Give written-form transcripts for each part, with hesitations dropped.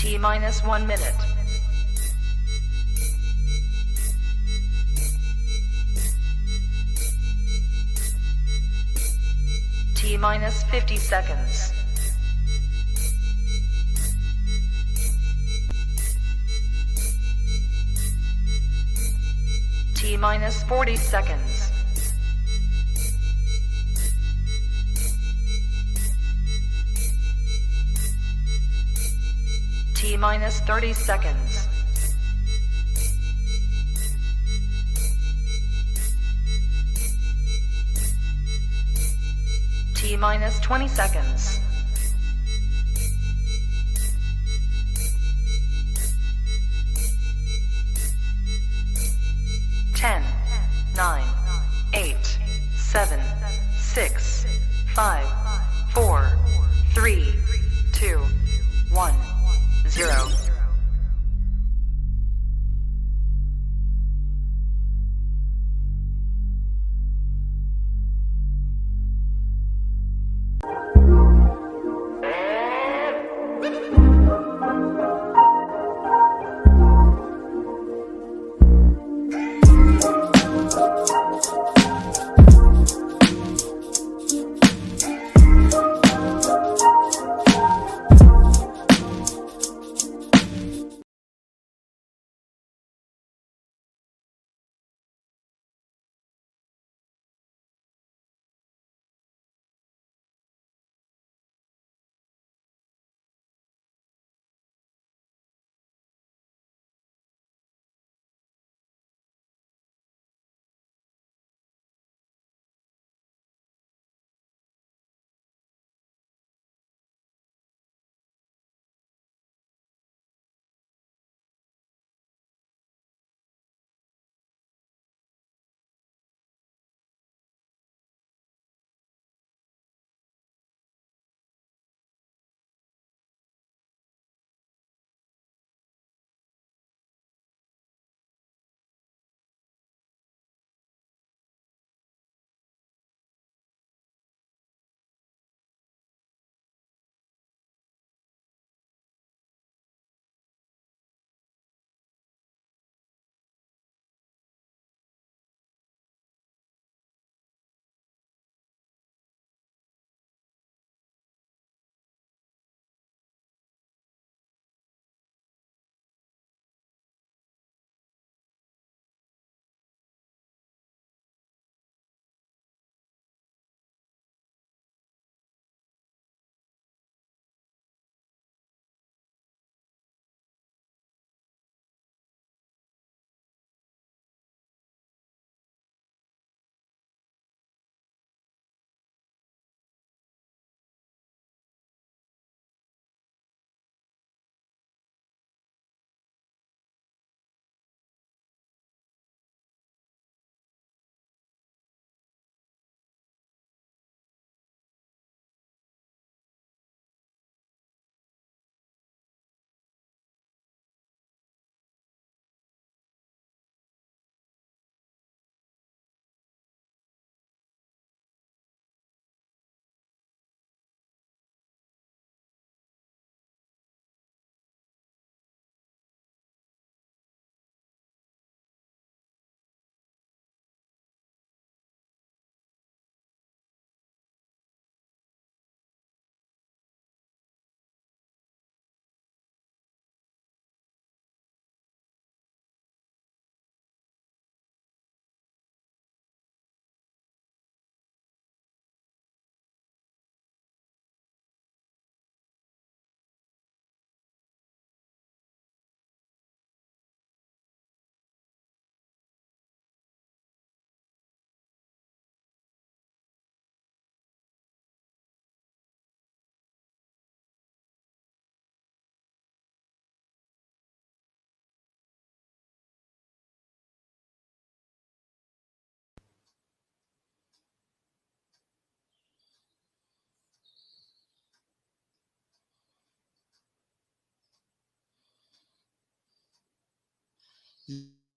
T minus 1 minute. T minus 50 seconds. T minus 40 seconds. T minus 30 seconds. T minus 20 seconds. Ten, 9, 8, 7, 6, 5, 4, 3, 2, 1, 0.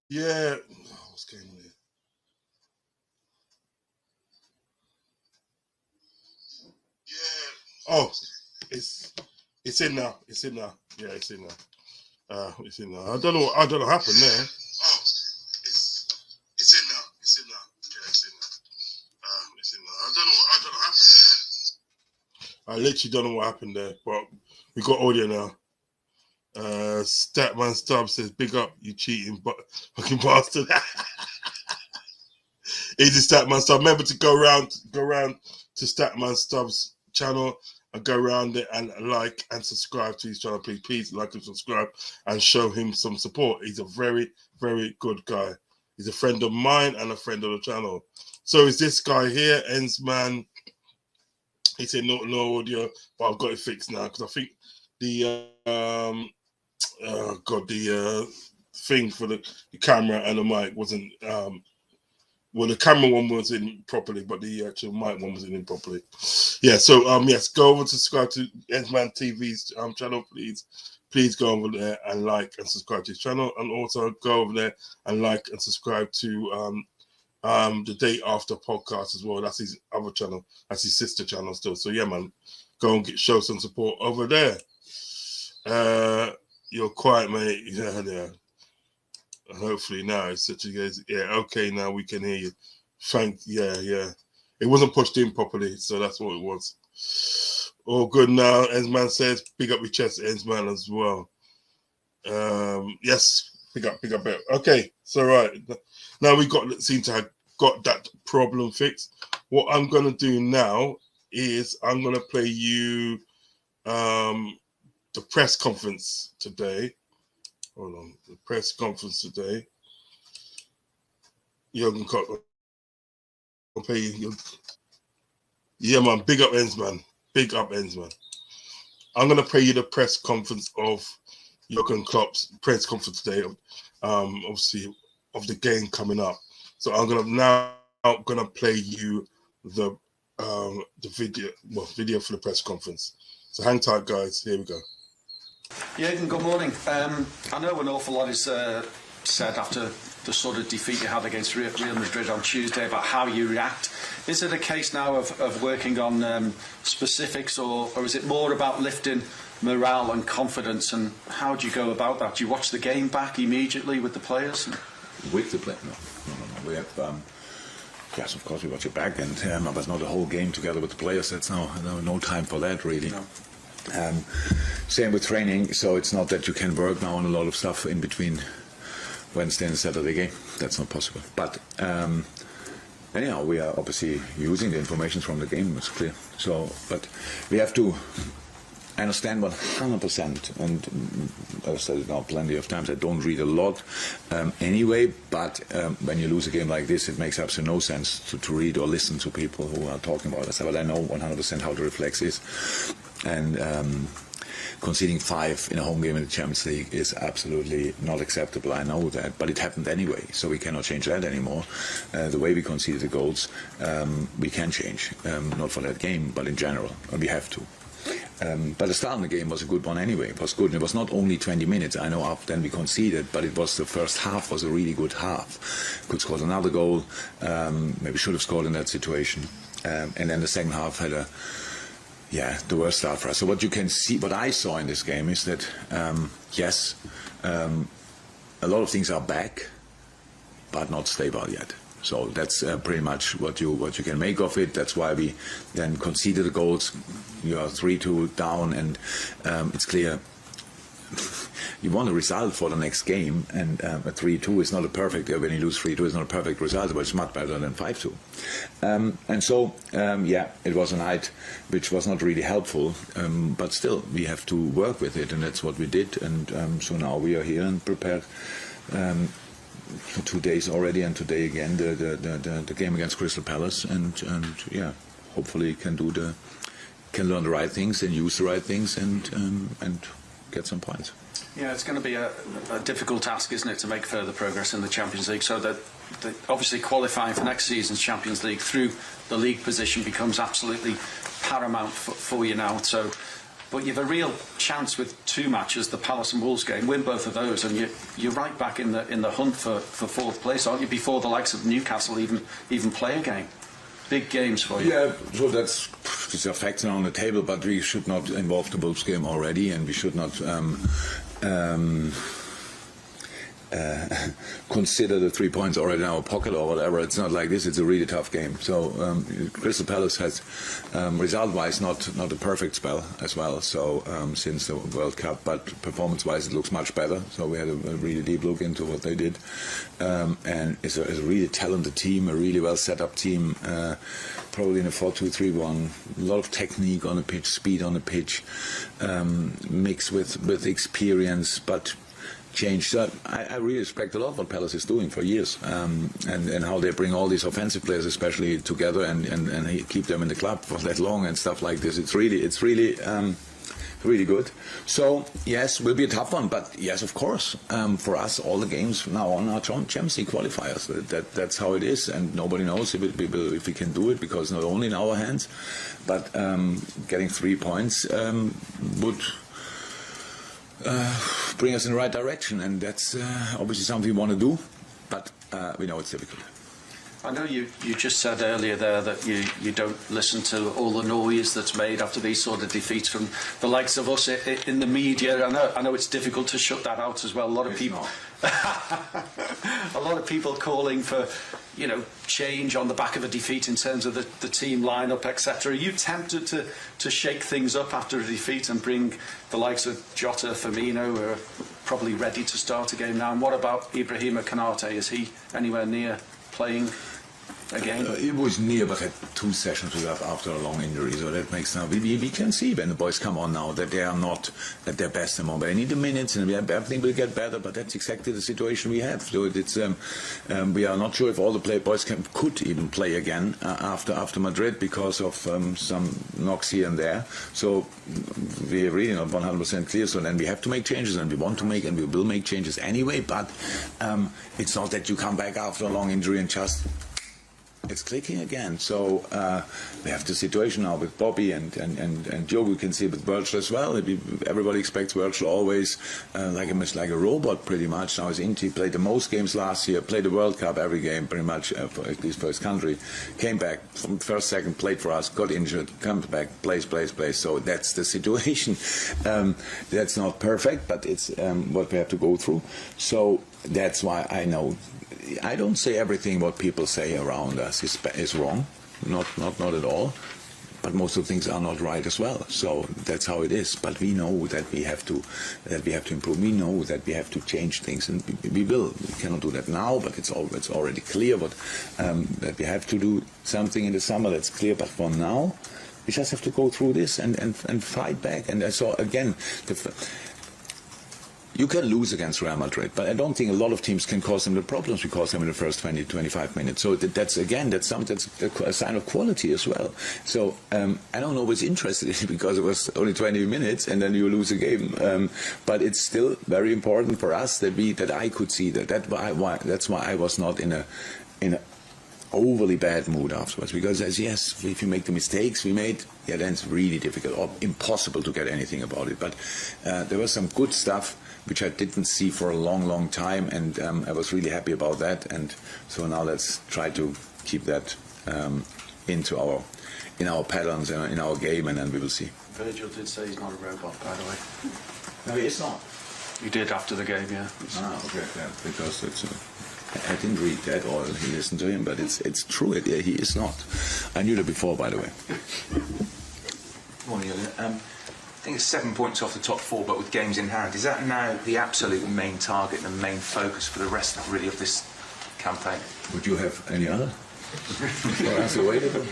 Yeah. What's going on here? Yeah. Oh, it's in now. It's in now. Yeah, it's in now. It's in now. I don't know what happened there. Oh, it's in now. It's in now. Yeah, it's in now. It's in now. I don't know what happened there. I literally don't know what happened there, but we got audio now. Statman Stubb says, "Big up, you cheating, but fucking bastard." Easy Statman Stubb. Remember to go around to Statman Stubb's channel and go around it and like and subscribe to his channel. Please like and subscribe and show him some support. He's a very, very good guy. He's a friend of mine and a friend of the channel. So is this guy here, Ensman? He said no audio, but I've got it fixed now because I think the thing for the camera and the mic wasn't well, the camera one was in properly, but the actual mic one wasn't in properly. Yeah, so yes, go over to subscribe to Ensman TV's channel, please. Please go over there and like and subscribe to his channel, and also go over there and like and subscribe to the Day After podcast as well. That's his other channel. That's his sister channel still. So yeah, man, go and show some support over there. You're quiet, mate. Yeah. Hopefully now it's such a good. Yeah, okay, now we can hear you. Yeah. It wasn't pushed in properly, so that's what it was. All good now. Ensman says, "Big up your chest, Ensman," as well. Yes, big up. Okay, so right now we seem to have got that problem fixed. What I'm gonna do now is I'm gonna play you the press conference today. Hold on, the press conference today. Jurgen Klopp. I'll play you. Yeah, man. Big up Ensman. I'm gonna play you the press conference of Jurgen Klopp's press conference today. Obviously of the game coming up. So I'm gonna play you the video for the press conference. So hang tight, guys. Here we go. Jürgen, good morning. I know an awful lot is said after the sort of defeat you had against Real Madrid on Tuesday about how you react. Is it a case now of working on specifics, or is it more about lifting morale and confidence, and how do you go about that? Do you watch the game back immediately with the players? With the players? No. We have... yes, of course we watch it back, and but not the whole game together with the players. That's no time for that, really. No. Same with training, so it's not that you can work now on a lot of stuff in between Wednesday and Saturday game. That's not possible. But anyhow, we are obviously using the information from the game. It's clear. So, but we have to understand 100%. And I've said it now plenty of times. I don't read a lot anyway. But when you lose a game like this, it makes absolutely no sense to read or listen to people who are talking about it. But I know 100% how the reflex is. And conceding 5 in a home game in the Champions League is absolutely not acceptable. I know that, but it happened anyway, so we cannot change that anymore. The way we conceded the goals, we can change, not for that game, but in general, and we have to. But the start of the game was a good one anyway. It was good, and it was not only 20 minutes. I know after then we conceded, but it was the first half was a really good half. Could score another goal, maybe should have scored in that situation, and then the second half had the worst start for us. So what you can see, what I saw in this game is that yes, a lot of things are back, but not stable yet. So that's pretty much what you can make of it. That's why we then conceded the goals. You are 3-2 down, and it's clear you want a result for the next game, and a 3-2 is not a perfect. When you lose 3-2, it's not a perfect result, but it's much better than 5-2. And so, it was a night which was not really helpful, but still we have to work with it, and that's what we did. And so now we are here and prepared. For 2 days already, and today again the game against Crystal Palace, and hopefully can learn the right things and use the right things and get some points. Yeah, it's going to be a difficult task, isn't it, to make further progress in the Champions League, so that obviously qualifying for next season's Champions League through the league position becomes absolutely paramount for you now. So, but you have a real chance with 2 matches, the Palace and Wolves game, win both of those, and you're right back in the hunt for 4th place, aren't you, before the likes of Newcastle even play a game. Big games for you. Yeah, so that's these are facts now on the table, but we should not involve the Wolves game already, and we should not consider the 3 points already in our pocket or whatever. It's not like this. It's a really tough game. So Crystal Palace has, result-wise, not a perfect spell as well. So since the World Cup, but performance-wise, it looks much better. So we had a really deep look into what they did, and it's a really talented team, a really well set-up team. Probably in a 4-2-3-1, a lot of technique on the pitch, speed on the pitch, mixed with experience, but change. So I really respect a lot what Palace is doing for years, and how they bring all these offensive players, especially, together and keep them in the club for that long and stuff like this. It's really good. So yes, will be a tough one, but yes, of course, for us, all the games now on are Champions League qualifiers. That's how it is, and nobody knows if we can do it, because not only in our hands, but getting 3 points would bring us in the right direction, and that's obviously something we want to do, but we know it's difficult. I know you just said earlier there that you don't listen to all the noise that's made after these sort of defeats from the likes of us in the media. I know it's difficult to shut that out as well. A lot of people a lot of people calling for, change on the back of a defeat in terms of the team lineup, etc. Are you tempted to shake things up after a defeat and bring the likes of Jota, Firmino, who are probably ready to start a game now? And what about Ibrahima Konate? Is he anywhere near playing again? It was near, but had 2 sessions with us after a long injury, so that makes now we can see when the boys come on now that they are not at their best anymore. They need the minutes, and everything will get better. But that's exactly the situation we have. So it's we are not sure if all the boys could even play again after Madrid because of some knocks here and there. So we are really not 100% clear. So then we have to make changes, and we want to make, and we will make changes anyway. But it's not that you come back after a long injury and just. It's clicking again. So we have the situation now with Bobby and Joe. We can see with Virgil as well. Everybody expects Virgil always like a robot, pretty much. Now he's he played the most games last year, played the World Cup every game, pretty much, at least for his country. Came back from first, second, played for us, got injured, comes back, plays. So that's the situation. That's not perfect, but it's what we have to go through. So that's why I know. I don't say everything what people say around us is wrong, not at all, but most of the things are not right as well. So that's how it is. But we know that we have to improve. We know that we have to change things, and we will. We cannot do that now, but it's already clear that we have to do something in the summer. That's clear. But for now, we just have to go through this and fight back. And I saw again. You can lose against Real Madrid, but I don't think a lot of teams can cause them the problems we cause them in the first 20-25 minutes. So that's a sign of quality as well. So I don't know what's interested in it because it was only 20 minutes and then you lose a game. But it's still very important for us that I could see that. That's why I was not in a overly bad mood afterwards, because yes, if you make the mistakes we made, then it's really difficult or impossible to get anything about it. But there was some good stuff which I didn't see for a long time, and I was really happy about that. And so now let's try to keep that in our patterns and in our game, and then we will see. Virgil did say he's not a robot, by the way. No, he is not. You did after the game, yeah. Okay, yeah, because it's. I didn't read that or listen to him, but it's true. He is not. I knew that before, by the way. Morning, Julian. I think it's 7 points off the top 4, but with games in hand. Is that now the absolute main target, the main focus for the rest of this campaign? Would you have any other? Or answer later?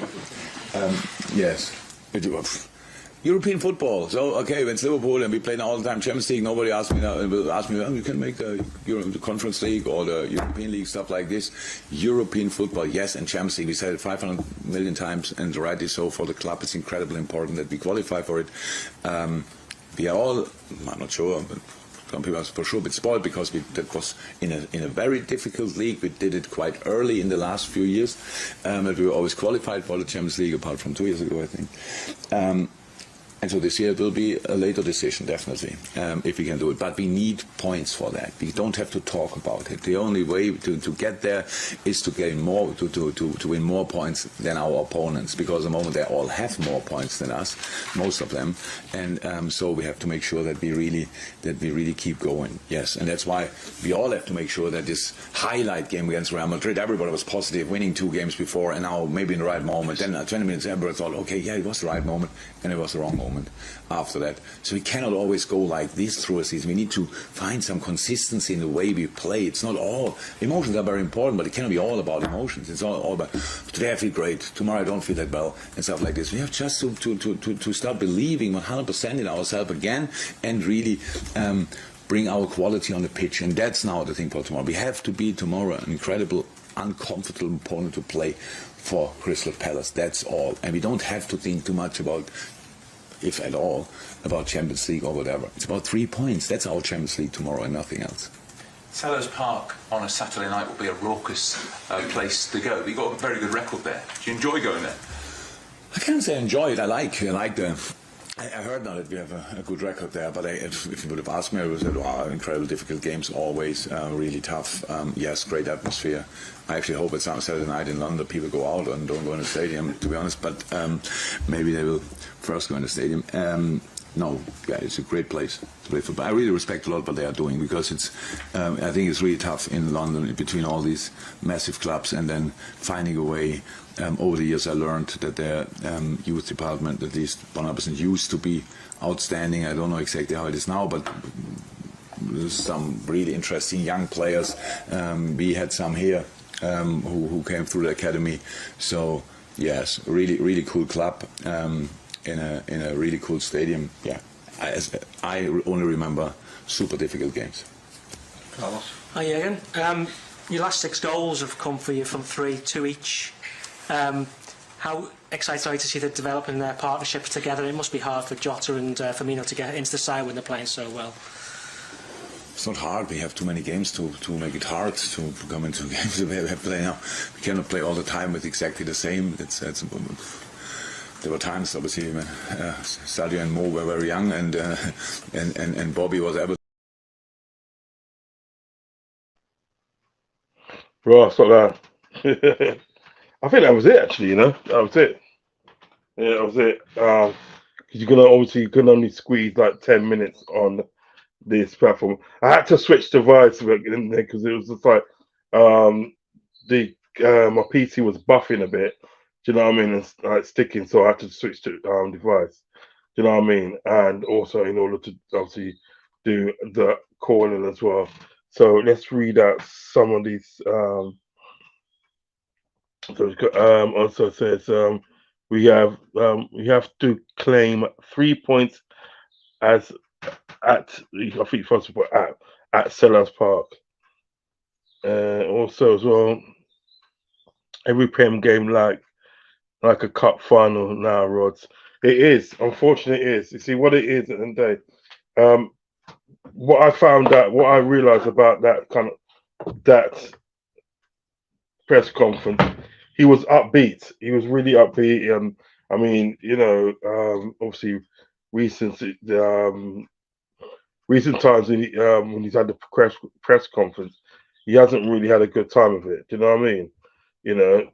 Yes. European football. So okay, when it's Liverpool and we play all the time Champions League, nobody will ask me, you can make the Conference League or the European League, stuff like this. European football, yes, and Champions League. We said it 500 million times, and rightly so. For the club, it's incredibly important that we qualify for it. We are all, I'm not sure, but some people are for sure a bit spoiled because that was in a very difficult league. We did it quite early in the last few years, but we were always qualified for the Champions League, apart from 2 years ago, I think. And so this year it will be a later decision, definitely, if we can do it. But we need points for that. We don't have to talk about it. The only way to get there is to gain more, to win more points than our opponents, because at the moment they all have more points than us, most of them. And so we have to make sure that we really keep going. Yes, and that's why we all have to make sure that this highlight game against Real Madrid, everybody was positive, winning 2 games before, and now maybe in the right moment. Then 20 minutes, everybody thought, okay, yeah, it was the right moment, and it was the wrong moment after that. So we cannot always go like this through a season. We need to find some consistency in the way we play. It's not all emotions are very important, but it cannot be all about emotions. It's all about today I feel great, tomorrow I don't feel that well, and stuff like this. We have just to start believing 100% in ourselves again, and really bring our quality on the pitch. And that's now the thing for tomorrow. We have to be tomorrow an incredible, uncomfortable opponent to play for Crystal Palace. That's all. And we don't have to think too much about, if at all, about Champions League or whatever. It's about 3 points. That's our Champions League tomorrow and nothing else. Selhurst Park on a Saturday night will be a raucous place to go. You've got a very good record there. Do you enjoy going there? I can't say enjoy it. I like the. I heard now that we have a good record there, but if you would have asked me, I would have said, wow, incredible, difficult games, always really tough. Yes, great atmosphere. I actually hope it's on Saturday night in London people go out and don't go in the stadium, to be honest, but maybe they will first go in the stadium. No, yeah, it's a great place to play football. I really respect a lot what they are doing, because it's. I think it's really tough in London between all these massive clubs, and then finding a way. Over the years, I learned that their youth department, at least 100%, used to be outstanding. I don't know exactly how it is now, but there's some really interesting young players. We had some here who came through the academy. So yes, really cool club. In a really cool stadium. Yeah, I only remember super difficult games. Carlos? Hi, Jürgen. Your last 6 goals have come for you from 2 each. How excited are you to see them developing their partnerships together? It must be hard for Jota and Firmino to get into the side when they're playing so well. It's not hard. We have too many games to make it hard to come into games. We have to play now. We cannot play all the time with exactly the same. There were times, obviously, when Sadio and Mo were very young, and Bobby was able. Bro, I saw that. I think that was it, actually. That was it. Yeah, that was it. Because you can only squeeze like 10 minutes on this platform. I had to switch device because it was just like my PC was buffing a bit. Do you know what I mean? It's like sticking, so I had to switch to device. Do you know what I mean? And also in order to obviously do the calling as well. So let's read out some of these. Also says we have to claim 3 points I think first of all at Selhurst Park. Also as well, every Prem game like a cup final now, Rods. It is. Unfortunately, it is. You see what it is at the end of the day. What I realized about that press conference, he was upbeat. He was really upbeat. I mean, obviously, recent times when he's had the press conference, he hasn't really had a good time of it. Do you know what I mean?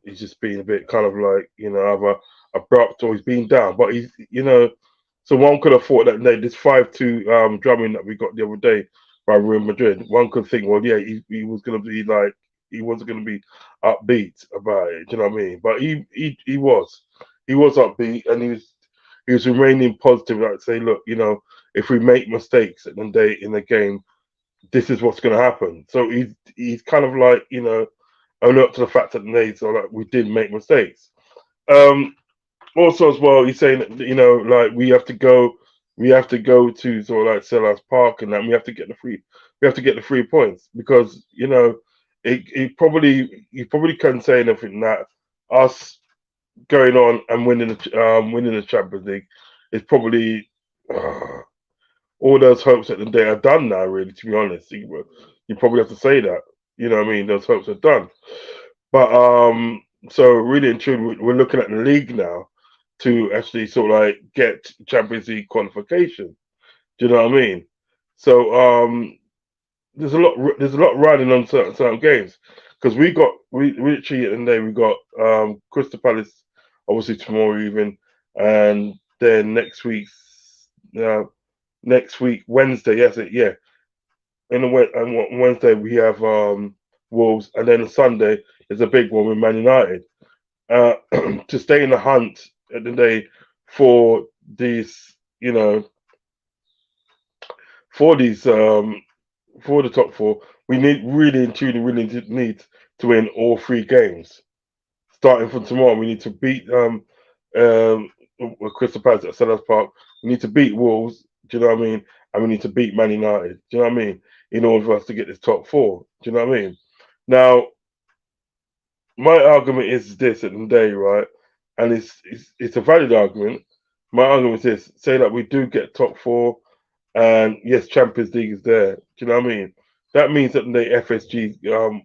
He's just been a bit kind of like, either abrupt or he's been down. But he's, so one could have thought that this 5-2 drumming that we got the other day by Real Madrid, one could think, well, yeah, he was going to be like, he wasn't going to be upbeat about it. Do you know what I mean? But he was upbeat, and he was remaining positive, like say, look, if we make mistakes at the day in the game, this is what's going to happen. So he's kind of like, own up to the fact that like we did make mistakes. Also as well, he's saying that like we have to go to sort of like Selhurst Park, and that we have to get the 3 points, because you probably can't say anything that us going on and winning the Champions League is probably all those hopes at the day are done now. Really, to be honest, you probably have to say that. You know what I mean? Those hopes are done. But so really and truly, we're looking at the league now, to actually sort of like get Champions League qualification. Do you know what I mean? So there's a lot riding on certain games because we actually at the end of the day we got Crystal Palace obviously tomorrow evening, and then uh, next week Wednesday, yes it yeah, and Wednesday we have Wolves, and then Sunday is a big one with Man United. Uh, to stay in the hunt at the day for these, you know, for these for the top four, we need really and truly really need to win all three games. Starting from tomorrow, we need to beat um Crystal Palace at Selhurst Park. We need to beat Wolves. Do you know what I mean? And we need to beat Man United. Do you know what I mean? In order for us to get this top four. Do you know what I mean? Now, my argument is this at the end of the day, right? And it's a valid argument. My argument is this: say that we do get top four, and yes, Champions League is there. Do you know what I mean? That means that the FSG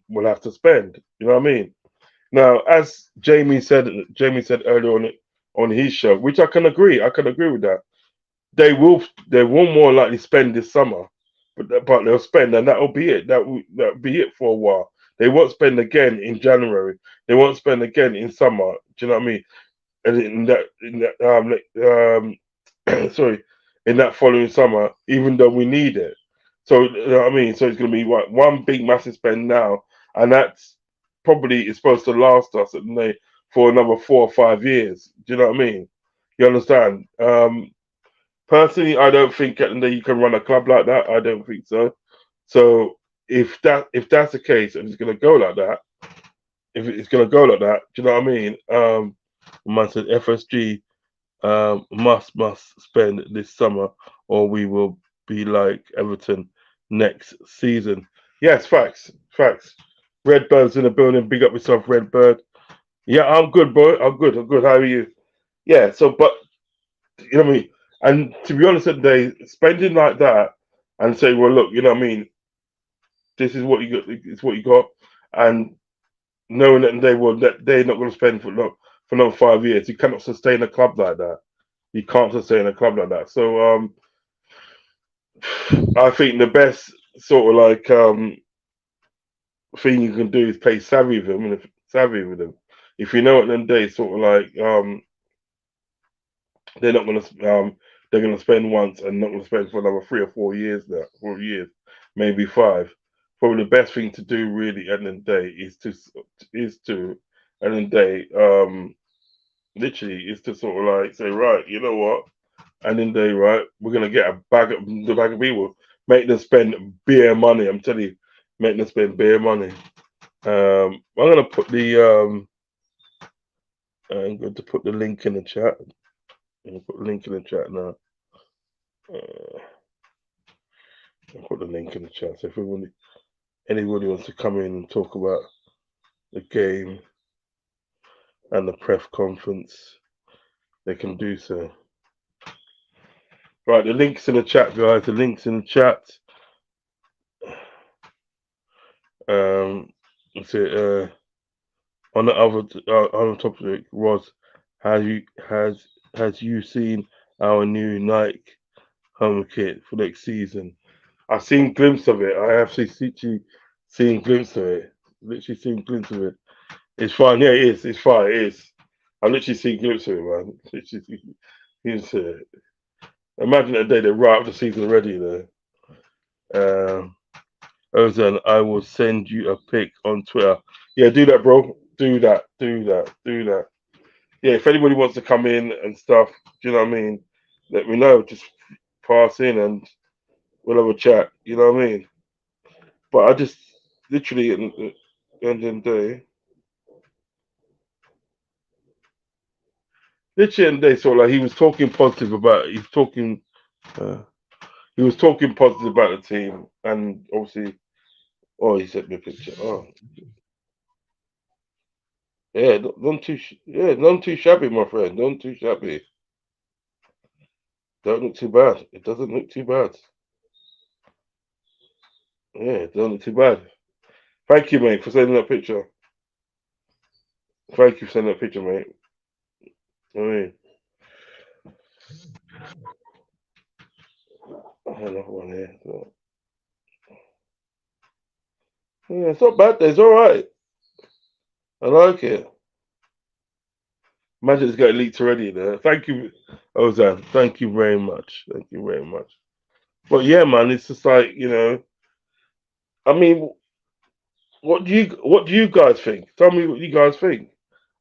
will have to spend. You know what I mean? Now, as Jamie said earlier on his show, which I can agree. I can agree with that. They will more likely spend this summer, but they'll spend, and that'll be it. That'll be it for a while. They won't spend again in January. They won't spend again in summer. Do you know what I mean? And sorry, in that following summer, even though we need it. So you know what I mean. So it's going to be one big massive spend now, and that's probably is supposed to last us for another 4 or 5 years. Do you know what I mean? You understand? Personally, I don't think at the end you can run a club like that. I don't think so. So if that's the case, and it's going to go like that, if it's going to go like that, do you know what I mean? Man said FSG must spend this summer, or we will be like Everton next season. Yes, facts. Redbird's in the building. Big up yourself, Redbird. Yeah, I'm good, boy. I'm good. How are you? Yeah. So, but you know what I mean. And to be honest, today spending like that and say, well, look, you know what I mean. This is what you got. It's what you got, and knowing that they're not going to spend for another 5 years, you cannot sustain a club like that. You can't sustain a club like that. So I think the best sort of like thing you can do is play savvy with them. And savvy with them, if you know at the end of the day, sort of like they're not going to they're going to spend once and not going to spend for another 3 or 4 years now, 4 years, maybe five. Probably the best thing to do really at the end of the day is to at the end of the day literally is to sort of like say, right, you know what, and then they right, we're gonna get the bag of people, make them spend beer money. I'm telling you, make them spend beer money. I'm gonna put I'm going to put the link in the chat. I'm gonna put the link in the chat now. I'll put the link in the chat. So if anybody wants to come in and talk about the game and the press conference, they can do so. Right, the link's in the chat, guys. The link's in the chat. Let's see, on the other topic, Roz, has you seen our new Nike home kit for next season? I've seen glimpse of it. I have literally seen glimpse of it. Literally seen glimpse of it. It's fine. Yeah, it is. It's fine. It is. I've literally seen glimpse of it, man. Literally, imagine that day they're right up the season already, though. Ozan, I will send you a pic on Twitter. Yeah, do that, bro. Do that. Yeah, if anybody wants to come in and stuff, do you know what I mean? Let me know. Just pass in and we'll have a chat. You know what I mean? But I just literally at the end of the day, sort of like he was talking positive about. Uh, he was talking positive about the team, and obviously, oh, he sent me a picture. Oh, yeah, none too shabby, my friend. None too shabby. Don't look too bad. It doesn't look too bad. Yeah, it doesn't look too bad. Thank you, mate, for sending that picture. Thank you for sending that picture, mate. I mean, Another one here. So. Yeah, it's not bad. It's all right. I like it. Imagine it's got leaked already there. Thank you, Ozan. Thank you very much. Thank you very much. But yeah, man, it's just like, I mean, what do you guys think? Tell me what you guys think.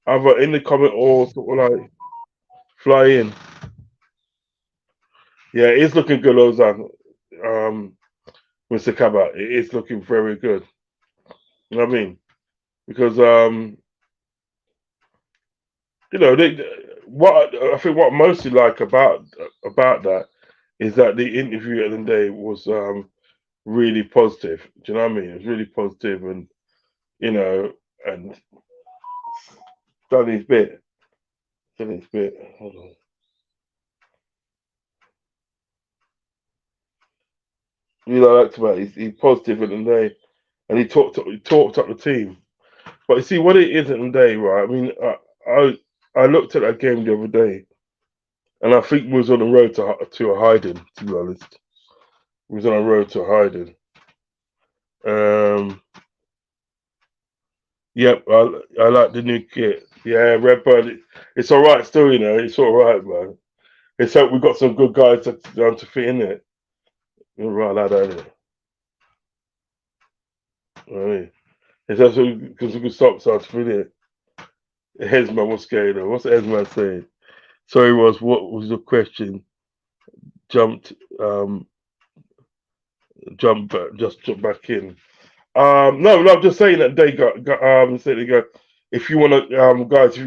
Either in the comment or sort of like fly in. Yeah, it's looking good, Ozan. Mr. Cabot, it is looking very good. You know what I mean? Because what I think what I mostly like about that is that the interview at the end of the day was really positive. Do you know what I mean? It was really positive and and done his bit. Done his bit. Hold on. Really liked about it. He's positive at the end of the day, and he talked up the team. But you see what it is at the end of the day, right? I mean, I looked at that game the other day, and I think we was on the road to a hiding. To be honest, we was on a road to a hiding. Um, Yep, I like the new kit. Yeah, Redbird. It's all right still, It's all right, man. It's hope we got some good guys to fit in it. You're right, lad, ain't it? Right. It's also because we can stop to fit it. Hesman, what's going on? What's Hesman saying? Sorry, what was the question? Jumped, just back in. No, I'm just saying that they said they go. If you want to, guys,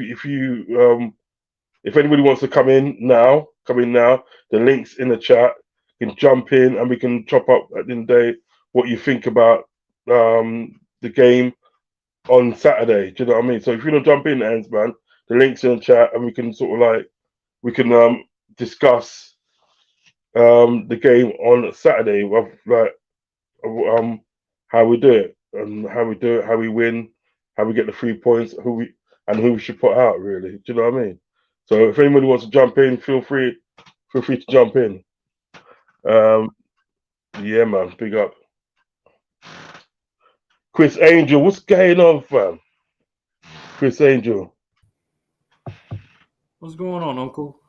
if anybody wants to come in now. The link's in the chat. You can jump in and we can chop up at the end of the day what you think about the game on Saturday. Do you know what I mean? So if you want to jump in, Ends, man, the link's in the chat and we can sort of like discuss the game on Saturday of like how we do it and how we win, how we get the 3 points, who we should put out really. Do you know what I mean? So if anybody wants to jump in, feel free to jump in. Yeah, man, big up. Chris Angel, what's going on, fam? Chris Angel. What's going on, Uncle?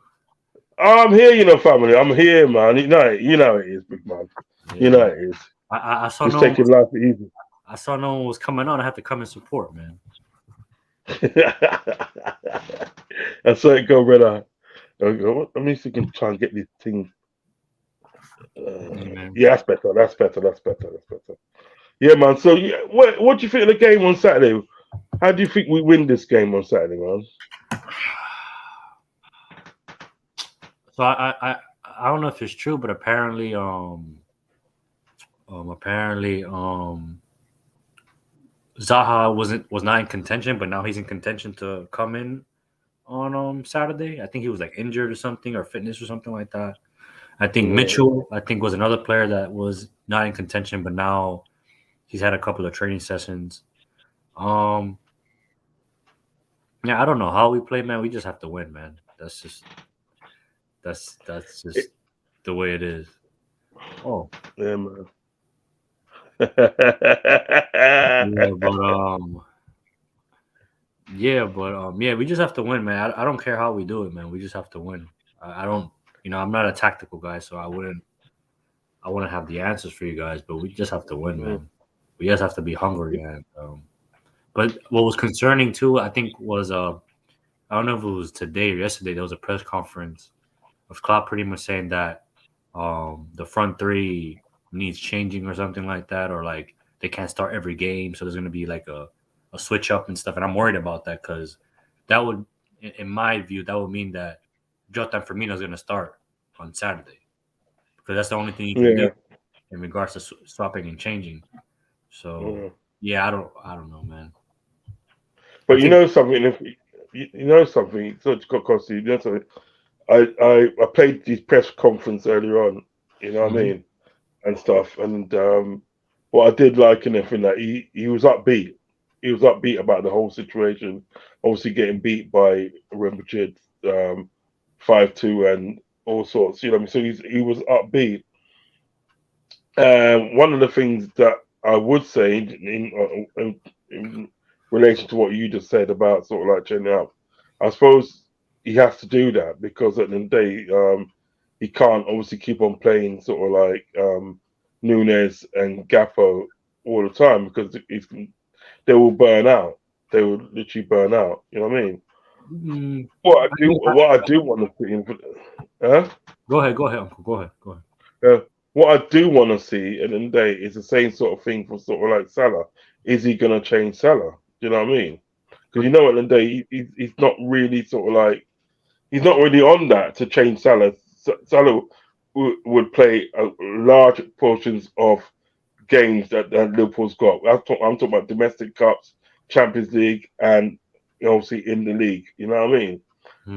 I'm here, family. I'm here, man. You know it is, big man. Yeah. You know it is. I saw Just taking life easy. I saw no one was coming on. I had to come and support, man. I saw it go, brother. Let me see if we can try and get this thing. Yeah, that's better. That's better. Yeah, man. So, what do you think of the game on Saturday? How do you think we win this game on Saturday, man? So I don't know if it's true, but apparently Zaha was not in contention, but now he's in contention to come in on Saturday. I think he was like injured or something, or fitness or something like that. I think Mitchell, was another player that was not in contention, but now he's had a couple of training sessions. Yeah, I don't know how we play, man. We just have to win, man. That's just the way it is. Oh, yeah, man. Yeah, we just have to win, man. I don't care how we do it, man. We just have to win. I don't, I'm not a tactical guy, so I wouldn't have the answers for you guys. But we just have to win, man. We just have to be hungry, and but what was concerning too, I think, was I don't know if it was today or yesterday. There was a press conference of Klopp pretty much saying that the front three needs changing or something like that, or like they can't start every game, so there's going to be like a switch up and stuff. And I'm worried about that because that would, in my view, that would mean that Jota and Firmino is going to start on Saturday because that's the only thing you can do in regards to swapping and changing. So yeah, I don't know, man. But you know something, so it's got cost you. You know something. I played this press conference earlier on, you know what I mean, and stuff. And what I did like in everything that he was upbeat. He was upbeat about the whole situation. Obviously, getting beat by Real Madrid 5-2, and all sorts. You know, what I mean? So he was upbeat. One of the things that I would say in relation to what you just said about sort of like changing up, I suppose he has to do that because at the end of the day, he can't obviously keep on playing sort of like Nunes and Gappo all the time because they will burn out. They will literally burn out. You know what I mean? Mm, What I do want to see, huh? go ahead, Uncle. Go ahead. What I do want to see at the end of the day is the same sort of thing for sort of like Salah. Is he going to change Salah? Do you know what I mean? Because you know at the end of the day, he's not really sort of like, he's not really on that to change Salah. Salah would play large portions of games that Liverpool's got. I'm talking about domestic cups, Champions League, and obviously in the league. You know what I mean?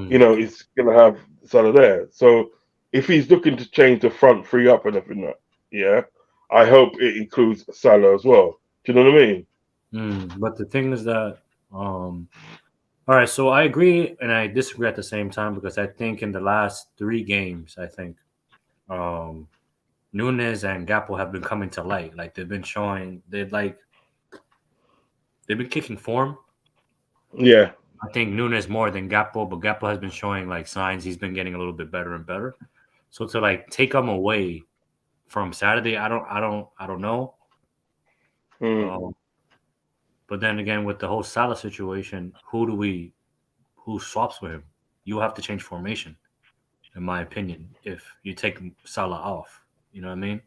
You Mm. know, it's gonna have Salah there. So if he's looking to change the front three up and everything, yeah, I hope it includes Salah as well. Do you know what I mean? But the thing is that, all right, so I agree and I disagree at the same time because I think in the last 3 games, I think um, Nunes and Gappo have been coming to light. Like they've been showing, they've been kicking form. Yeah, I think Nunes more than Gappo, but Gappo has been showing like signs he's been getting a little bit better and better. So to like take him away from Saturday, I don't know. mm, Um, but then again, with the whole Salah situation, who swaps with him? You have to change formation, in my opinion, if you take Salah off. You know what I mean?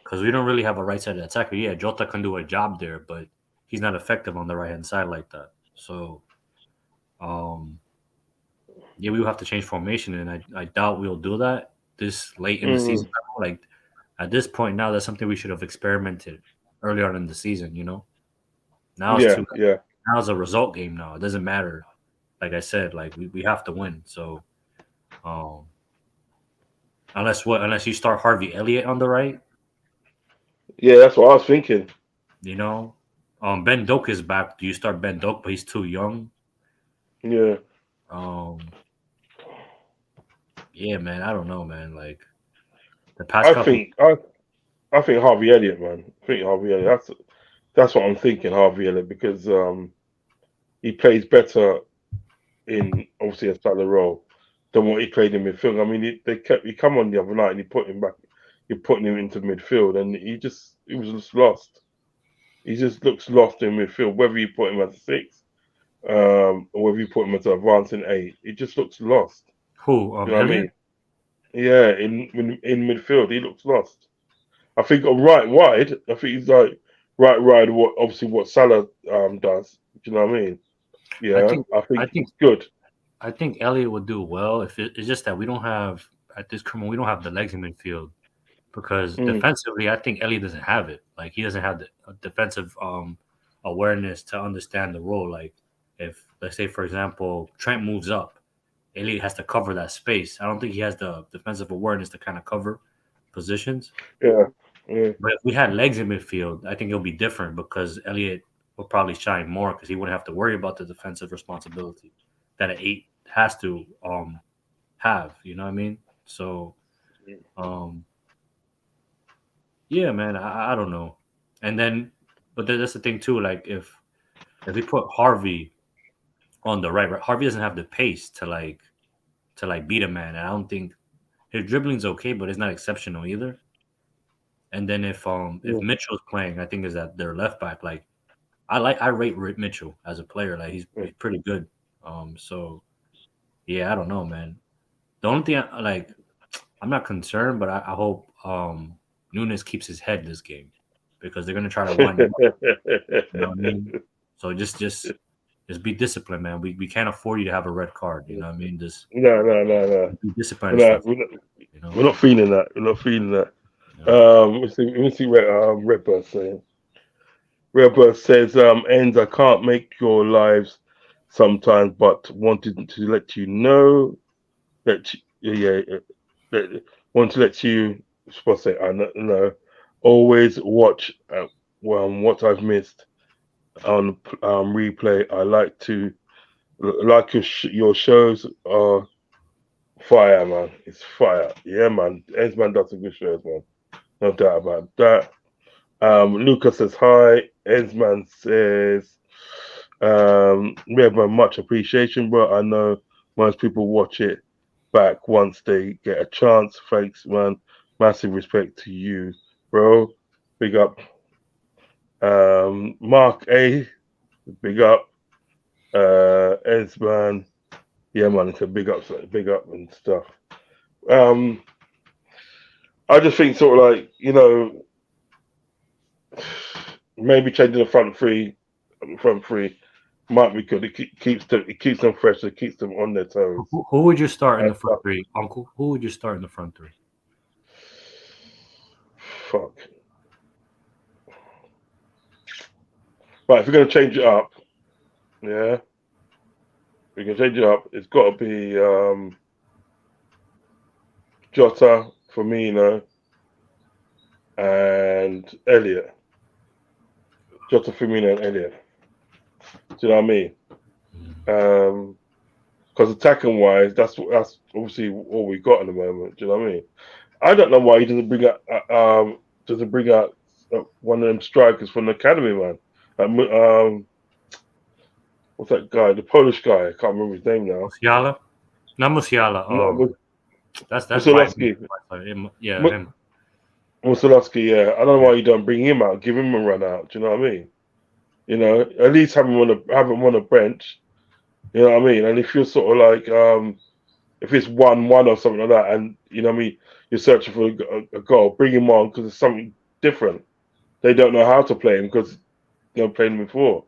Because we don't really have a right-sided attacker. Yeah, Jota can do a job there, but he's not effective on the right-hand side like that. So, um, yeah, we will have to change formation, and I doubt we'll do that this late in the season. mm, Like at this point now, that's something we should have experimented earlier on in the season. You know, now it's yeah, too. yeah, Now it's a result game. Now it doesn't matter. Like I said, like we have to win. So, um, unless you start Harvey Elliott on the right, yeah. That's what I was thinking. you know, Ben Doak is back. Do you start Ben Doak? But he's too young. Yeah, Um, yeah, man. I don't know, man. Like the past I couple. think I think Harvey Elliott, man. I think Harvey Elliott. That's what I'm thinking, Harvey Elliott, because he plays better in obviously a Salah role than what he played in midfield. I mean, he come on the other night and he put him back. You're putting him into midfield, and he was just lost. He just looks lost in midfield. Whether you put him as a six, or whether you put him as an advancing eight, he just looks lost. Who? You know what I Elliott? mean? Yeah, in midfield, he looks lost. I think on right wide, I think he's like right wide. What obviously what Salah does. Do you know what I mean? I Yeah, think. I I think think. he's good. I think Elliott would do well if it's just that we don't have at this current we don't have the legs in midfield because Mm, defensively I think Elliott doesn't have it. Like he doesn't have the defensive awareness to understand the role. Like if let's say for example Trent moves up, Elliott has to cover that space. I don't think he has the defensive awareness to kind of cover positions. yeah, yeah, But if we had legs in midfield, I think it'll be different because Elliott will probably shine more because he wouldn't have to worry about the defensive responsibility that an eight has to have. You know what I mean? So, um, yeah, man, I don't know. And then, but that's the thing too. Like if we put Harvey on the right, Harvey doesn't have the pace to like beat a man. And I don't think his dribbling's okay, but it's not exceptional either. And then if yeah. Mitchell's playing, I think is that their left back. Like I rate Mitchell as a player. Like he's pretty good. So yeah, I don't know, man. The only thing like I'm not concerned, but I hope Nunes keeps his head this game because they're gonna try to wind him up. You know what I mean? So just be disciplined, man. We can't afford you to have a red card. You know what I mean? Just No. be disciplined and We're not, stuff. we're not, You know. we're not feeling that. We're not feeling that. You know? Let me see what Redbird saying. Redbird says, "Ends, I can't make your lives sometimes, but wanted to let you know that that want to let you supposed to say I know always watch what I've missed on replay. I like your shows are fire, man. It's fire. Yeah, man. Esman does some good shows, man. No doubt about that. Lucas says hi. Esman says, we have much appreciation, bro. I know most people watch it back once they get a chance. Thanks, man. Massive respect to you, bro. Big up. Mark A. Big up. Esman. Yeah, man. It's a big up and stuff. I just think sort of like, maybe changing the front three might be good. It keeps them fresh. It keeps them on their toes. Who would you start in the front three, Uncle? Who would you start in the front three? Fuck. Right, if we're gonna change it up, yeah, we can change it up. It's got to be Jota, Firmino, and Elliot. Jota, Firmino, and Elliot. Do you know what I mean? Because attacking wise, that's obviously all we got at the moment. Do you know what I mean? I don't know why he doesn't bring out one of them strikers from the academy, man. What's that guy? The Polish guy. I can't remember his name now. Musiala? Not Musiala. No, that's Mussolowski. Yeah, him. Mussolowski, yeah. I don't know why you don't bring him out, give him a run out. Do you know what I mean? At least have him on a bench. You know what I mean? And if you're sort of like, if it's 1-1 or something like that, and you know what I mean, you're searching for a goal, bring him on because it's something different. They don't know how to play him because they never played him before.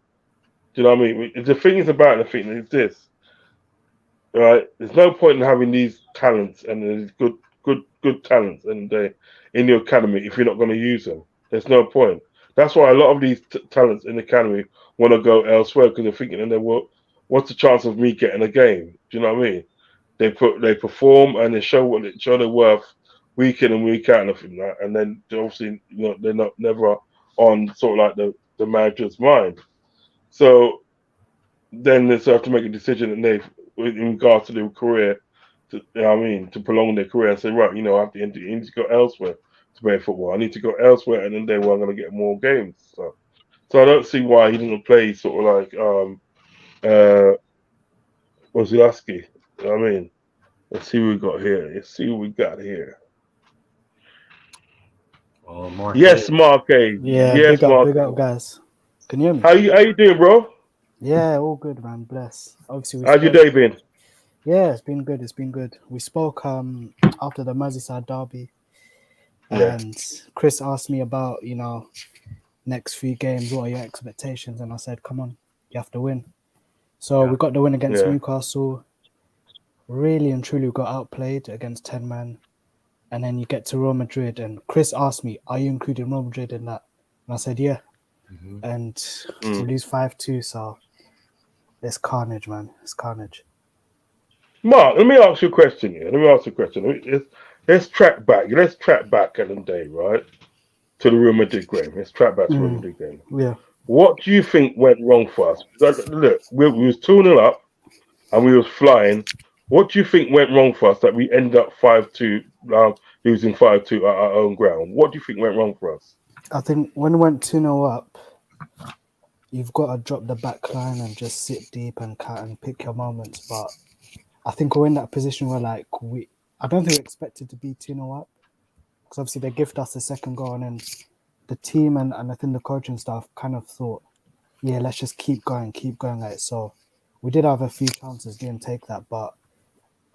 Do you know what I mean? The thing is about the thing is this, right? There's no point in having these talents and these good talents in your academy if you're not going to use them. There's no point. That's why a lot of these talents in the academy want to go elsewhere because they're thinking, what's the chance of me getting a game? Do you know what I mean? They perform and they show their worth week in and week out and everything like that, and then obviously they're never on sort of like the manager's mind. So then they have to make a decision in regards to their career, to prolong their career and say, right, I need to go elsewhere to play football. I need to go elsewhere, and then I'm going to get more games. So I don't see why he doesn't play sort of like Ozilowski. You know what I mean? Let's see what we got here. Oh, Mark. Yes, Mark A. Yeah, yes, big Mark. up, guys. Can you hear me? How you doing, bro? Yeah, all good, man. Bless. Obviously, how's your day been? Yeah, it's been good. It's been good. We spoke after the Merseyside derby, and Chris asked me about next few games. What are your expectations? And I said, come on, you have to win. So we got the win against Newcastle. Really and truly got outplayed against 10 man. And then you get to Real Madrid, and Chris asked me, are you including Real Madrid in that? And I said, yeah. Mm-hmm. And we lose 5-2, so it's carnage, man. It's carnage. Mark, let me ask you a question here. Let's track back. Let's track back at the day, right? To the Real Madrid game. Let's track back to the Real Madrid game. Yeah. What do you think went wrong for us? Look, we was 2-0 up and we was flying. What do you think went wrong for us that we ended up 5-2, losing 5-2 at our own ground? What do you think went wrong for us? I think when we went 2-0 up, you've got to drop the back line and just sit deep and cut and pick your moments. But I think we're in that position where I don't think we expected to be 2-0 up. Because obviously they gifted us the second goal, and then the team and I think the coaching staff kind of thought, yeah, let's just keep going at it. So we did have a few chances, didn't take that, but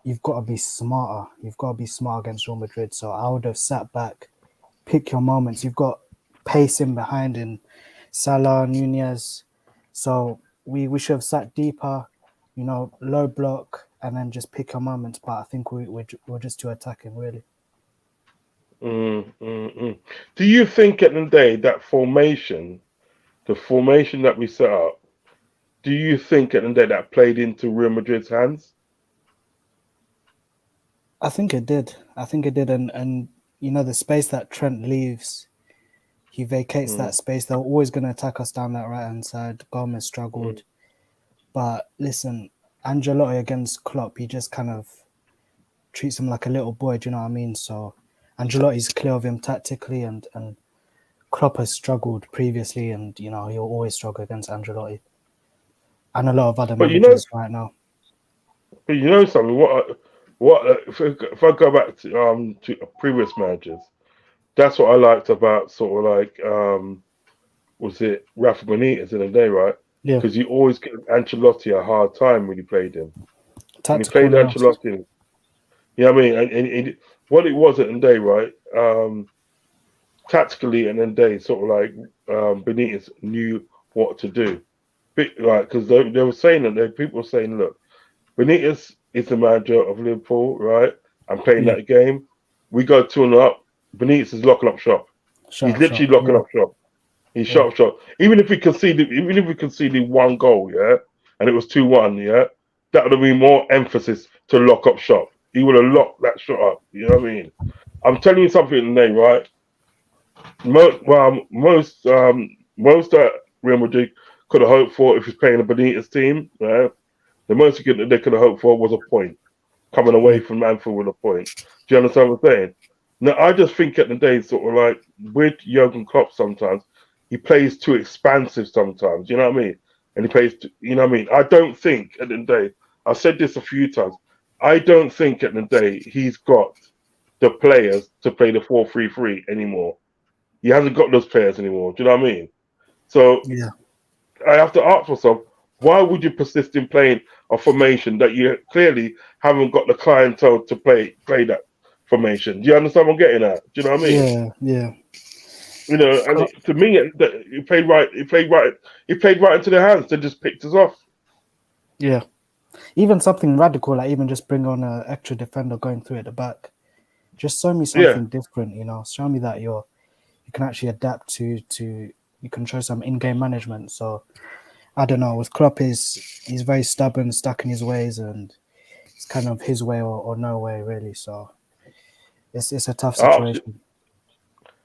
you've got to be smarter. You've got to be smart against Real Madrid. So I would have sat back, pick your moments. You've got pace in behind in Salah, Nunez. So we should have sat deeper, low block, and then just pick your moments. But I think we're just too attacking, really. Do you think at the day that the formation that we set up, do you think at the day that played into Real Madrid's hands? I think it did. And the space that Trent leaves, he vacates that space. They're always going to attack us down that right-hand side. Gomez struggled. But listen, Ancelotti against Klopp, he just kind of treats him like a little boy. Do you know what I mean? So Ancelotti's clear of him tactically, and Klopp has struggled previously, and he'll always struggle against Ancelotti and a lot of other But managers right now. but something. If I go back to previous managers, that's what I liked about sort of like was it Rafa Benitez in the day, right? Yeah, Because you always give Ancelotti a hard time when you played him. When you tactical played now. Ancelotti, you know what I mean? And what it was at the day, right? Tactically, and then they sort of like Benitez knew what to do. Like, because they were saying that people were saying, look, Benitez is the manager of Liverpool, right? I'm playing Yeah, that game. We go 2-0 up. Benitez is locking up shop. shut He's up shop. literally locking Yeah, up shop. He's yeah, shot. Even if we conceded one goal, yeah, and it was 2-1, yeah, that would have been more emphasis to lock up shop. He would have locked that shot up. You know what I mean? I'm telling you something today, right? Most that Real Madrid could have hoped for if he's playing a Benitez team, right? The most they could have hoped for was a point coming away yeah, from Anfield with a point. Do you understand what I'm saying? Now, I just think at the day, sort of like with Jurgen Klopp, sometimes he plays too expansive. Sometimes, you know what I mean? And he plays, you know what I mean? I don't think at the end of the day. I've said this a few times. I don't think at the day he's got the players to play the 4-3-3 anymore. He hasn't got those players anymore. Do you know what I mean? So yeah, I have to ask myself, why would you persist in playing a formation that you clearly haven't got the clientele to play that formation? Do you understand what I'm getting at? Do you know what I mean? yeah, yeah. And to me, he played right. He played right. He played right into their hands. They just picked us off. Yeah. Even something radical, like even just bring on an extra defender going through at the back. Just show me Yeah, something different, Show me that you can actually adapt to you can show some in-game management. So I don't know. With Klopp, he's very stubborn, stuck in his ways, and it's kind of his way or no way really. So it's a tough I'll ask you, situation.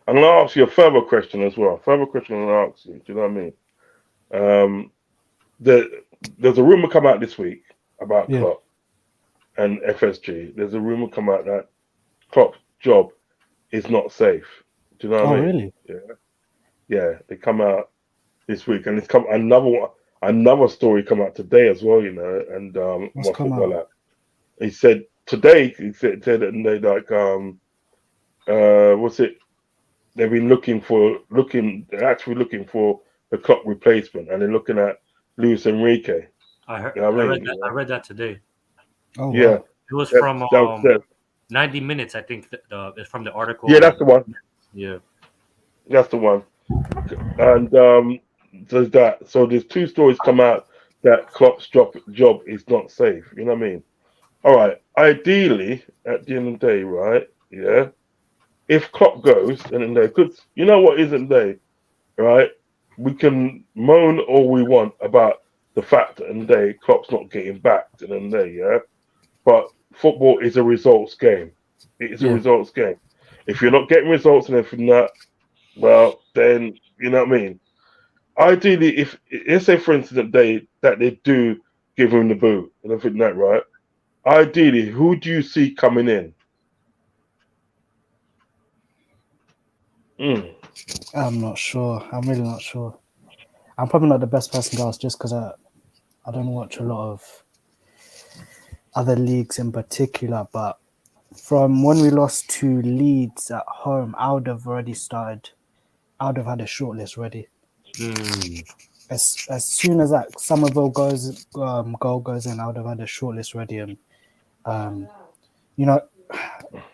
I'm going to ask you a further question as well. Further question I'm going to ask you. Do you know what I mean? There's a rumor come out this week about Yeah. Klopp and FSG. There's a rumor come out that Klopp's job is not safe. Do you know what Oh I mean? really? Yeah. They come out this week, and it's come another story come out today as well. And What's my come out? football app. He said today. He said that they like what's it? They've been They're actually looking for the Klopp replacement, and they're looking at Luis Enrique. I heard. You know what I I read mean? that. I read that today. Oh Yeah, wow. It was from that was that. 90 Minutes. I think it's from the article. Yeah, that's the one. Yeah. That's the one. And there's that. So there's two stories come out that Klopp's job is not safe. You know what I mean? All right. Ideally, at the end of the day, right? Yeah. If Klopp goes, and then because you know what isn't there, right? We can moan all we want about the fact that in the day Klopp's not getting backed in the day, yeah. But football is a results game. It is a Yeah. results game. If you're not getting results and everything that, well, then you know what I mean. Ideally, if let's say for instance that they do give him the boot and everything that, right? Ideally, who do you see coming in? Mm. I'm not sure. I'm really not sure. I'm probably not the best person to ask just because I don't watch a lot of other leagues in particular, but from when we lost to Leeds at home, I would have already started. I would have had a shortlist ready. Mm. As soon as that Somerville goal goes in, I would have had a shortlist ready, and you know,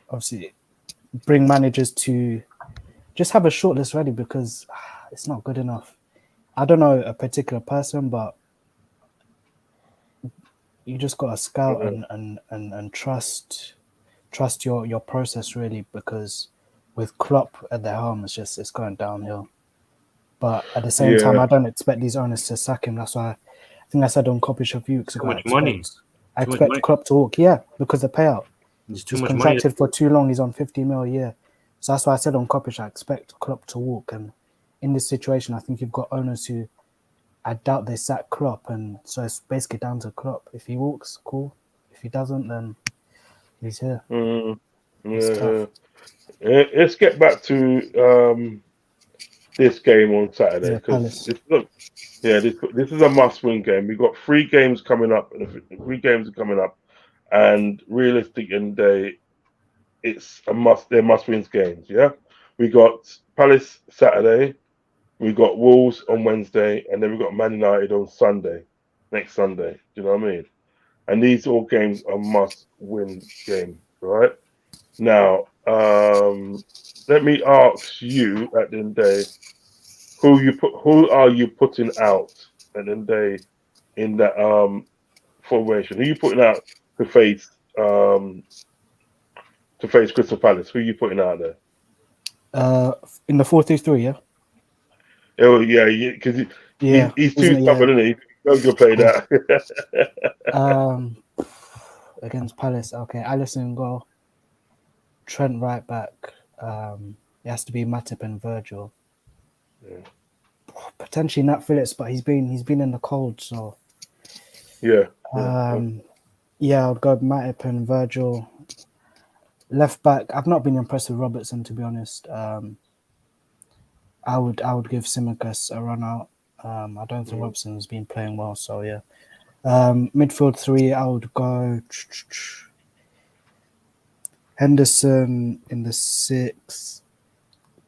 obviously bring managers to just have a shortlist ready because it's not good enough. I don't know a particular person, but you just got to scout and trust your process really, because with Klopp at the helm, it's going downhill. But at the same time, Yeah, I don't expect these owners to sack him. That's why I think I said on Kopish a few weeks Too ago, much money. I Too much expect money. Klopp to walk. Yeah, because the payout. There's too He's much money. contracted for too long. He's on 50 mil a year. So that's why I said on Kopish, I expect Klopp to walk. And in this situation, I think you've got owners who I doubt they sack Klopp. And so it's basically down to Klopp. If he walks, cool. If he doesn't, then He's here. Mm, It's tough. Let's get back to this game on Saturday Yeah, because Palace. this is a must-win game. We've got 3 games coming up, and 3 games are coming up, and realistic in day, it's a must. They're must-win games. Yeah, we got Palace Saturday, we got Wolves on Wednesday, and then we got Man United on Sunday, next Sunday. Do you know what I mean? And these all games are must-win games, right? Now, let me ask you at the end of the day, who are you putting out at the end of the day in that formation? Who are you putting out to face Crystal Palace? Who are you putting out there? In the 4-3-3, yeah. Oh yeah, because Yeah, he's isn't too it? stubborn, Yeah. isn't he? Don't go play Cool. that. Against Palace, okay. Alisson goal. Trent right back. It has to be Matip and Virgil. Yeah. Potentially Nat Phillips, but he's been in the cold, so Yeah. yeah, I'd go Matip and Virgil. Left back, I've not been impressed with Robertson, to be honest. I would give Tsimikas a run out. I don't think Robertson's been playing well, so yeah. Midfield 3, I would go Henderson in the 6,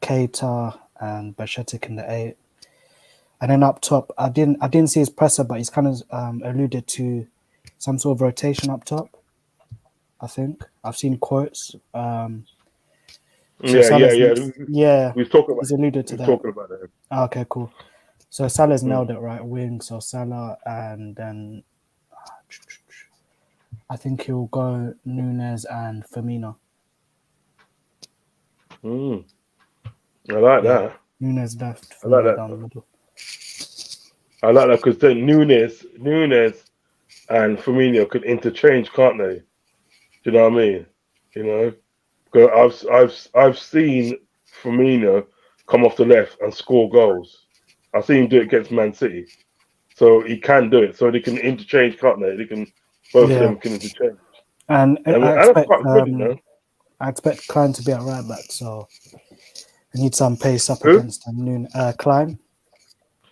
Keita and Bashetic in the 8. And then up top, I didn't see his presser, but he's kind of alluded to some sort of rotation up top. I think I've seen quotes. Yeah. Yeah, We've talked about. he's alluded to We've that. talking about that. Okay, cool. So Salah's nailed it right wing. So Salah, and then I think he'll go Nunes and Firmino. I like that. Nunes left, I like Firmino that. down the middle. I like that because then Nunes and Firmino could interchange, can't they? Do you know what I mean? You know, because I've seen Firmino come off the left and score goals. I've seen him do it against Man City, so he can do it. So they can interchange, can't they? They can both of them can interchange. And And I that's expect quite good, you know. I expect Klein to be at right back, so I need some pace up Who? against him. Klein.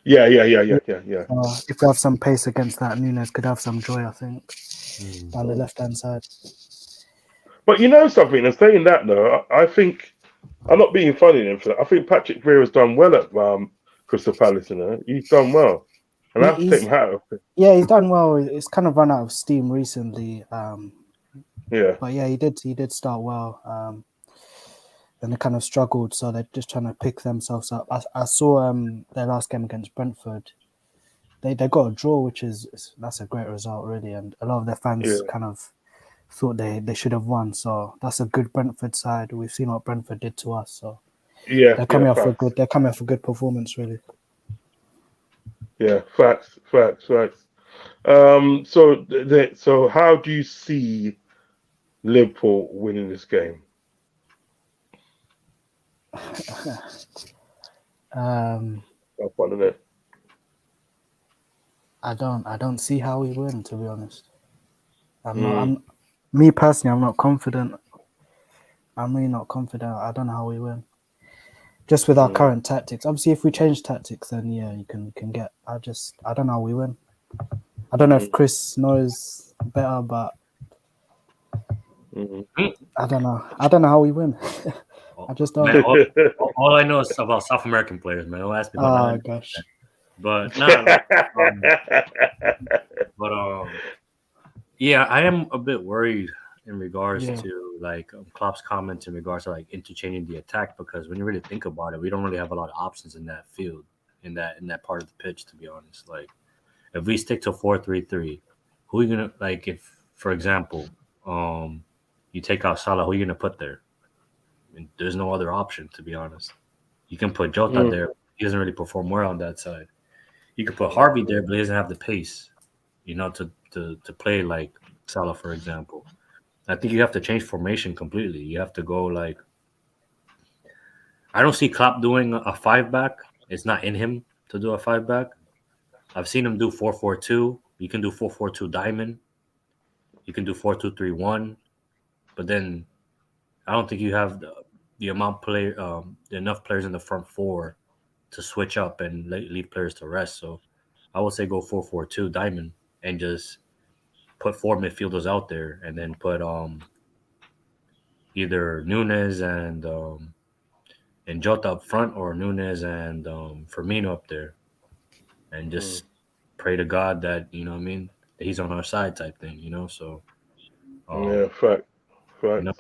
Yeah. If we have some pace against that, Nunes could have some joy, I think, down the left-hand side. But you know something, and saying that though, I think I'm not being funny in for that. I think Patrick Vieira's done well at Crystal Palace. You know, he's done well, and I have to take him hat off. Yeah, he's done well. It's kind of run out of steam recently. Yeah. But yeah, he did start well. And they kind of struggled, so they're just trying to pick themselves up. I saw their last game against Brentford. They got a draw, that's a great result, really. And a lot of their fans kind of thought they should have won. So that's a good Brentford side. We've seen what Brentford did to us. So they're coming off a good performance, really. Yeah, facts. So how do you see Liverpool winning this game? That's fun, isn't it? I don't see how we win, to be honest. Me personally, I'm not confident. I'm really not confident. I don't know how we win. Just with our current tactics. Obviously, if we change tactics, then yeah, you can get. I don't know how we win. I don't know if Chris knows better, but I don't know. I don't know how we win. I just don't. Man, all I know is about South American players, man. Don't ask me about that. Gosh. But yeah, I am a bit worried in regards to like Klopp's comments in regards to like interchanging the attack, because when you really think about it, we don't really have a lot of options in that field, in that part of the pitch, to be honest. Like if we stick to 4-3-3, who are you gonna, like, if for example, you take out Salah, who are you gonna put there? I mean, there's no other option, to be honest. You can put Jota there. He doesn't really perform well on that side. You could put Harvey there, but he doesn't have the pace, to play like Salah, for example. I think you have to change formation completely. You have to go like, I don't see Klopp doing a 5-back. It's not in him to do a 5-back. I've seen him do 4-4-2. You can do 4-4-2 diamond. You can do 4-2-3-1. but then I don't think you have the amount player enough players in the front four to switch up and leave players to rest. So I would say go 4-4-2 diamond and just put four midfielders out there, and then put either Nunes and Jota up front, or Nunes and Firmino up there, and just pray to God that, you know what I mean, that he's on our side type thing, you know. So fact. you know,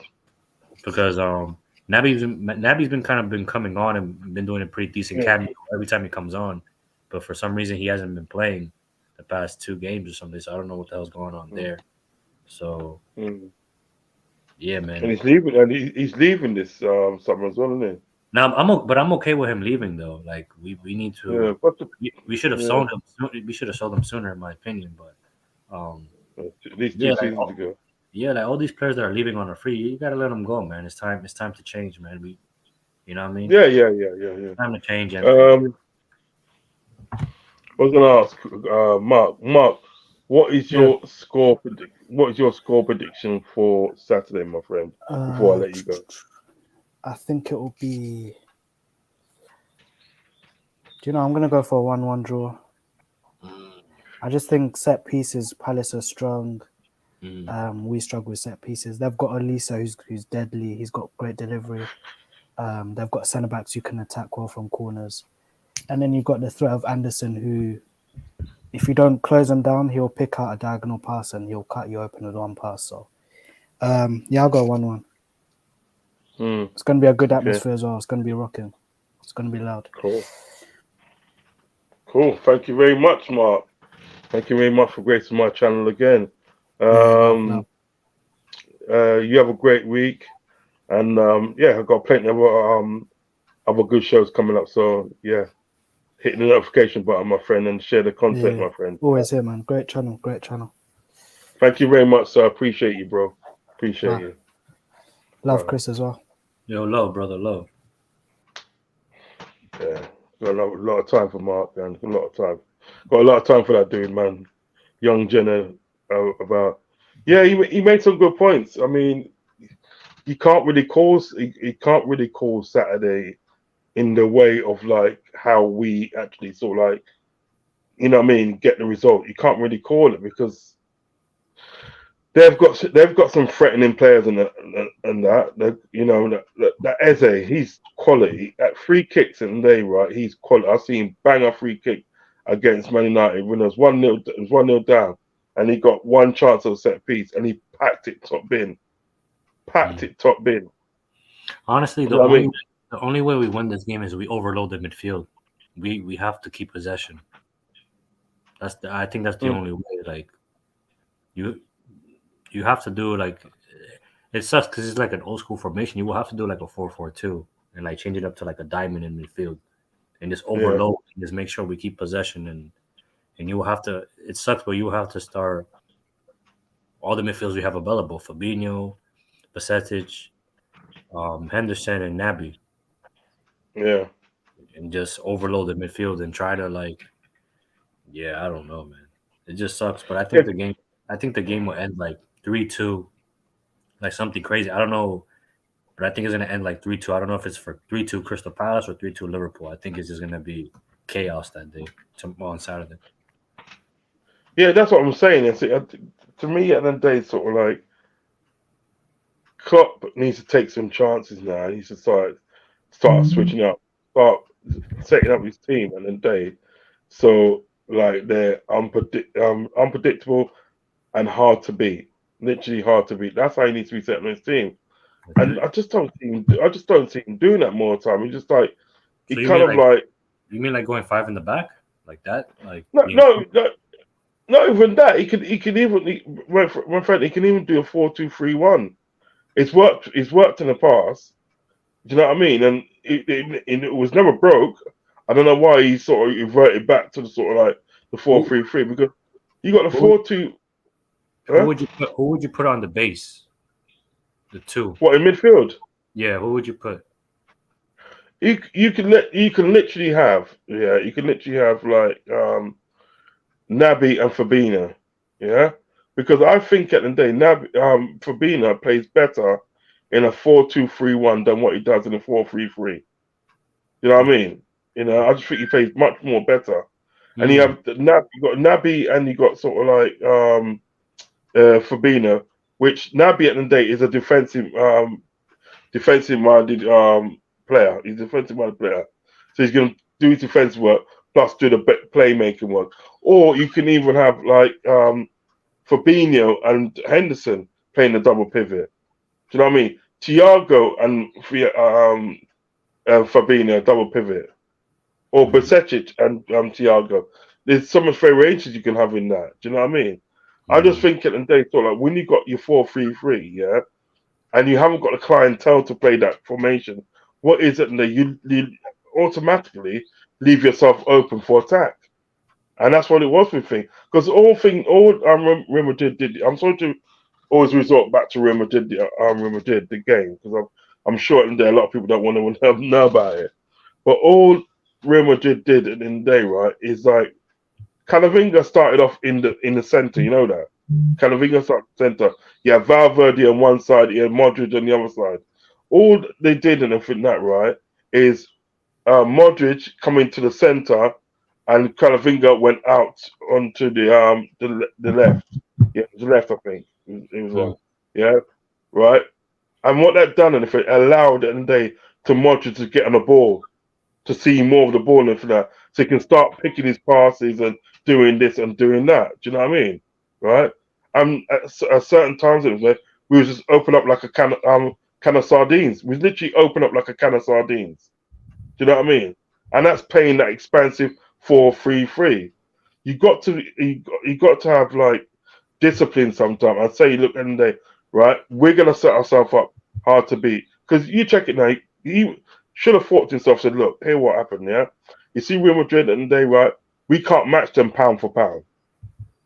because Naby's been kind of been coming on and been doing a pretty decent cameo every time he comes on, but for some reason he hasn't been playing the past 2 games or something. So I don't know what the hell's going on there. So yeah, man. And he's leaving, and he's leaving this summer as well, isn't he? Now I'm okay with him leaving though. Like we need to. We should have sold him. We should have sold him sooner, in my opinion. But at least 2 seasons ago. Yeah, like all these players that are leaving on a free, you gotta let them go, man. It's time to change, man. You know what I mean? Yeah. It's time to change. I was gonna ask Mark, what is your score prediction for Saturday, my friend? Before I let you go, I think it will be. Do you know? I'm gonna go for a 1-1 draw. I just think set pieces, Palace are strong. We struggle with set pieces. They've got Elisa, who's deadly. He's got great delivery. They've got centre backs who can attack well from corners, and then you've got the threat of Anderson, who, if you don't close him down, he'll pick out a diagonal pass and he'll cut you open with one pass. So, I'll go 1-1. It's going to be a good atmosphere as well. It's going to be rocking. It's going to be loud. Cool. Thank you very much, Mark. Thank you very much for gracing my channel again. You have a great week, and I've got plenty of other good shows coming up. So hit the notification button, my friend, and share the content, my friend. Always here, man. Great channel. Thank you very much, sir. Appreciate you, bro. Appreciate you. Love Chris as well. Yo, love, brother, love. Yeah, got a lot of time for Mark, man. Got a lot of time for that dude, man. Young Jenner. He made some good points. I mean, he can't really call Saturday in the way of like how we actually sort of like, you know what I mean, get the result. You can't really call it because they've got some threatening players and that you know that Eze, he's quality at free kicks in the day, right? He's quality. I've seen bang a free kick against Man United when it was 1-0 down, and he got one chance of a set piece and he packed it top bin. Honestly, the only way we win this game is we overload the midfield. We have to keep possession. I think that's the only way. Like you have to do like, it sucks because it's like an old school formation. You will have to do like a 4-4-2 and like change it up to like a diamond in midfield and just overload and just make sure we keep possession, and you will have to. It sucks, but you will have to start all the midfields we have available: Fabinho, Basetic, Henderson, and Naby. Yeah, and just overload the midfield and try to like, I don't know, man. It just sucks, but I think the game will end like 3-2, like something crazy. I don't know, but I think it's gonna end like 3-2. I don't know if it's for 3-2 Crystal Palace or 3-2 Liverpool. I think it's just gonna be chaos that day on Saturday. Yeah, that's what I'm saying. To me, at the end of the day, it's sort of like Klopp needs to take some chances now. He needs to start switching up, start setting up his team at the end of the day. So like they're unpredictable and hard to beat. Literally hard to beat. That's how he needs to be setting his team. And I just don't see him doing that more time. He's just like You mean like going 5 in the back like that? Like not even that. He can even do a 4-2-3-1. It's worked in the past. Do you know what I mean? And it was never broke. I don't know why he sort of reverted back to the sort of like the 4-3-3, because you got the 4-2. Who would you put on the base? The 2. What, in midfield? Yeah, who would you put? You can literally have like Naby and Fabinho, because I think at the end of the day, now Fabinho plays better in a 4-2-3-1 than what he does in a 4-3-3. You know what I mean? You know, I just think he plays much more better. And you got Naby, and you got sort of like Fabinho, which Naby at the end of the day is a defensive-minded player. He's a defensive-minded player, so he's going to do his defense work plus do the playmaking work. Or you can even have like Fabinho and Henderson playing the double pivot. Do you know what I mean? Thiago and Fabinho double pivot, or Bajcetic and Thiago. There's so much variations you can have in that. Do you know what I mean? I just think at the end of the day, so like when you got your 4-3-3, yeah, and you haven't got the clientele to play that formation, what is it? And you automatically leave yourself open for attack, and that's what it was with thing. Because all Real Madrid did. I'm sorry to always resort back to Real Madrid, the game, because I'm sure in there a lot of people don't want to know about it. But all Real Madrid did at the end of the day, right, is like Camavinga started off in the center. You know that Camavinga started center. You have Valverde on one side, you have Modric on the other side. All they did, and I think that right, is Modric coming to the center, and Camavinga went out onto the left. Yeah, the left, I think. It was wrong. Yeah, right. And what that done, and if it allowed and they to Modric to get on the ball, to see more of the ball and for that, so he can start picking his passes and doing this and doing that. Do you know what I mean? Right? At certain times, it was like we was just open up like a can of sardines. We literally open up like a can of sardines. Do you know what I mean? And that's playing that expansive 4-3-3. You got to have like discipline sometimes. I'd say, look, and they right, we're gonna set ourselves up hard to beat, because you check it now. He should have thought to himself, said, look, here what happened. Yeah, you see Real Madrid and they right, we can't match them pound for pound.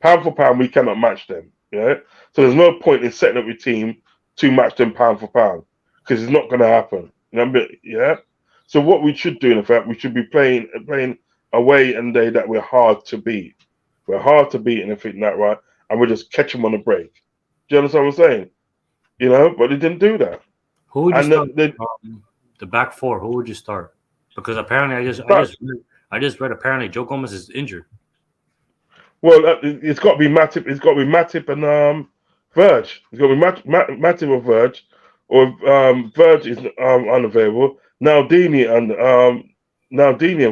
Pound for pound, we cannot match them. Yeah, so there's no point in setting up your team to match them pound for pound, because it's not going to happen. You know what I mean? Yeah. So what we should do, in fact, we should be playing a way and day that we're hard to beat. We're hard to beat, and I think that right, and we just catch them on the break. Do you understand what I'm saying? You know, but they didn't do that. Who would you start? The back four. Who would you start? Because apparently, I just read apparently Joe Gomez is injured. Well, it's got to be Matip. It's got to be Matip and Verge. It's got to be Matip or Verge, or Verge is unavailable. Naldini and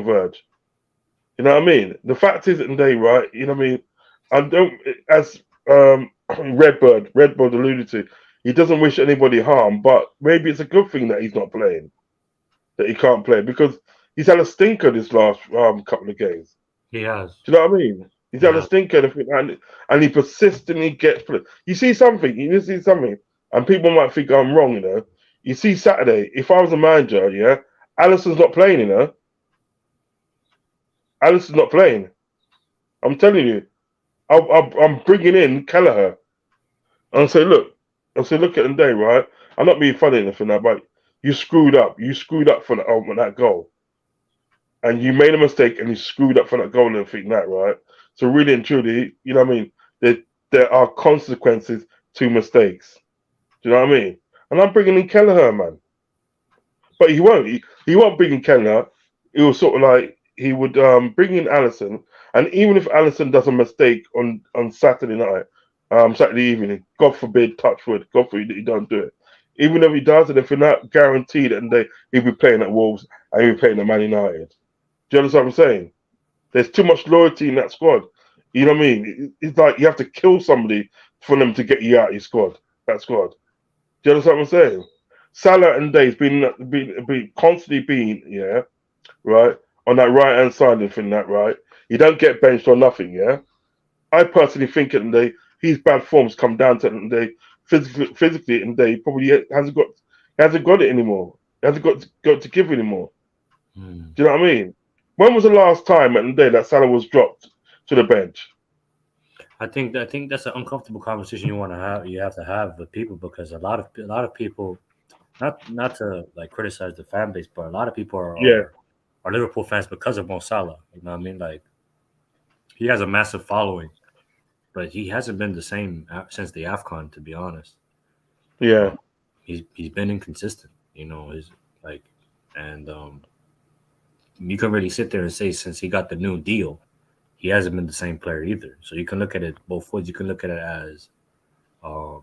Verge. You know what I mean? The fact is, in day, right? You know what I mean? I don't, as Redbird alluded to, he doesn't wish anybody harm, but maybe it's a good thing that he's not playing, that he can't play, because he's had a stinker this last couple of games. He has. Do you know what I mean? He's had a stinker, and he persistently gets played. You see something, and people might think I'm wrong, you know. You see Saturday, if I was a manager, yeah, Alisson's not playing, you know. Alisson's not playing. I'm telling you. I'm bringing in Kelleher. And I say, look at the day, right? I'm not being funny enough in that, but you screwed up. You screwed up for that goal. And you made a mistake and you screwed up for that goal and think that, right? So really and truly, you know what I mean? There are consequences to mistakes. Do you know what I mean? And I'm bringing in Kelleher, man. But he won't. He won't bring in Kelleher. It was sort of like he would bring in Alisson. And even if Alisson does a mistake on Saturday night, Saturday evening, God forbid, touch wood, God forbid he don't do it. Even if he does, and if you're not guaranteed that he'll be playing at Wolves and he'll be playing at Man United. Do you understand what I'm saying? There's too much loyalty in that squad. You know what I mean? It's like you have to kill somebody for them to get you out of your squad. That squad. Do you understand what I'm saying? Salah and Day's been constantly being, yeah, right, on that right hand side of thing, that right. You don't get benched or nothing, yeah. I personally think at the day his bad forms come down to the day physically, and they probably hasn't got it anymore. He hasn't got to give anymore. Do you know what I mean? When was the last time at the day that Salah was dropped to the bench? I think that's an uncomfortable conversation you have to have with people, because a lot of people, not to like criticize the fan base, but a lot of people are Liverpool fans because of Mo Salah. You know what I mean? Like, he has a massive following, but he hasn't been the same since the AFCON, to be honest. Yeah. He's been inconsistent, his like, and you can really sit there and say since he got the new deal, he hasn't been the same player either. So you can look at it both ways. You can look at it as AFCON,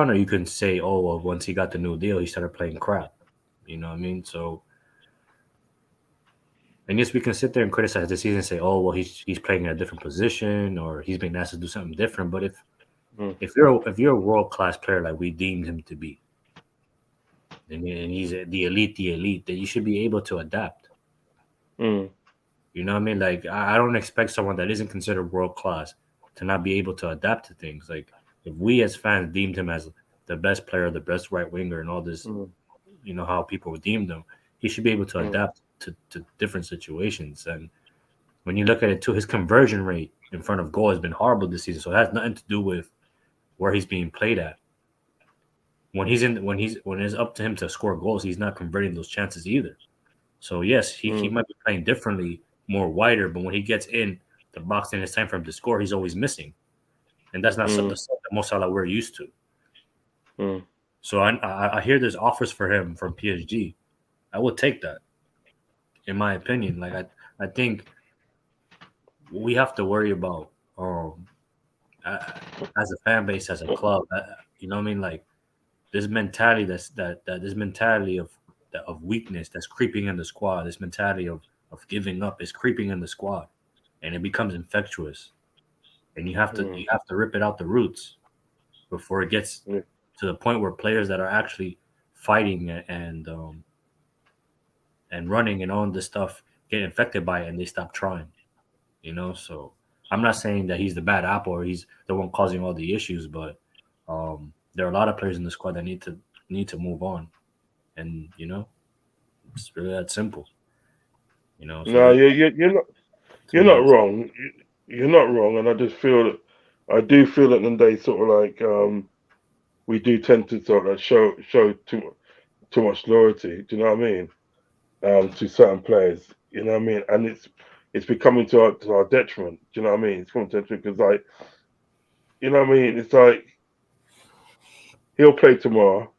or you can say, oh well, once he got the new deal, he started playing crap. You know what I mean? So, and yes, we can sit there and criticize the season and say, oh well, he's playing in a different position or he's being asked to do something different. But if you're a world class player like we deemed him to be, and he's the elite, then you should be able to adapt. You know what I mean? Like I don't expect someone that isn't considered world class to not be able to adapt to things. Like if we as fans deemed him as the best player, the best right winger, and all this, you know how people deemed him, he should be able to adapt to different situations. And when you look at it too, his conversion rate in front of goal has been horrible this season. So it has nothing to do with where he's being played at. When it's up to him to score goals, he's not converting those chances either. So yes, he might be playing differently, more wider, but when he gets in the box and it's time for him to score, he's always missing, and that's not the Mo Salah we're used to. So I hear there's offers for him from PSG. I would take that, in my opinion. Like I think we have to worry about as a fan base, as a club. You know what I mean? Like this mentality this mentality of weakness that's creeping in the squad. This mentality of giving up is creeping in the squad, and it becomes infectious. And you have to rip it out the roots before it gets to the point where players that are actually fighting and running and all this stuff get infected by it and they stop trying. So I'm not saying that he's the bad apple or he's the one causing all the issues, but there are a lot of players in the squad that need to move on, and it's really that simple. So No, you're not wrong. You're not wrong, and I do feel that then they sort of like we do tend to sort of show too much loyalty. Do you know what I mean? To certain players, you know what I mean, and it's becoming to our detriment. Do you know what I mean? It's becoming detriment because like, you know what I mean. It's like he'll play tomorrow.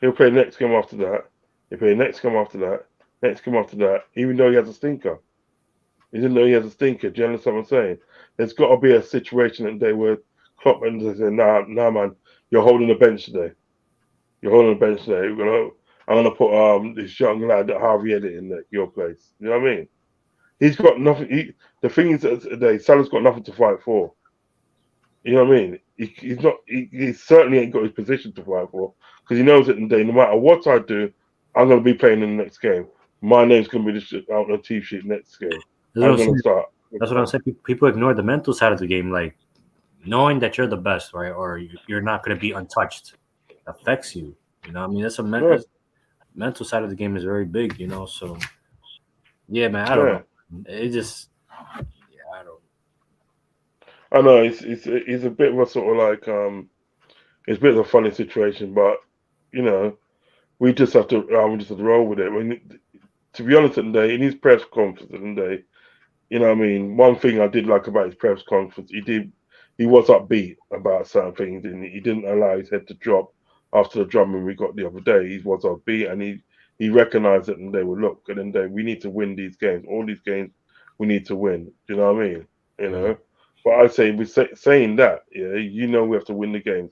He'll play next game after that. He'll play next game after that. Next game after that. Even though he has a stinker. Even though he has a stinker. Do you understand what I'm saying? There's got to be a situation that they were Klopp and they say, nah, man, you're holding the bench today. You're holding the bench today. I'm gonna put this young lad at Harvey Elliott in your place. You know what I mean? He's got nothing. The thing is that today, Salah's got nothing to fight for. You know what I mean? He's not. He certainly ain't got his position to fight for because he knows that today, no matter what I do, I'm going to be playing in the next game. My name's going to be out on the team sheet next game. I'm going to start. That's what I'm saying. People ignore the mental side of the game, like knowing that you're the best, right, or you're not going to be untouched, affects you. You know what I mean? That's mental side of the game is very big. So yeah, man. I don't know. It just. I know it's a bit of a sort of like it's a bit of a funny situation, but we just have to roll with it. I mean, to be honest, today in his press conference today, you know what I mean. One thing I did like about his press conference, he was upbeat about certain things, and he didn't allow his head to drop after the drumming we got the other day. He was upbeat, and he recognised it, and they would look, and then we need to win these games. All these games we need to win. Do you know what I mean? But I say, saying that, we have to win the games.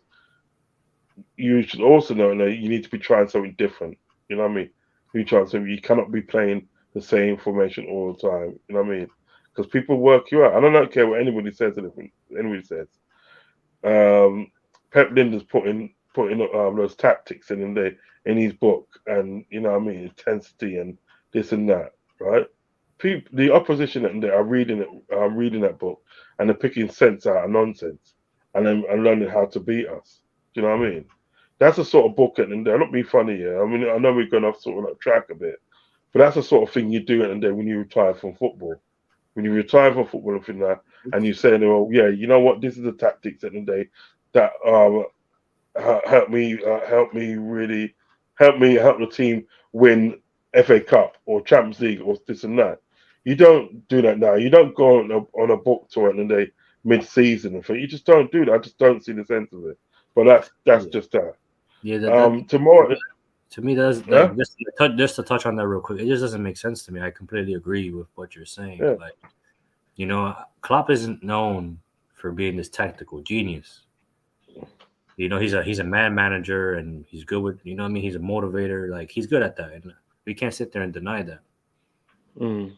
You should also know that you need to be trying something different. You know what I mean? You cannot be playing the same formation all the time. You know what I mean? Because people work you out. I don't care what anybody says. Pep Linder's putting those tactics in his book, and you know what I mean, intensity and this and that, right? The opposition are reading that book, and they're picking sense out of nonsense, and learning how to beat us. Do you know what I mean? That's the sort of book, and they're not being funny here. I mean, I know we're going off sort of like track a bit, but that's the sort of thing you do at the when you retire from football. When you retire from football and things like that, and you say, well, yeah, you know what? This is the tactics at the day that help me help the team win FA Cup or Champions League or this and that. You don't do that now. You don't go on a book tour and then they mid-season and thing. You just don't do that. I just don't see the sense of it. But that's Yeah, just that. yeah. That Tomorrow, to me, that's yeah, like just to touch on that real quick. It just doesn't make sense to me. I completely agree with what you're saying. yeah, Like, Klopp isn't known for being this tactical genius. He's a man manager and he's good with he's a motivator. Like he's good at that, and we can't sit there and deny that. mm,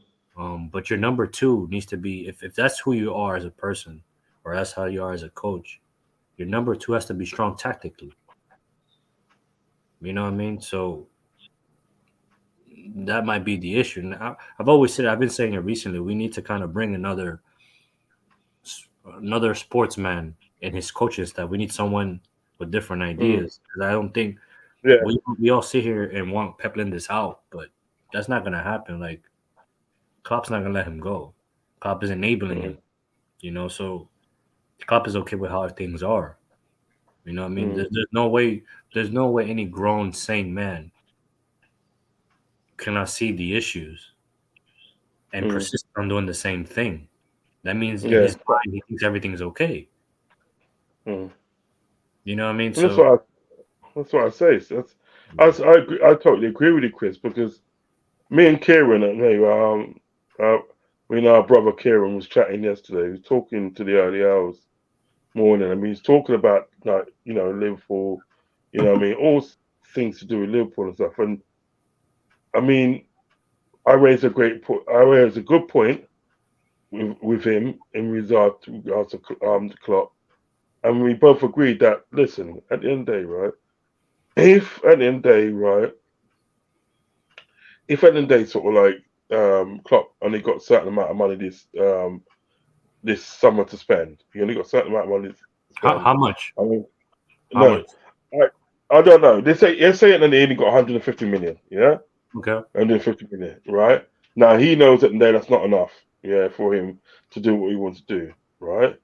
But your number two needs to be if that's who you are as a person, or that's how you are as a coach. Your number two has to be strong tactically. You know what I mean? So that might be the issue. Now, I've been saying it recently. We need to kind of bring another sportsman in his coaching staff. We need someone with different mm, ideas. Because I don't think yeah, we all sit here and want Pep Lindis out, but that's not gonna happen. Like Klopp's not gonna let him go. Klopp is enabling mm, him. So Klopp is okay with how things are. You know what I mean? mm, There's no way any grown sane man cannot see the issues and mm, persist on doing the same thing. That means in yeah. his mind he thinks everything's okay. Mm. You know what I mean? And So that's what I say. So yeah. I agree, I totally agree with you, Chris, because me and Kieran, we know our brother Kieran was chatting yesterday. He was talking to the early hours morning. I mean, he's talking about like Liverpool, all things to do with Liverpool and stuff. And I mean, I raised a great point. I raised a good point with him in regards to the Klopp, and we both agreed that listen, at the end of the day, right? If at the end of the day, right? If at the end of the day, sort of like Klopp only got a certain amount of money this summer to spend, he only got a certain amount of money to spend. How much? I mean, How no, much? I don't know. They say it and they only got 150 million. Yeah, Okay. 150 million. Right now, he knows that that's not enough. Yeah, for him to do what he wants to do. Right.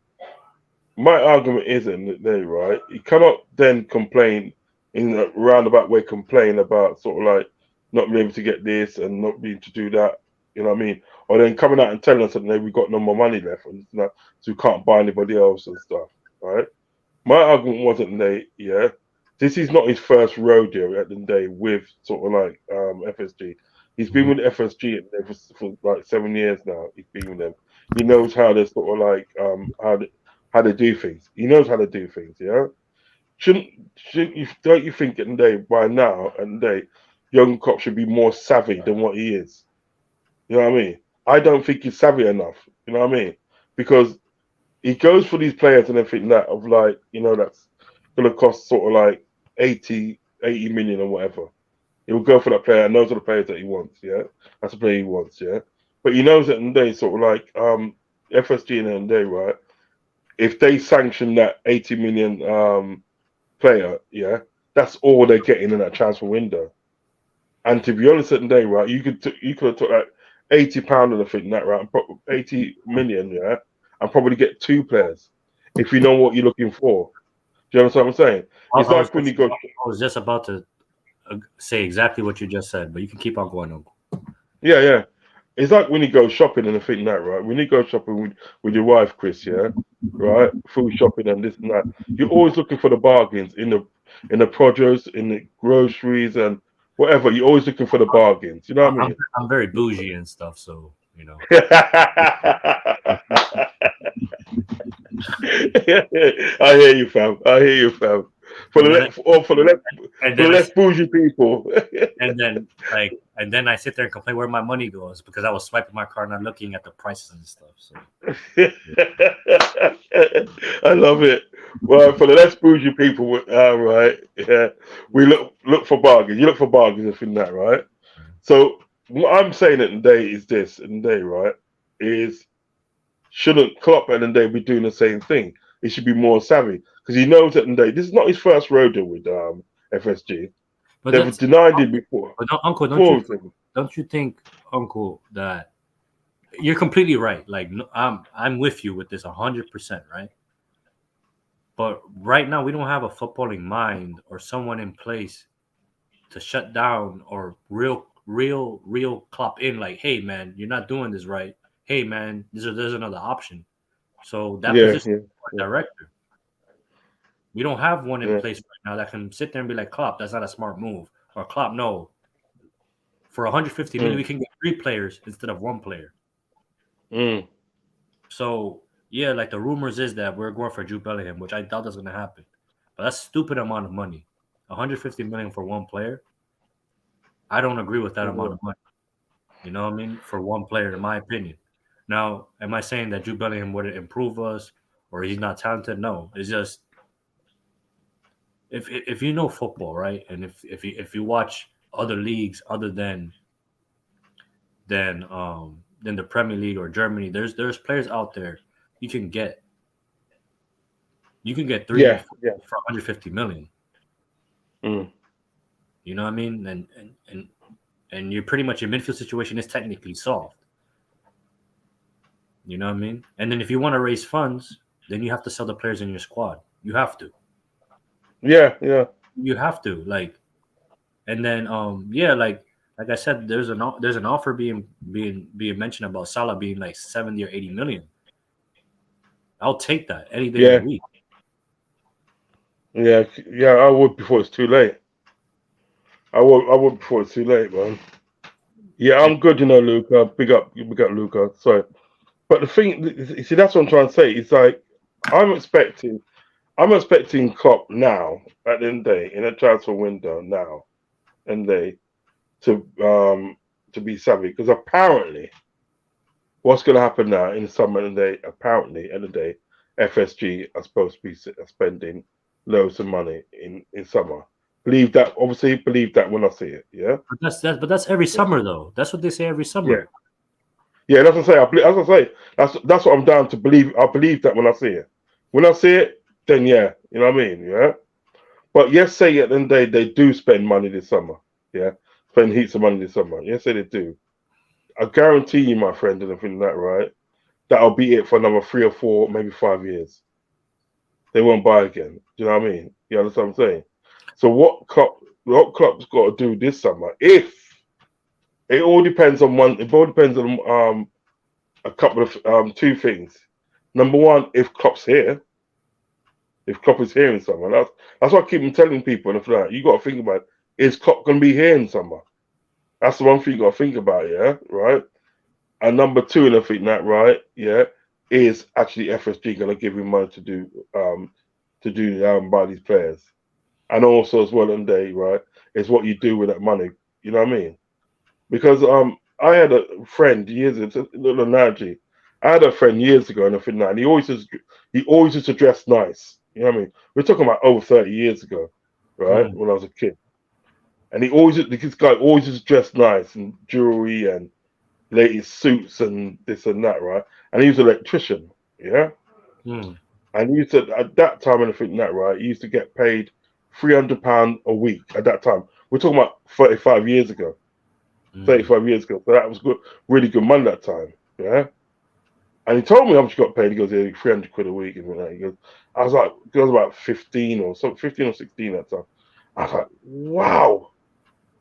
My argument isn't that right. You cannot then complain in a roundabout way, complain about sort of like not being able to get this and not being to do that. You know what I mean? Or then coming out and telling us that we've got no more money left, and so we can't buy anybody else and stuff. Right? My argument wasn't yeah. This is not his first rodeo at the end of the day with sort of like FSG. He's been with FSG for like 7 years now. He's been with them. He knows how they sort of like how they do things. He knows how to do things. Yeah. Shouldn't you? Don't you think at the end of the day by now and the day, young cop should be more savvy than what he is? You know what I mean? I don't think he's savvy enough. You know what I mean? Because he goes for these players and everything that of like, that's gonna cost sort of like 80 million or whatever. He will go for that player, and those are the players that he wants, yeah. That's the player he wants, yeah. But he knows at the end of the day, sort of like FSG in the end of the day, right? If they sanction that 80 million player, yeah, that's all they're getting in that transfer window. And to be honest, at the end of the day, right, you could have took that £80 and I think that right, 80 million, yeah, and probably get two players if you know what you're looking for. Do you understand what I'm saying? It's like when you go. I was just about to say exactly what you just said, but you can keep on going, Uncle. Yeah, yeah. It's like when you go shopping and I think that, right? When you go shopping with your wife, Chris, yeah, right? Food shopping and this and that. You're always looking for the bargains in the produce, in the groceries and whatever. You're always looking for the bargains. You know what I mean? I'm very bougie and stuff, so I hear you, fam. I hear you, fam. For the less bougie people. and then I sit there and complain where my money goes because I was swiping my card, not looking at the prices and stuff. So I love it. Well, for the less bougie people, right? Yeah, we look for bargains. You look for bargains and think that, right? So what I'm saying at the day is this, at the day, right? Is shouldn't Klopp at the day be doing the same thing? He should be more savvy because he knows at the day this is not his first rodeo with FSG. but They've denied it before. But Uncle, don't you think, Uncle, that you're completely right? Like I'm with you with this 100%, right? But right now we don't have a footballing mind or someone in place to shut down or real real Klopp in. Like, hey man, you're not doing this right. Hey man, there's another option. So that position director. We don't have one in place right now that can sit there and be like, Klopp, that's not a smart move. Or Klopp, no. For 150 million, we can get 3 players instead of 1 player. So yeah, like the rumors is that we're going for Jude Bellingham, which I doubt that's gonna happen. But that's a stupid amount of money. 150 million for 1 player. I don't agree with that amount of money. You know what I mean? For 1 player, in my opinion. Now, am I saying that Jude Bellingham would improve us or he's not talented? No. It's just if you know football, right? And if you watch other leagues other than the Premier League or Germany, there's players out there you can get 3 for 150 million. You know what I mean? And you're pretty much your midfield situation is technically solved. You know what I mean? And then if you want to raise funds, then you have to sell the players in your squad. You have to. Yeah. You have to, like, and then like I said, there's an offer being mentioned about Salah being like 70 or 80 million. I'll take that any day of the week. Yeah. I would before it's too late. I would before it's too late, man. Yeah, I'm good, Luca. Big up, Luca. Sorry, but the thing, you see, that's what I'm trying to say. It's like I'm expecting Klopp now at the end of the day in a transfer window now, and to be savvy, because apparently, what's going to happen now in the summer and the day? Apparently, at the day, FSG are supposed to be spending loads of money in summer. Believe that when I see it. Yeah. But that's every summer though. That's what they say every summer. Yeah. That's what I say. That's what I'm down to believe. I believe that when I see it. When I see it, then yeah, you know what I mean. Yeah. But yes, say at the end of the day they do spend money this summer. Yeah. Spend heaps of money this summer. Yes, they do. I guarantee you, my friend, and everything that right, that'll be it for another 3 or 4, maybe 5 years. They won't buy again. Do you know what I mean? You understand what I'm saying? So what Klopp's got to do this summer? If it all depends on a couple of 2 things. Number one, if Klopp's here, if Klopp is here in summer, that's what I keep telling people. And that you got to think about: is Klopp going to be here in summer? That's the one thing you got to think about, yeah, right. And number 2, and I think that right, yeah, is actually FSG going to give him money to buy these players. And also as well, and day, right, is what you do with that money. You know what I mean? Because I had a friend years ago, a little analogy. I had a friend years ago, and I think that, and he always used to dress nice. You know what I mean? We're talking about over 30 years ago, right? When I was a kid, and this guy always used to dress nice and jewelry and latest suits and this and that, right? And he was an electrician, yeah. And he used to at that time, and I think that right, he used to get paid £300 a week at that time. We're talking about 35 years ago. 35 years ago. So that was good, really good money that time. Yeah. And he told me how much he got paid. He goes, yeah, 300 quid a week. And he goes, I was about 15 or 16 that time. I was like, wow.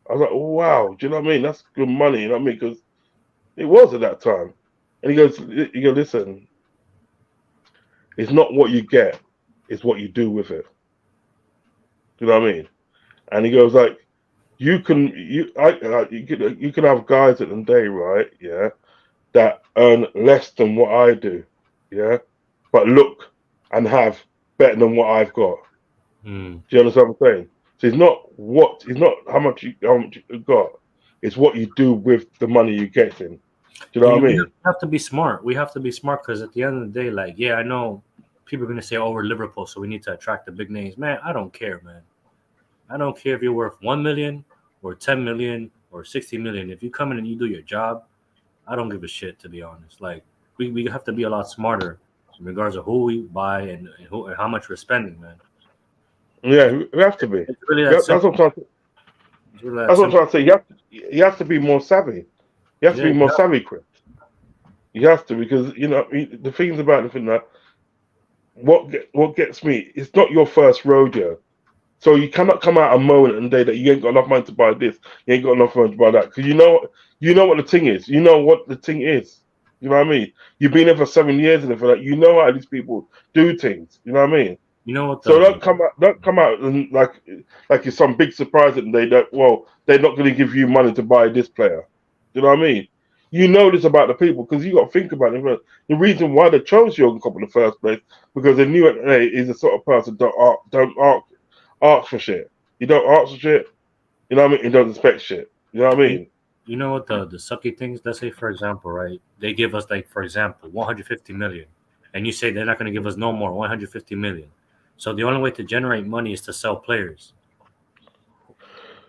Do you know what I mean? That's good money. You know what I mean? Because it was at that time. And he goes, listen, it's not what you get, it's what you do with it. You know what I mean? And he goes like, you can have guys at the day, right? Yeah, that earn less than what I do, yeah, but look and have better than what I've got. Do you understand what I'm saying? So it's not how much you got. It's what you do with the money you get in. Do you know what I mean? We have to be smart. We have to be smart because at the end of the day, like, yeah, I know people are going to say, oh, we're Liverpool, so we need to attract the big names. Man, I don't care, man. I don't care if you're worth 1 million or 10 million or 60 million. If you come in and you do your job, I don't give a shit, to be honest. Like, we have to be a lot smarter in regards to who we buy and how much we're spending, man. Yeah, we have to be. It's really that's what I'm trying to. That's what I'm trying to say. You have to be more savvy. You have to be more savvy, Chris. You have to, because the things about the thing that what gets me, it's not your first rodeo So you cannot come out a moment and day that you ain't got enough money to buy this, you ain't got enough money to buy that, because you know what the thing is. You know what the thing is. You know what I mean? You've been there for 7 years and for that. You know how these people do things. You know what I mean? You know what? So don't come out and like it's some big surprise that they're not going to give you money to buy this player. You know what I mean? You know this about the people because you got to think about it. The reason why they chose Jurgen Klopp in the first place because they knew that he's the sort of person that don't ask for shit. You don't ask for shit. You know what I mean? You don't expect shit. You know what I mean? You know what the sucky things? Let's say, for example, right? They give us, like, for example, 150 million, and you say they're not going to give us no more 150 million. So the only way to generate money is to sell players.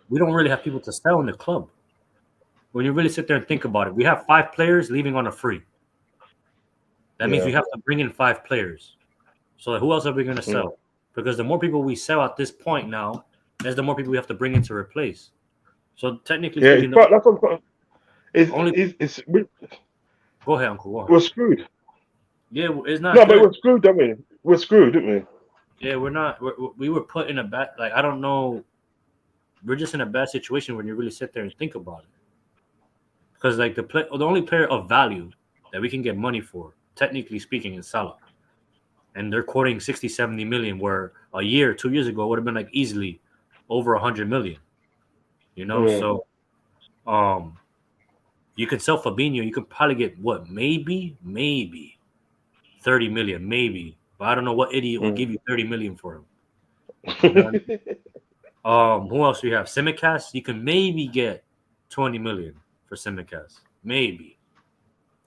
We don't really have people to sell in the club. When you really sit there and think about it, we have 5 players leaving on a free. That means we have to bring in 5 players. So who else are we going to sell? Because the more people we sell at this point now, there's the more people we have to bring in to replace. So technically, that's what go ahead, Uncle. Go ahead. We're screwed. Yeah, it's not. No, but we're screwed, don't we? We're screwed, didn't we? Yeah, we're not. We were put in a bad. Like, I don't know. We're just in a bad situation when you really sit there and think about it. Because like the only player of value that we can get money for, technically speaking, is Salah, and they're quoting 60, 70 million, where a year, 2 years ago would have been like easily over 100 million. You know, so you could sell Fabinho. You could probably get what, maybe 30 million, maybe. But I don't know what idiot will give you 30 million for him. You know what I mean? Who else do you have? Simicast, you can maybe get 20 million for Simicast. Maybe.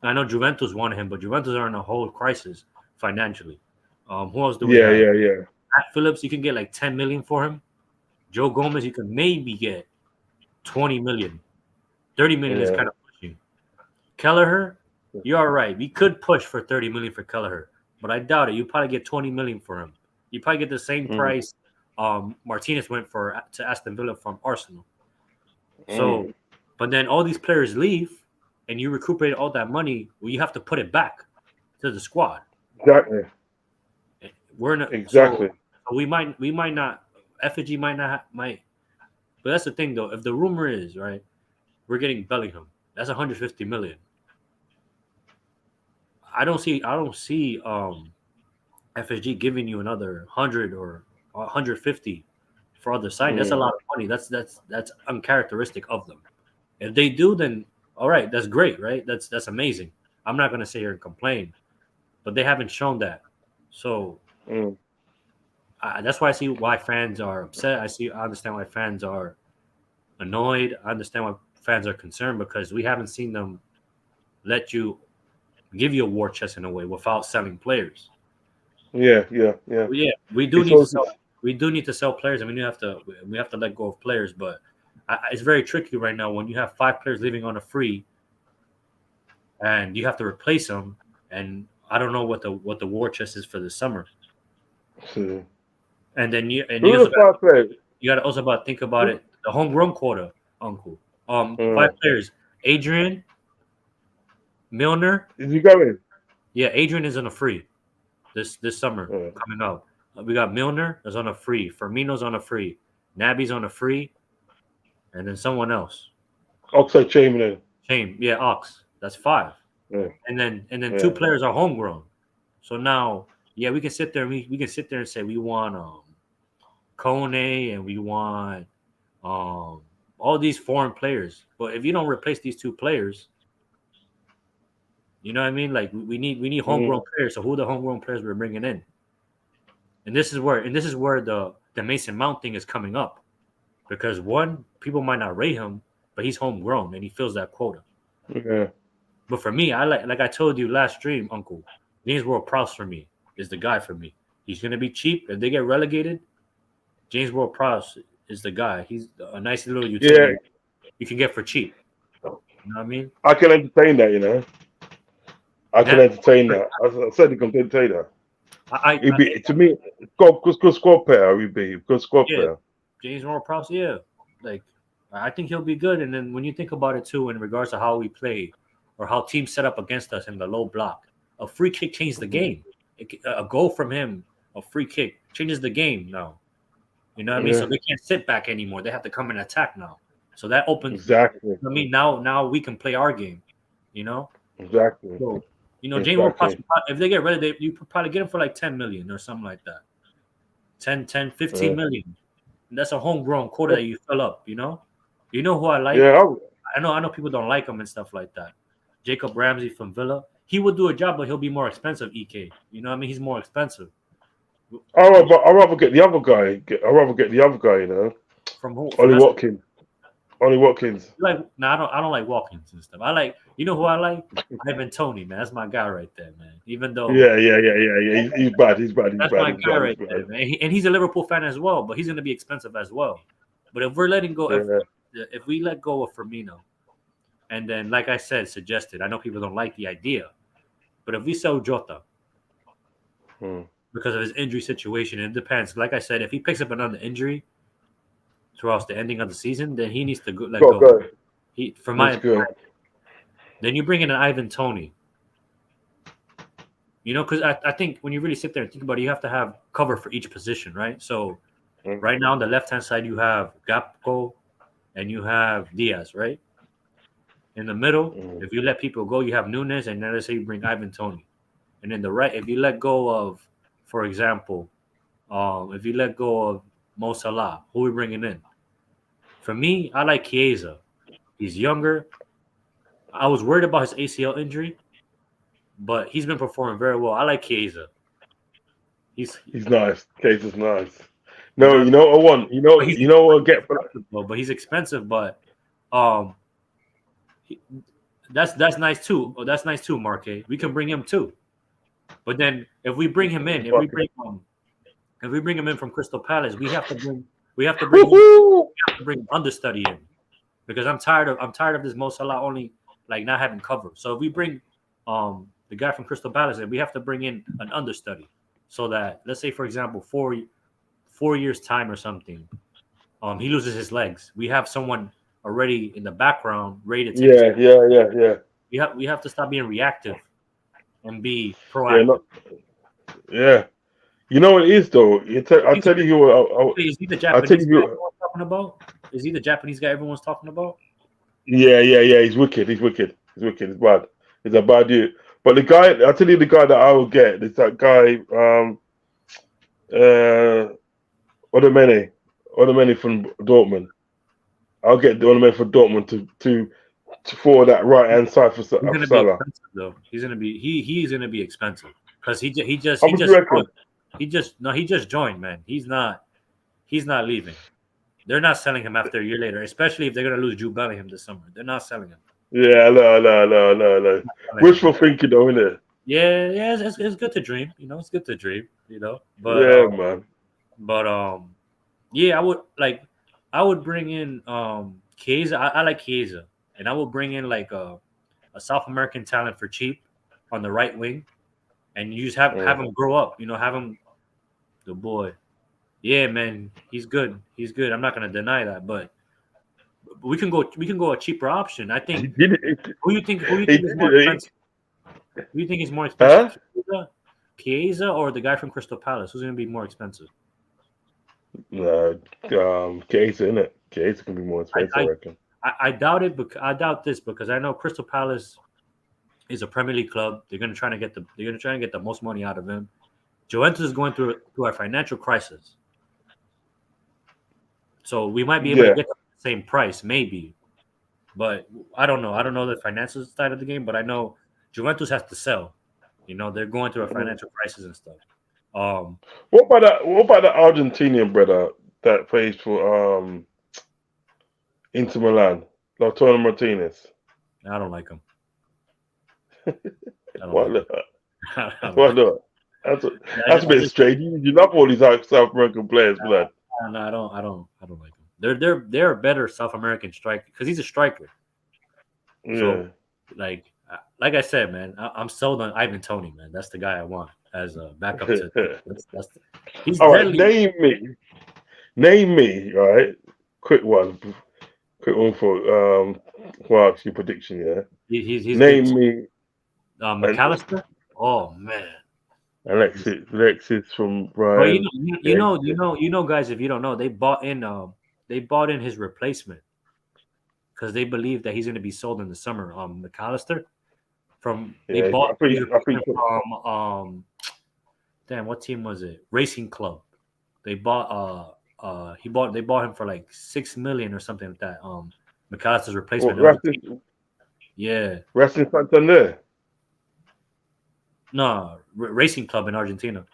I know Juventus wanted him, but Juventus are in a whole crisis financially. Who else do we have? Yeah. At Phillips, you can get like 10 million for him. Joe Gomez, you can maybe get 20 million. 30 million is kind of pushing. Kelleher, you're all right. We could push for 30 million for Kelleher, but I doubt it. You probably get 20 million for him. You probably get the same price Martinez went for to Aston Villa from Arsenal. So, but then all these players leave, and you recuperate all that money. Well, you have to put it back to the squad. Exactly. We're not exactly. So we might not. FG might. But that's the thing, though. If the rumor is right, we're getting Bellingham. That's 150 million. I don't see FSG giving you another 100 or 150 for other side. That's a lot of money. That's uncharacteristic of them. If they do, then all right, that's great, right? That's amazing. I'm not gonna sit here and complain, but they haven't shown that. So that's why I see why fans are upset. I understand why fans are annoyed. I understand why fans are concerned because we haven't seen them let you give you a war chest in a way without selling players. Yeah. We do need to sell players. I mean, we have to let go of players, but it's very tricky right now when you have 5 players leaving on a free, and you have to replace them. And I don't know what the war chest is for the summer. And then you got to also think about it. The homegrown quota, Uncle. 5 players: Adrian, Milner. Is he going? Yeah, Adrian is on a free this summer coming out. We got Milner is on a free. Firmino's on a free. Naby's on a free, and then someone else. Oxlade-Chamberlain. Ox. That's 5. Yeah. And then 2 players are homegrown. So now, we can sit there and we can sit there and say we want Kone and we want all these foreign players. But if you don't replace these 2 players, you know what I mean? Like we need homegrown players. So who are the homegrown players we're bringing in? And this is where the Mason Mount thing is coming up, because one, people might not rate him, but he's homegrown and he fills that quota. Yeah. But for me, I like I told you last stream, Uncle, James Ward-Prowse for me is the guy for me. He's gonna be cheap. If they get relegated, James Ward-Prowse is the guy. He's a nice little utility you can get for cheap. You know what I mean? I can entertain that, you know. I can entertain that. I certainly can entertain that. To me, good squad player. He'd be good squad player. James Ward-Prowse, like I think he'll be good. And then when you think about it too, in regards to how we play or how teams set up against us in the low block, a free kick changed the game. A goal from him, a free kick changes the game now. You know what I mean? So they can't sit back anymore. They have to come and attack now. So that opens. Exactly. I mean, now we can play our game. You know. Exactly. So James Ward-Prowse, if they get rid of it, you could probably get him for like 10 million or something like that. 15 million. And that's a homegrown quota that you fill up. You know who I like. Yeah. I know people don't like him and stuff like that. Jacob Ramsey from Villa. He would do a job, but he'll be more expensive. EK. You know what I mean? He's more expensive. I'd rather get the other guy. You know. From who? Ollie Watkins. I don't like Watkins and stuff. I like, who I like? Ivan Toney, man. That's my guy right there, man. Even though, yeah. He's bad. That's my guy right there, man. And he's a Liverpool fan as well, but he's going to be expensive as well. But if we're letting go, if we let go of Firmino, and then, like I said, suggested, I know people don't like the idea, but if we sell Jota because of his injury situation, it depends. Like I said, if he picks up another injury throughout the ending of the season, then he needs to let go. For my opinion, then you bring in an Ivan Toney. Because I think when you really sit there and think about it, you have to have cover for each position, right? So right now on the left-hand side, you have Gakpo and you have Diaz, right? In the middle, if you let people go, you have Nunes, and then let's say you bring Ivan Toney. And in the right, if you let go of, for example, if you let go of Mo Salah, who are we bringing in? For me, I like Chiesa. He's younger. I was worried about his ACL injury, but he's been performing very well. I like Chiesa. He's nice. Chiesa's nice. No, you know what I want. You know what I get for that. But he's expensive. But that's nice too. Oh, that's nice too, Marque. We can bring him too. But then if we bring him in, if we bring him in from Crystal Palace, we have to bring understudy in, because I'm tired of this Mo Salah only like not having cover. So if we bring the guy from Crystal Palace in, we have to bring in an understudy, so that, let's say for example 4 years time or something, he loses his legs. We have someone already in the background ready to take Yeah. We have to stop being reactive and be proactive. Yeah. You know what it is though. I'll tell you who. Is he the Japanese guy everyone's talking about? Is he the Japanese guy everyone's talking about? Yeah. He's wicked. He's bad. He's a bad dude. But the guy, I'll tell you the guy that I will get is that guy, Odemene from Dortmund. I'll get the Odemene from Dortmund to for that right hand side for Salah. He's gonna be expensive though. He's gonna be expensive because he just joined, man. He's not leaving. They're not selling him after a year later, especially if they're gonna lose Jude Bellingham this summer. They're not selling him. Yeah, no. Wishful thinking though, isn't it? Yeah, it's good to dream. It's good to dream. But yeah, man. But yeah, I would bring in Chiesa. I like Chiesa, and I will bring in like a South American talent for cheap on the right wing, and you just have him grow up. Have him, the boy. Yeah, man, he's good. I'm not gonna deny that, but we can go a cheaper option. I think. Who you think is more expensive? Who you think is more expensive? Chiesa or the guy from Crystal Palace? Who's gonna be more expensive? Chiesa, isn't it? Chiesa can be more expensive, I reckon. I doubt it. I doubt this because I know Crystal Palace is a Premier League club. They're gonna try to get the most money out of him. Juventus is going through a financial crisis, so we might be able to get the same price, maybe. But I don't know. I don't know the financial side of the game, but I know Juventus has to sell. They're going through a financial crisis and stuff. What about that Argentinian brother that plays for Inter Milan, Lautaro Martinez? I don't like him. Why not? That's a bit strange. You love all these South American players, blood. No, I don't like him. They're a better South American striker because he's a striker. Yeah. So, like I said, man, I'm sold on Ivan Toney, man. That's the guy I want as a backup to. He's all right. Name me. All right. Quick one for Clark's your prediction. Yeah. He's name me. McAllister. Oh man. Alexis from Well, Brian. guys. If you don't know, they bought in his replacement because they believe that he's going to be sold in the summer. McAllister they Yeah, bought I think his replacement from damn, what team was it? Racing Club. They bought they bought him for like $6 million or something like that. McAllister's replacement. Yeah. Racing Santander. No, Racing Club in Argentina.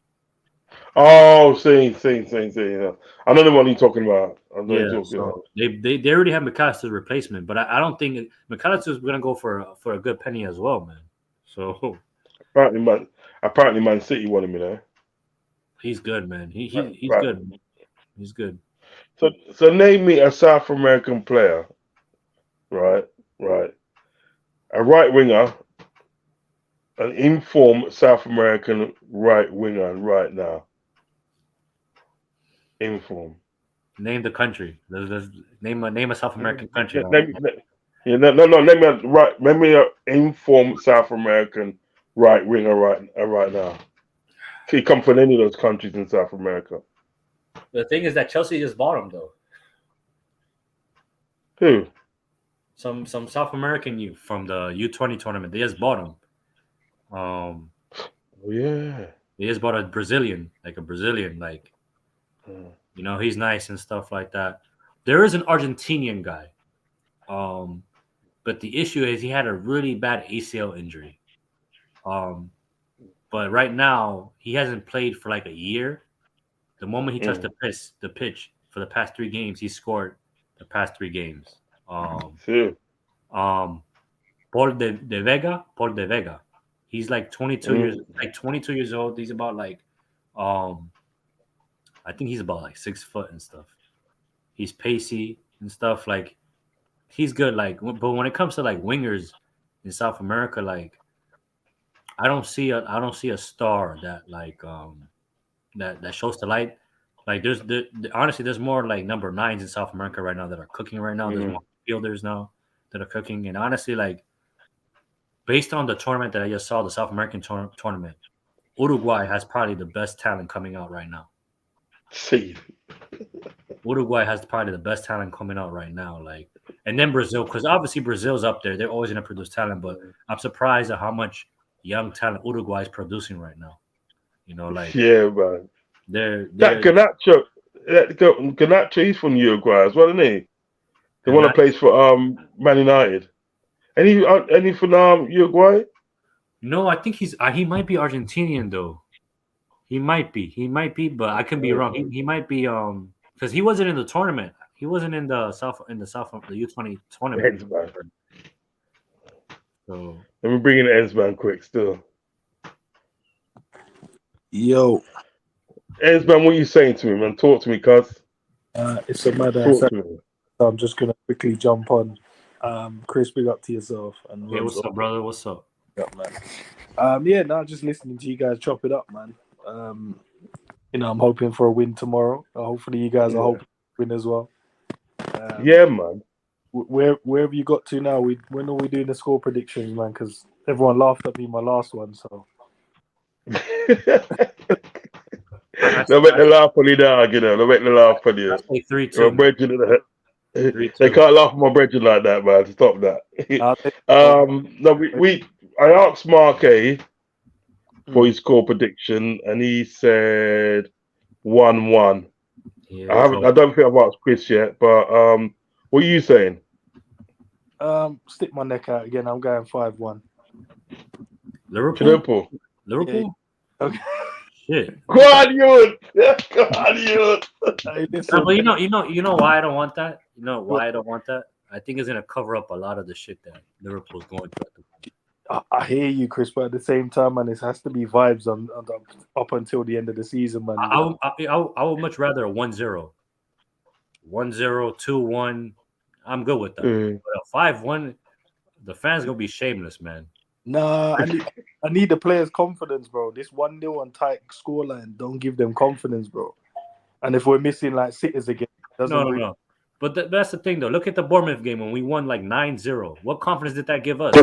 Oh, see. Yeah. I know the one you're talking about. I know you're Yeah, talking about. so they already have McAllister's replacement, but I don't think McAllister's going to go for a good penny as well, man. So Apparently, Man City want him, you know. he's good, man. He's Right. good. He's good. So name me a South American player, right? A right winger, an informed South American right winger right now. Informed. Name the country. Name a South American country. Name me Name me an informed South American right winger right now. He come from any of those countries in South America. The thing is that Chelsea just bought him though. Who? Some South American youth from the U20 tournament. They just bought him. Oh yeah. They just bought a Brazilian. You know, he's nice and stuff like that. There is an Argentinian guy. But the issue is he had a really bad ACL injury. But right now he hasn't played for like a year. The moment he touched the pitch for the past 3 games, he scored the past 3 games. Paul de Vega. He's like 22 years old. He's about like I think he's about like 6 foot and stuff. He's pacey and stuff. Like he's good. Like, but when it comes to like wingers in South America, like I don't see a star that like that shows the light. Like honestly, there's more like number 9s in South America right now that are cooking right now. There's more fielders now that are cooking, and honestly, like based on the tournament that I just saw, the South American tournament, Uruguay has probably the best talent coming out right now. See. Uruguay has probably the best talent coming out right now. Like, and then Brazil, because obviously Brazil's up there. They're always going to produce talent, but I'm surprised at how much young talent Uruguay is producing right now. You know, like yeah, man. That Ganacho, he's from Uruguay as well, isn't he? The one that plays for Man United. Any from Uruguay? No, I think he might be Argentinian though. He might be, but I could be wrong. He might be because he wasn't in the tournament. He wasn't in the U20 tournament. So let me bring in Ensman quick still. Yo. Ensman, what are you saying to me, man? Talk to me, cuz. It's a matter. So I'm just gonna quickly jump on. Chris, big up to yourself. And hey, what's up, brother? What's up? Man. Just listening to you guys chop it up, man. You know, I'm hoping for a win tomorrow. Hopefully, you guys are hoping to win as well. Yeah, man. Where have you got to now? When are we doing the score predictions, man? Because everyone laughed at me my last one, so. They'll make the laugh on you now, you know. They'll make the laugh on you. 3-2. They can't laugh at my brethren like that, man. Stop that. I asked Mark A for his score prediction, and he said 1-1. Yeah, I don't think I've asked Chris yet, but what are you saying? Stick my neck out again. I'm going 5-1. Liverpool. Yeah. Okay. Shit. Go on, you. Go on, you. But you know why I don't want that. You know why I don't want that. I think it's gonna cover up a lot of the shit that Liverpool's going through. I hear you, Chris, but at the same time, man, it has to be vibes on up until the end of the season, man. I would much rather a 1-0, 1-0, 2-1. I'm good with that. But a 5-1, the fans gonna be shameless, man. Nah, I need the players' confidence, bro. This 1-0 on tight scoreline don't give them confidence, bro. And if we're missing like sitters again, no. But that's the thing, though. Look at the Bournemouth game when we won like 9-0. What confidence did that give us?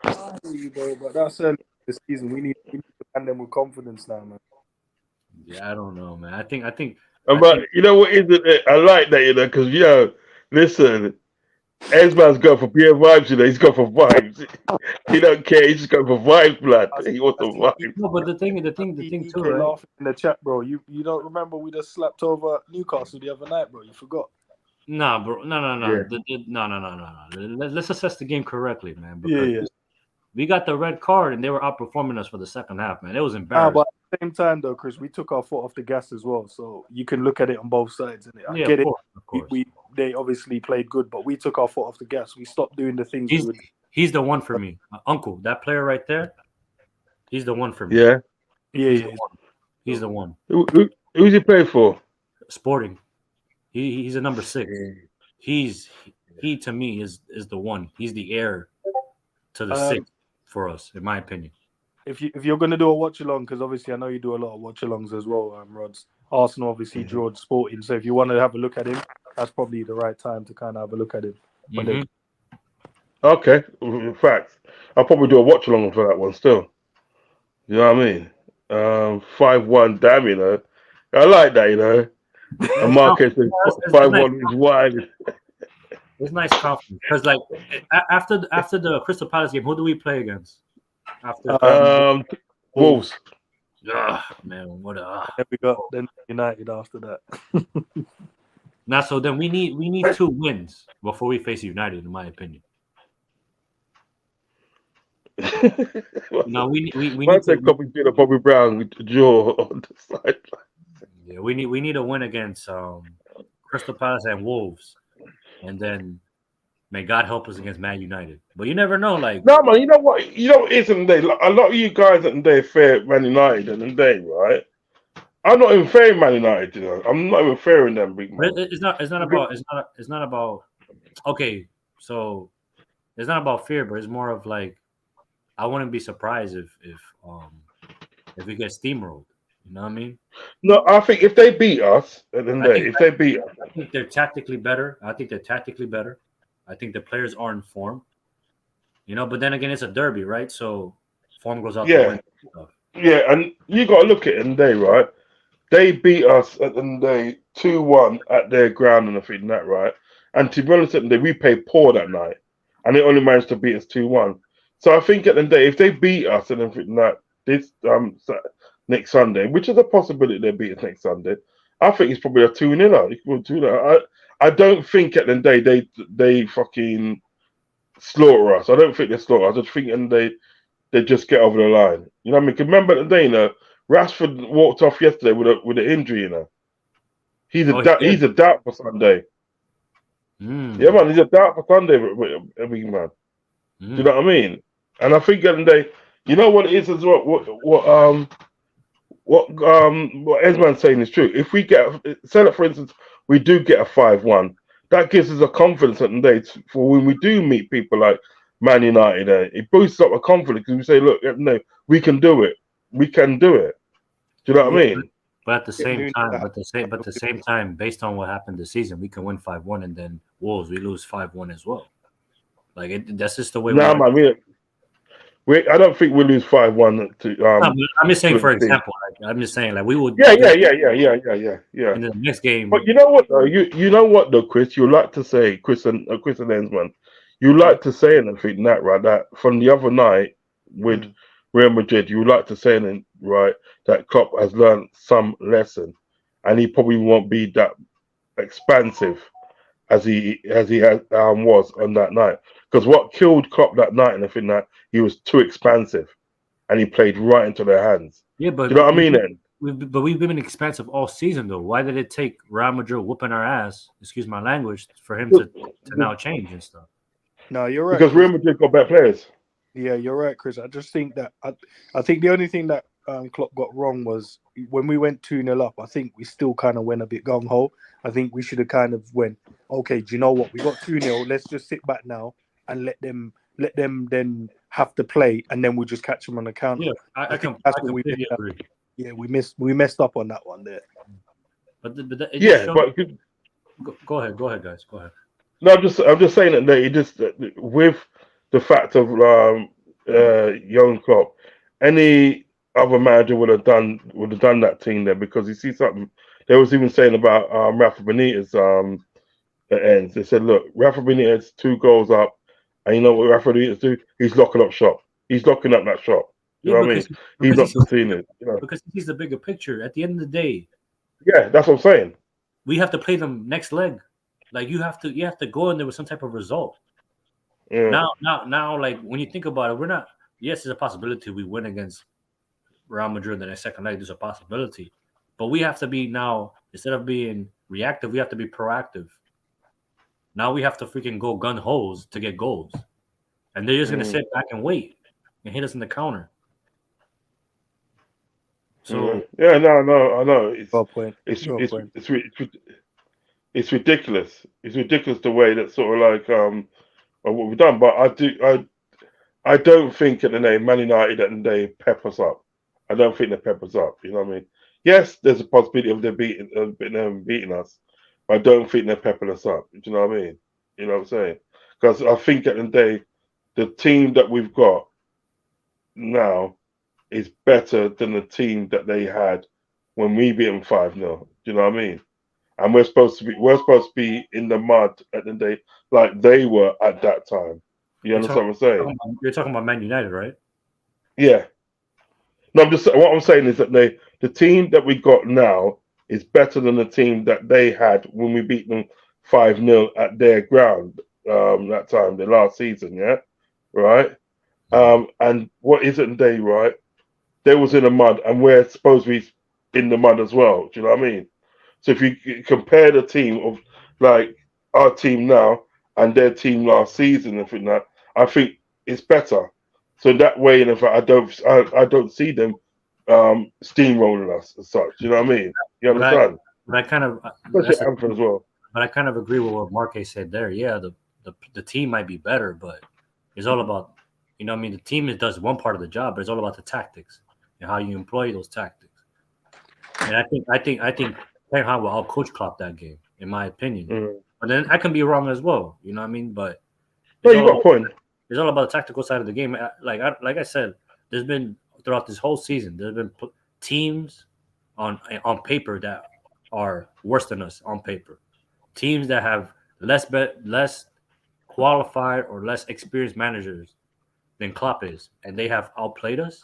Bro, but that's early this season. We need to and them with confidence now, man. Yeah, I don't know, man. I think But you know what is it? I like that, because listen, Esman's going for pure vibes, he's going for vibes. He don't care, he's just going for vibes, blood. He wants the vibes. no, but the thing too, EK right? laughing in the chat, bro. You don't remember we just slapped over Newcastle the other night, bro? You forgot. Nah, bro. No. Yeah. No. Let's assess the game correctly, man. Yeah, Because yeah. we got the red card and they were outperforming us for the second half, man. It was embarrassing. But at the same time, though, Chris, we took our foot off the gas as well. So you can look at it on both sides. Innit? I get of it. course. They obviously played good, but we took our foot off the gas. We stopped doing the things. He's the one for me, Uncle. That player right there, he's the one for me. Yeah. He's the one. Who's he play for? Sporting. He's a number 6. He to me is the one. He's the heir to the 6 for us, in my opinion. If you're going to do a watch along, because obviously I know you do a lot of watch alongs as well, Rods. Arsenal obviously drew Sporting, so if you want to have a look at him, that's probably the right time to kind of have a look at him. Okay, in fact, I'll probably do a watch along for that one still. You know what I mean? 5-1, damn, I like that, And Marcus says 5-1 is wide. It's nice confidence because, like, after the Crystal Palace game, who do we play against? After Wolves. Man, what Then we got United after that. Now, so then we need 2 wins before we face United, in my opinion. No, we need to copy Bobby Brown with the jaw on the side. Yeah, we need a win against Crystal Palace and Wolves, and then may God help us against Man United. But you never know. Like, no, man, you know what? You know what it is in the day. Like, a lot of you guys at the day fair Man United in the day, right? I'm not even fairing Man United. I'm not even fairing them, big man. It's not about. Okay, so it's not about fear, but it's more of like, I wouldn't be surprised if we get steamrolled. You know what I mean? No, I think if they beat us at the end of the day, I think they're tactically better. I think the players are in form. But then again, it's a derby, right? So form goes out the window. Yeah, and you got to look at it in the day, right? They beat us at the end of the day 2-1 at their ground and I think that, right? And to be honest, at the day, we played poor that night, and they only managed to beat us 2-1. So I think at the end of the day, if they beat us and everything that this next Sunday, which is a possibility they beat us next Sunday, I think it's probably a 2-0. I don't think at the end of the day they fucking slaughter us. I don't think they slaughter us. I just think they just get over the line. You know what I mean? 'Cause remember at the day, Rashford walked off yesterday with an injury. He's a doubt for Sunday. Yeah, man, he's a doubt for Sunday. Every man. Do you know what I mean? And I think at the end of the day, you know what it is as well. What Esman's saying is true. If we say that, for instance, we do get a 5-1, that gives us a confidence at the day for when we do meet people like Man United. It boosts up our confidence because we say, look, no, we can do it. We can do it. Do you know what I mean? But at the same time, based on what happened this season, we can win 5-1, and then Wolves we lose 5-1 as well. Like that's just the way. I don't think we lose 5-1 to. I'm just saying, for example, I'm just saying, like we would. Yeah. In the next game, but you know what though? You know what though, Chris? You like to say, Chris and Ensman, you like to say anything that right? That from the other night with Real Madrid, you like to say right that Klopp has learned some lesson, and he probably won't be that expansive as he was on that night. Because what killed Klopp that night, and I think that he was too expansive, and he played right into their hands. Yeah, but do you know what I mean? Then, we've been expansive all season, though. Why did it take Real Madrid whooping our ass? Excuse my language, for him to now change and stuff. No, you're right. Because Real Madrid got better players. Yeah, you're right, Chris. I just think that I think the only thing that Klopp got wrong was when we went 2-0 up. I think we still kind of went a bit gung ho. I think we should have kind of went, okay, do you know what? We got 2-0. Let's just sit back now and let them then have to play, and then we'll just catch them on the counter. Yeah, I completely agree. Yeah, we messed up on that one there. But go ahead, guys. Go ahead. No, I'm just saying that he just with the fact of young Klopp, any other manager would have done that thing there, because you see something they was even saying about Rafa Benitez at ends. They said, look, Rafa Benitez 2 goals up, and you know what Rafa Benitez do? He's locking up shop. He's locking up that shop. You know what I mean? He's not seeing it. You know. Because he sees the bigger picture. At the end of the day, yeah, that's what I'm saying. We have to play them next leg. Like you have to go in there with some type of result. Yeah. Now, like when you think about it, we're not. Yes, there's a possibility we win against Real Madrid the next second leg. There's a possibility, but we have to be now, instead of being reactive, we have to be proactive. Now we have to freaking go gun holes to get goals, and they're just gonna sit back and wait and hit us in the counter. So yeah, no, I know. It's ridiculous. It's ridiculous the way that sort of like what we've done. But I don't think at the name Man United that they pep us up. I don't think they pep us up. You know what I mean? Yes, there's a possibility of them beating us, but I don't think they're pepping us up. Do you know what I mean? You know what I'm saying? Because I think at the day, the team that we've got now is better than the team that they had when we beat them 5-0. Do you know what I mean? And we're supposed to be in the mud at the day like they were at that time. You understand what I'm saying? You're talking about Man United, right? Yeah. No, what I'm saying is that the team that we got now is better than the team that they had when we beat them 5-0 at their ground that time, the last season, yeah? Right? And what isn't they, right? They was in the mud, and we're supposed to be in the mud as well. Do you know what I mean? So if you compare the team of like our team now and their team last season, I think it's better. So that way, in fact, I don't see them steamrolling us as such. You know what I mean? You understand? But I kind of especially Anfield as well. But I kind of agree with what Marque said there. Yeah, the team might be better, but it's all about, you know what I mean? The team does one part of the job, but it's all about the tactics and how you employ those tactics. And I think Ten Hag will out coach Klopp that game, in my opinion. But then I can be wrong as well. You know what I mean? But you got a point. It's all about the tactical side of the game. Like I said, there's been throughout this whole season, there's been teams on paper that are worse than us on paper. Teams that have less qualified or less experienced managers than Klopp is, and they have outplayed us,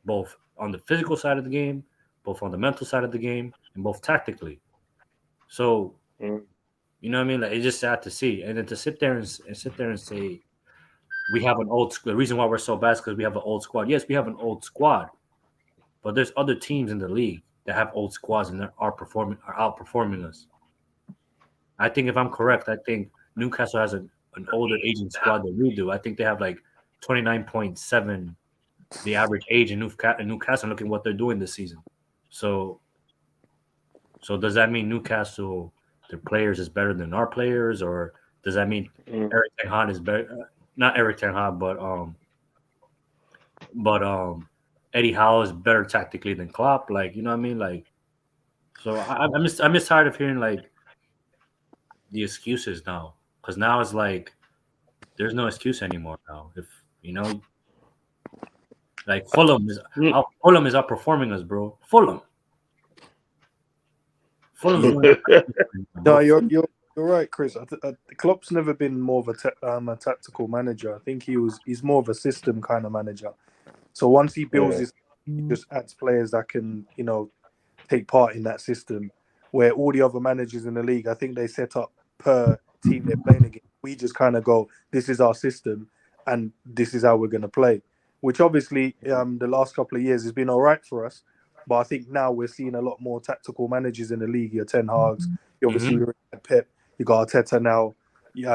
both on the physical side of the game, both on the mental side of the game, and both tactically. So, you know what I mean? Like, it's just sad to see, and then to sit there and say we have an old. The reason why we're so bad is because we have an old squad. Yes, we have an old squad, but there's other teams in the league that have old squads and are outperforming us. I think if I'm correct, I think Newcastle has an older aging squad than we do. I think they have like 29.7 the average age in Newcastle. Look at what they're doing this season. So does that mean Newcastle, their players is better than our players, or does that mean Eric Ten Hag is better? Not Eric Ten Hag, but Eddie Howe is better tactically than Klopp. Like, you know what I mean? Like, so I'm just tired of hearing like the excuses now, because now it's like there's no excuse anymore now. If you know, like Fulham is outperforming us, bro. Fulham. No, you're right, Chris. Klopp's never been more of a tactical manager. I think he's more of a system kind of manager. So once he builds his, he just adds players that can, you know, take part in that system. Where all the other managers in the league, I think they set up per team they're playing against. We just kind of go, this is our system, and this is how we're going to play. Which obviously, the last couple of years has been all right for us. But I think now we're seeing a lot more tactical managers in the league. Your Ten Hags, you obviously had Pep. You got Arteta now. You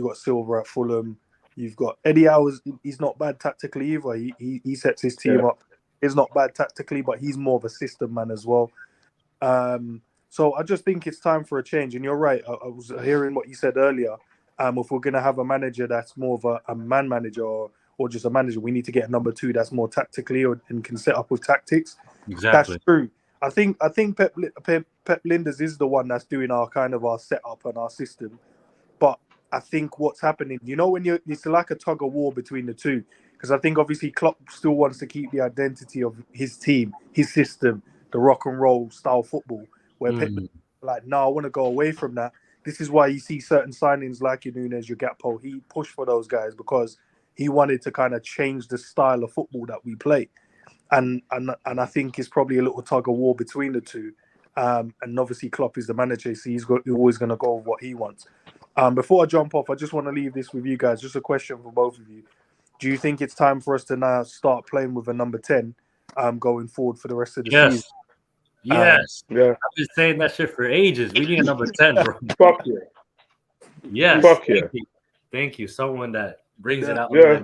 got Silva at Fulham. You've got Eddie Howe. He's not bad tactically either. He sets his team up. He's not bad tactically, but he's more of a system man as well. So I just think it's time for a change. And you're right. I was hearing what you said earlier. If we're going to have a manager that's more of a man manager or just a manager, we need to get a number 2 that's more tactically and can set up with tactics. Exactly. That's true. I think Pep Linders is the one that's doing our setup and our system. But I think what's happening, you know, when it's like a tug of war between the two, because I think obviously Klopp still wants to keep the identity of his team, his system, the rock and roll style football. Where Pep like, no, I want to go away from that. This is why you see certain signings like your Nunes, your Gakpo. He pushed for those guys because he wanted to kind of change the style of football that we play. And I think it's probably a little tug of war between the two. And obviously Klopp is the manager, so he's always going to go with what he wants. Before I jump off, I just want to leave this with you guys. Just a question for both of you. Do you think it's time for us to now start playing with a number 10 going forward for the rest of the season? Yes. Yeah. I've been saying that shit for ages. We need a number 10, bro. Fuck yeah. Yes. Fuck yeah. Thank you. Someone that brings it out. Yeah.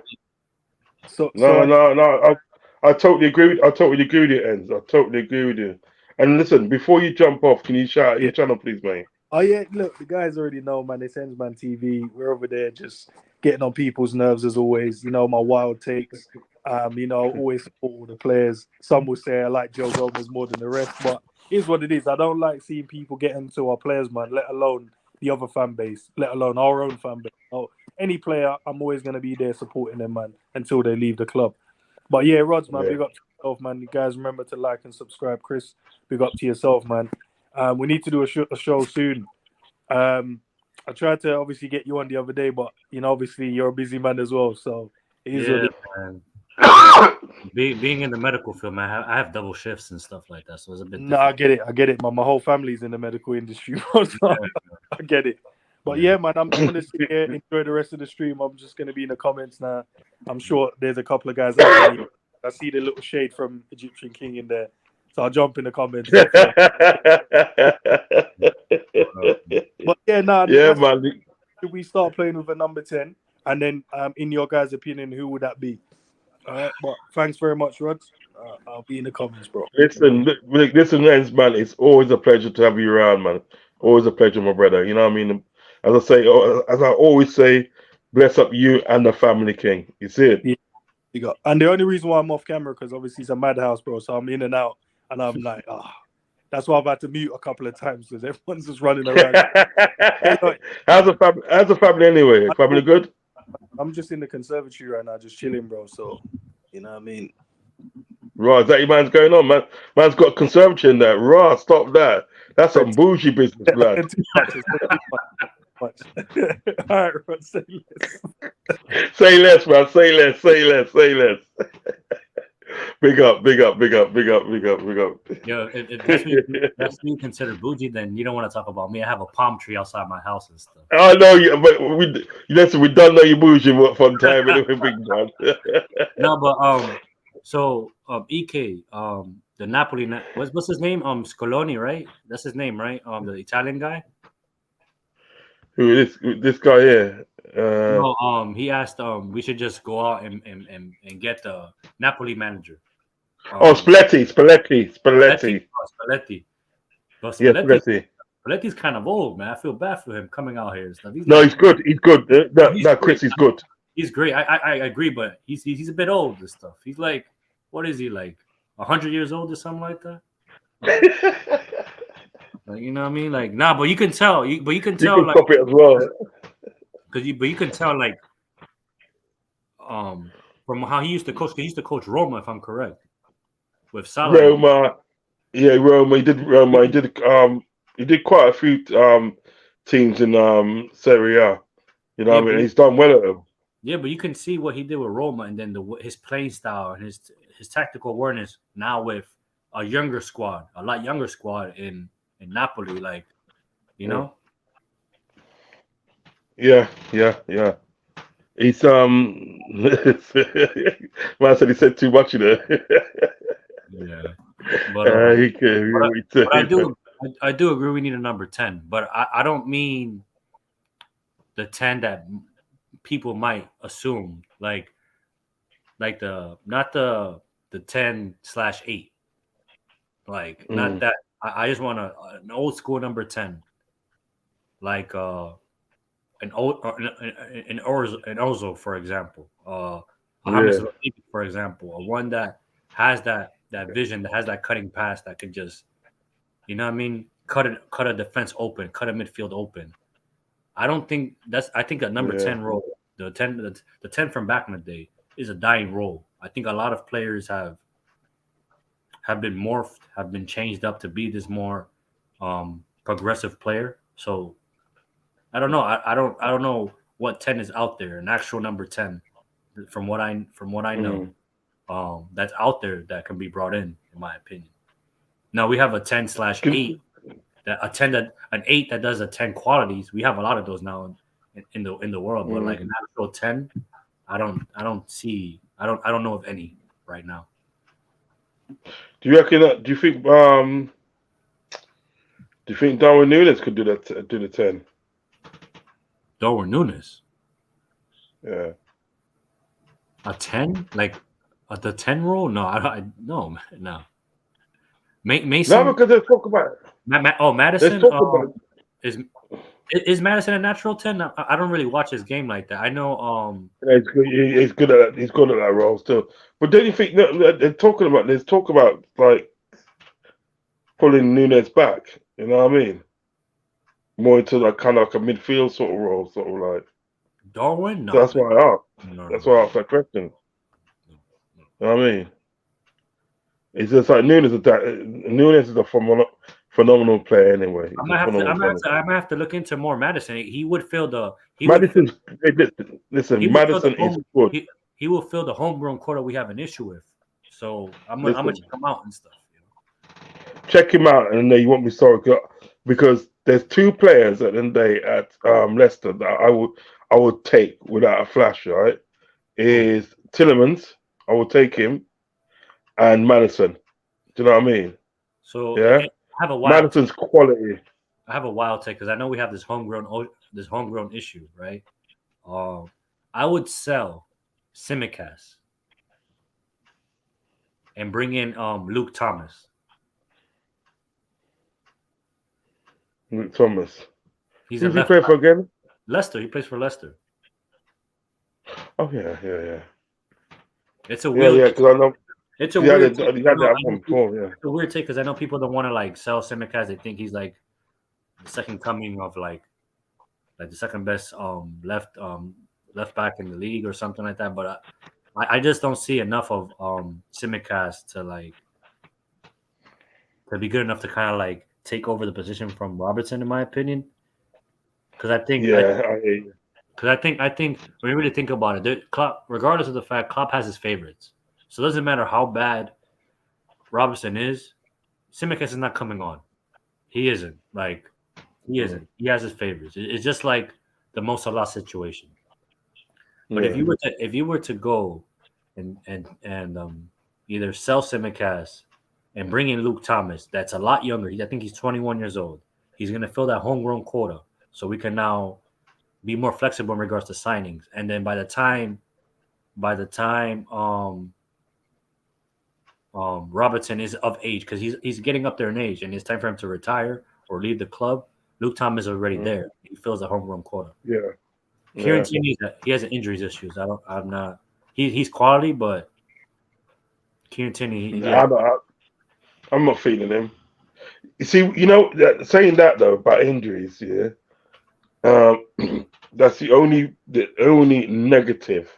I totally agree with you, Enz. I totally agree with you. And listen, before you jump off, can you shout out your channel, please, mate? Oh yeah, look, the guys already know, man. It's Ensman TV. We're over there just getting on people's nerves as always. You know, my wild takes. You know, always support all the players. Some will say I like Joe Gomez more than the rest, but here's what it is. I don't like seeing people get into our players, man, let alone the other fan base, let alone our own fan base. Oh, any player, I'm always going to be there supporting them, man, until they leave the club. But yeah, Rodz, man, big up to yourself, man. You guys remember to like and subscribe. Chris, big up to yourself, man. We need to do a show soon. I tried to obviously get you on the other day, but, you know, obviously you're a busy man as well. So it is what it is. Man. Being in the medical field, man, I have double shifts and stuff like that, so it's a bit. No, I get it, man. My whole family's in the medical industry, so I get it. But yeah, man, I'm gonna sit here, enjoy the rest of the stream. I'm just gonna be in the comments now. I'm sure there's a couple of guys. I see the little shade from Egyptian King in there, so I'll jump in the comments. But yeah, man. Should we start playing with a number 10? And then, in your guys' opinion, who would that be? All right, but thanks very much, Rodz. I'll be in the comments, bro. Listen, Enz, man, it's always a pleasure to have you around, man. Always a pleasure, my brother. You know what I mean? As I always say, bless up you and the family, King. You see it? Yeah. And the only reason why I'm off camera, because obviously it's a madhouse, bro, so I'm in and out. And I'm like, that's why I've had to mute a couple of times, because everyone's just running around. How's the family anyway? Family good? I'm just in the conservatory right now, just chilling, bro. So, you know what I mean? Right, is that your man's going on, man? Man's got a conservatory in there. Right, stop that. That's some bougie business, lad. All right, Rod, say less. Say less, man. Say less. Big up. Yo, if that's what you consider bougie, then you don't want to talk about me. I have a palm tree outside my house and stuff. I know, but we don't know you bougie from time anyway, big man. No, but so EK, the Napoli, what's his name? Scaloni, right? That's his name, right? The Italian guy. Who is this guy here? No, he asked we should just go out and get the Napoli manager. Spalletti. Spalletti. But Spalletti. Spalletti's kind of old, man. I feel bad for him coming out here and stuff. He's good. He's good. Chris, he's good. He's great. I agree, but he's a bit old and stuff. He's like, what is he, like 100 years old or something like that? Like, you know what I mean? Like, nah, but you can tell. You can tell, like, copy it as well. But you can tell, like, from how he used to coach. He used to coach Roma, if I'm correct, with Salah. Roma. He did Roma. He did quite a few teams in Serie A. You know what I mean? He's done well at them. Yeah, but you can see what he did with Roma, and then his playing style and his tactical awareness now with a lot younger squad in Napoli, like, you know. Yeah. He's man said he said too much, you know. Yeah, but I do agree we need a number 10, but I don't mean the 10 that people might assume, like not the 10/8, like not that. I just want an old school number 10, like an Ozil, for example, James Rodriguez, for example, or one that has that vision, that has that cutting pass that could just, you know what I mean, cut a defense open, cut a midfield open. I think a number 10 role, the 10 from back in the day, is a dying role. I think a lot of players have been morphed, have been changed up to be this more progressive player. So I don't know. I don't know what 10 is out there. An actual number 10, from what I know, that's out there that can be brought in my opinion. Now we have a 10/8, that a 10 that an 8 that does a 10 qualities. We have a lot of those now in the world, but like an actual 10, I don't know of any right now. Do you reckon that? Do you think Darwin Nunes could do that? Do the 10? Darwin Nunes, Yeah. a 10, like the 10 role? No, no. Mason. No, because let's talk about it. Madison. Let's talk about it. Is Madison a natural 10? I don't really watch his game like that. I know. Yeah, he's good at that. He's good at that role still. But don't you think they're talking about? There's talk about like pulling Nunes back. You know what I mean? More into like kind of like a midfield sort of role, sort of like. Darwin. No, So that's why I asked. no. That's why I asked that question. You know what I mean? It's just like Nunes is a phenomenal player anyway. I'm gonna have to look into more Madison. He would fill the. Madison is good. He will fill the homegrown quota we have an issue with. So I'm gonna check him out and stuff. Check him out, and you won't be sorry because there's two players at the end of the day at Leicester that I would take without a flash. Right, is Tillemans. I would take him, and Madison. Do you know what I mean? So yeah, I have a wild Madison's quality. I have a wild take because I know we have this homegrown issue, right? I would sell Simicast and bring in Luke Thomas. Luke Thomas. He's Who's he play for again? Leicester. He plays for Leicester. Oh yeah. It's a weird. Because I know. It's a weird. It's a weird take because I know people don't want to like sell Simicast. They think he's like the second coming of like the second best left back in the league or something like that. But I just don't see enough of Simicast to be good enough to kind of like take over the position from Robertson, in my opinion. Because I think I think when you really think about it, Klopp, regardless of the fact, Klopp has his favorites. So it doesn't matter how bad Robertson is, Simicast is not coming on. He isn't. He isn't. He has his favorites. It's just like the Mo Salah situation. But if you were to go and either sell Simicast and bring in Luke Thomas, that's a lot younger. I think he's 21 years old. He's going to fill that homegrown quota, so we can now be more flexible in regards to signings. And then by the time Robertson is of age, because he's getting up there in age, and it's time for him to retire or leave the club. Luke Thomas is already there. He fills the homegrown quota. Yeah. Kieran Tierney, he has injuries issues. I'm not. He's quality, but Kieran Tierney. I'm not feeling him. You see, saying that though about injuries, yeah. That's the only negative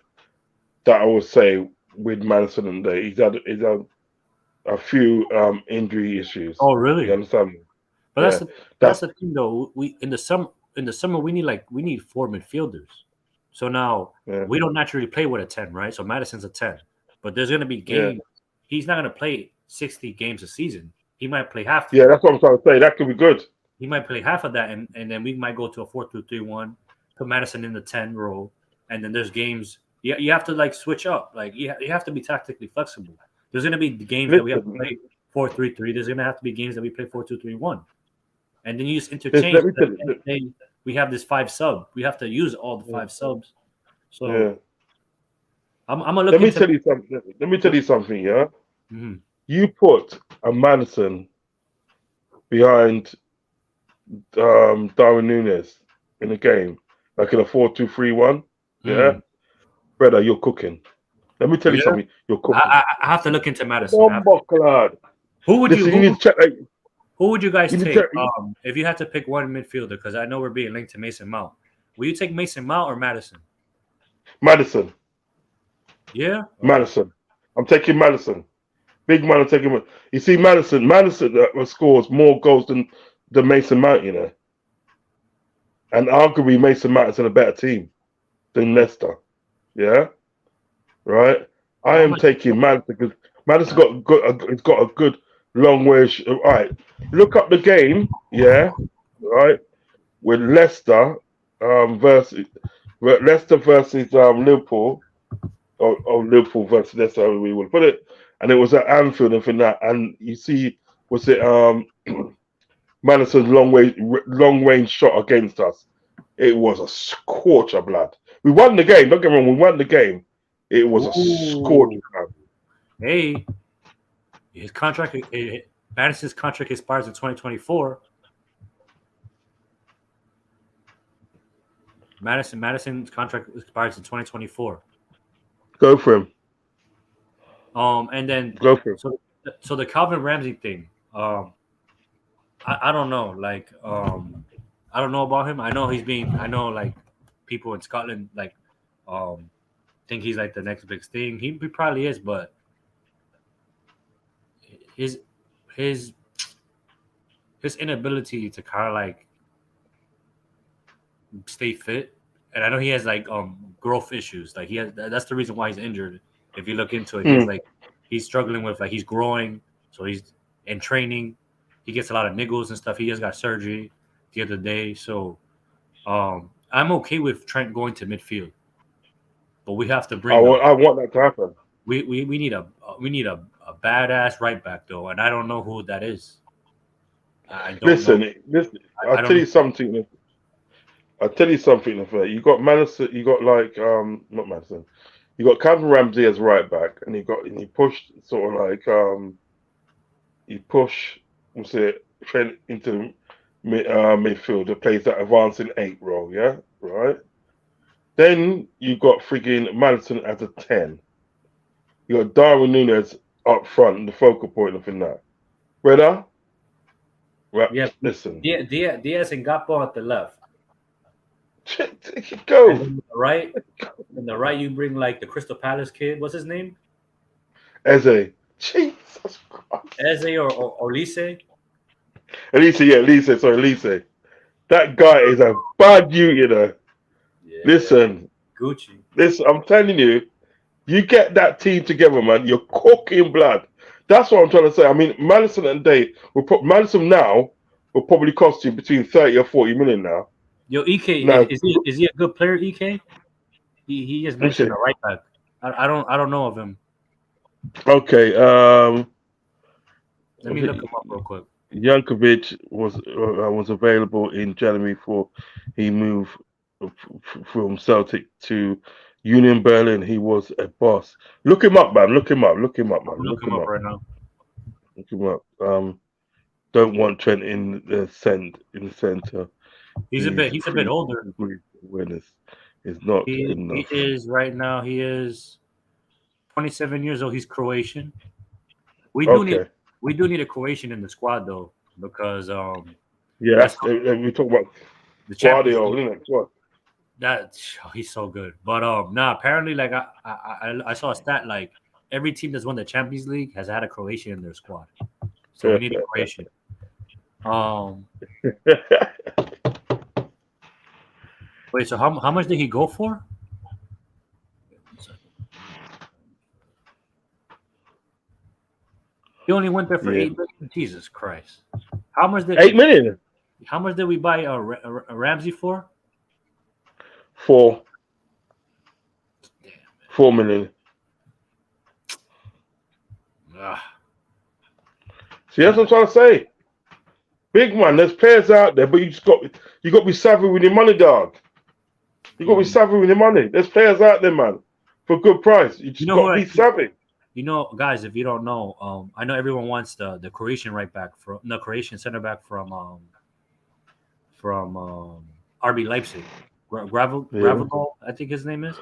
that I would say with Madison and Day. He's had a few injury issues. Oh, really? You understand me? But that's the thing though. We in the summer we need 4 midfielders. So now we don't naturally play with a 10, right? So Madison's a 10, but there's going to be games. Yeah. He's not going to play 60 games a season. He might play half. Yeah, that's what I'm trying to say. That could be good. He might play half of that, and then we might go to a 4-2-3-1, put Madison in the 10 role, and then there's games. You have to like switch up. Like you have to be tactically flexible. There's going to be games that we have to play 4-3-3. There's going to have to be games that we play 4-2-3-1, and then you just interchange. We have this 5 sub. We have to use all the 5 subs. So I'm gonna look. Let me tell you something. Yeah, mm-hmm. You put a Madison behind Darwin Nunes in a game, like in a 4-2-3-1. Yeah, brother, you're cooking. Let me tell you something. You're cooking. I have to look into Madison. Who would you guys take if you had to pick one midfielder? Because I know we're being linked to Mason Mount. Will you take Mason Mount or Madison? Madison. Yeah. Madison. I'm taking Madison. Big man, I'm taking. You see, Madison scores more goals than Mason Mount, you know. And arguably, Mason Mount is in a better team than Leicester. Yeah, right. I How am much? taking Madison because Madison it's got a good long way. All right, look up the game. Yeah, right. With Leicester versus Liverpool, or Liverpool versus Leicester, however we would put it, and it was at Anfield and for that. And you see, was it Madison's long range shot against us? It was a scorcher, blood. We won the game. Don't get me wrong. We won the game. It was a scorcher. Ooh. Hey, his contract, Madison's contract expires in 2024. Madison's contract expires in 2024. Go for him. And then Go for him. so the Calvin Ramsey thing. I don't know. Like, I don't know about him. I know like people in Scotland like think he's like the next big thing. He probably is, but his inability to kind of like stay fit, and I know he has like growth issues. Like that's the reason why he's injured. If you look into it, he's struggling with like he's growing, so he's in training. He gets a lot of niggles and stuff. He just got surgery the other day, so I'm okay with Trent going to midfield, but we have to bring. I want that to happen. We need a badass right back though, and I don't know who that is. I don't Listen. I'll tell you something. I'll tell you something. You got Madison. You got like not Madison. You got Calvin Ramsey as right back, and he pushed sort of like he pushed Trent into midfield to play that advancing 8 role. Yeah, right. Then you got frigging Madison as a 10. You got Darwin Núñez up front, the focal point of that. Brother? Right, yeah, listen. Diaz and Gakpo at the left. Go. And on the right, you bring like the Crystal Palace kid. What's his name? Eze. Jesus Christ. Eze or Lise? Elise. Sorry, Elise. That guy is a bad you know. Yeah. Listen. Gucci. Listen, I'm telling you, you get that team together, man. You're cooking blood. That's what I'm trying to say. I mean, Madison and Day Madison now will probably cost you between 30 or 40 million now. Yo, EK, No. is he a good player? EK, he just mentioned a right back. I don't know of him. Okay. Let me look him up real quick. Jankovic was available in January before he moved from Celtic to Union Berlin. He was a boss. Look him up, man. Look him up, man. Look him up right now. Look him up. Don't want Trent in the center. He's a bit older. Awareness is not He enough. is right now. He is 27 years old. He's Croatian. We do need a Croatian in the squad though, because yeah, we talk about the Champions Guardiola, League. isn't it? What? He's so good. But apparently like I saw a stat like every team that's won the Champions League has had a Croatian in their squad. So we need a Croatian. Wait, so how much did he go for? He only went there for 8 million. Jesus Christ! How much did 8 million? How much did we buy a Ramsey for? 4 million. See, that's what I'm trying to say. Big man, there's players out there, but you got to be savvy with your money, dog. You got to be savvy with your money. There's players out there, man, for a good price. You just got to be savvy. You know, guys, if you don't know, I know everyone wants the Croatian right back Croatian center back from RB Leipzig, Gravel, I think his name is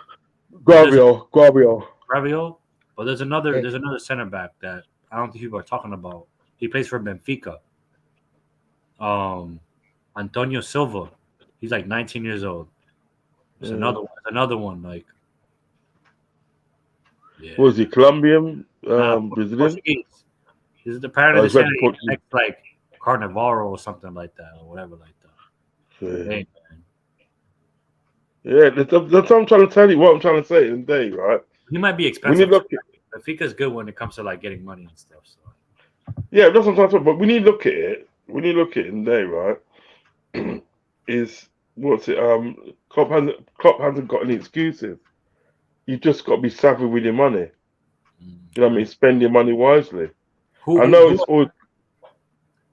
Graviol. Graviol. But there's another center back that I don't think people are talking about. He plays for Benfica. Antonio Silva. He's like 19 years old. There's another one like Yeah. Was he Colombian, Nah, Brazilian? Portuguese. This is apparently Oh, they he's said red he's Portuguese. next like Carnivoro or something like that or whatever like that. Yeah. Hey, man. Yeah, that's what I'm trying to tell you. What I'm trying to say today, right? He might be We need expensive. to look at, Benfica's good when it comes to like getting money and stuff. So yeah, that's what I'm trying to say. But we need to look at it. We need to look at it today, right? Is what's it? Klopp hasn't got any excuses. You just got to be savvy with your money. You know what I mean? Spend your money wisely. I know it's all.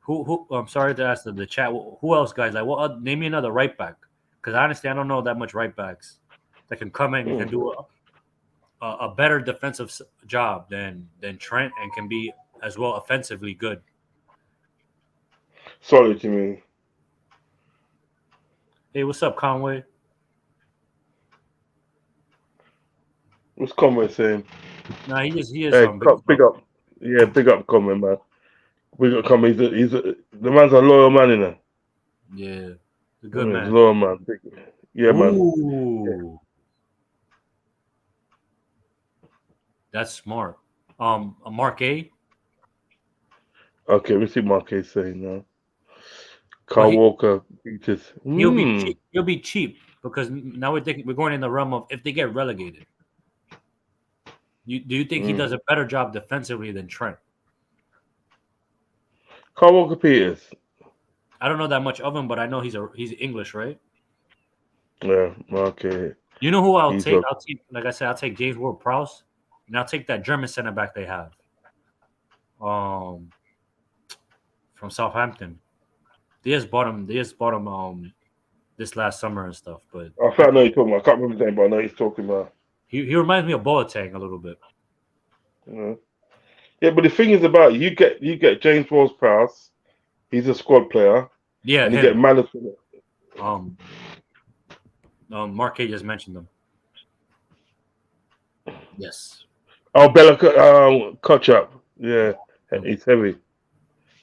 who I'm sorry to ask the chat. Who else, guys? Like, what? Name me another right back. Because honestly, I don't know that much right backs that can come in and do a better defensive job than Trent and can be as well offensively good. Sorry, Jimmy. Hey, what's up, Conway? What's Conway saying? Nah, he is Hey, big up. Yeah, big up Conway, man. We got Conway. The man's a loyal man, you know. Yeah, a good He's man. a loyal man. Yeah, man. Ooh. That's smart. Mark A. Okay, we see Marquez saying now. But Carl Walker beaches. he'll be cheap. He'll be cheap because now we're going in the realm of if they get relegated. Do you think he does a better job defensively than Trent? Carl Walker Peters. I don't know that much of him, but I know he's English, right? Yeah, okay. You know who I'll take? I'll take, like I said, I'll take James Ward-Prowse, and I'll take that German center back they have, from Southampton. They just bought him. This last summer and stuff. But I know you're talking about. I can't remember his name, but I know he's talking about. He reminds me of Boateng a little bit. Yeah, but the thing is about you get James Ward-Prowse. He's a squad player. Yeah, and you get Madison. Mark A just mentioned them. Yes. Oh, Bella Kotchap. Yeah, he's heavy.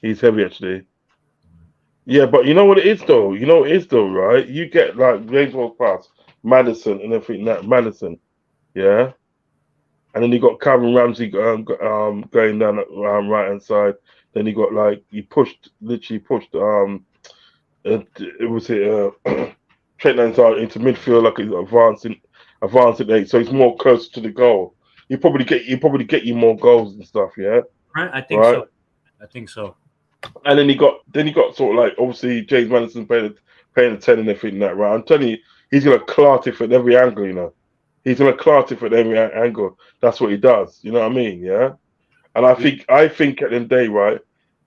He's heavy actually. Yeah, but you know what it is though. Right? You get like James Ward-Prowse, Madison, and everything that Madison. Yeah. And then you got Calvin Ramsey going down the right hand side. Then you got literally pushed Trent Lansard into midfield like he's advancing 8, so he's more close to the goal. You probably get you more goals and stuff, yeah. Right, I think so. And then you got sort of like obviously James Madison playing the 10 and everything like that, right? I'm telling you, he's gonna clot it at every angle, you know. He's gonna clot it at every angle. That's what he does. You know what I mean? Yeah. And I think at the end of the day, right,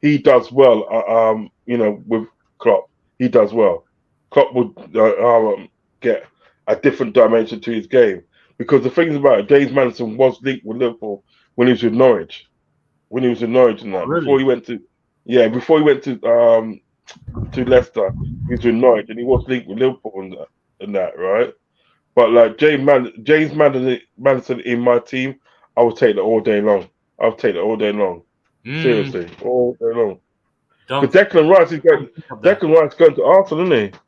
he does well. With Klopp, he does well. Klopp would get a different dimension to his game because the thing about it, James Madison was linked with Liverpool when he was with Norwich. And that really? before he went to Leicester, he was with Norwich and he was linked with Liverpool and that, right? But like James Madison in my team, I would take that all day long. Seriously, all day long. Because Declan Rice going to Arsenal, isn't he?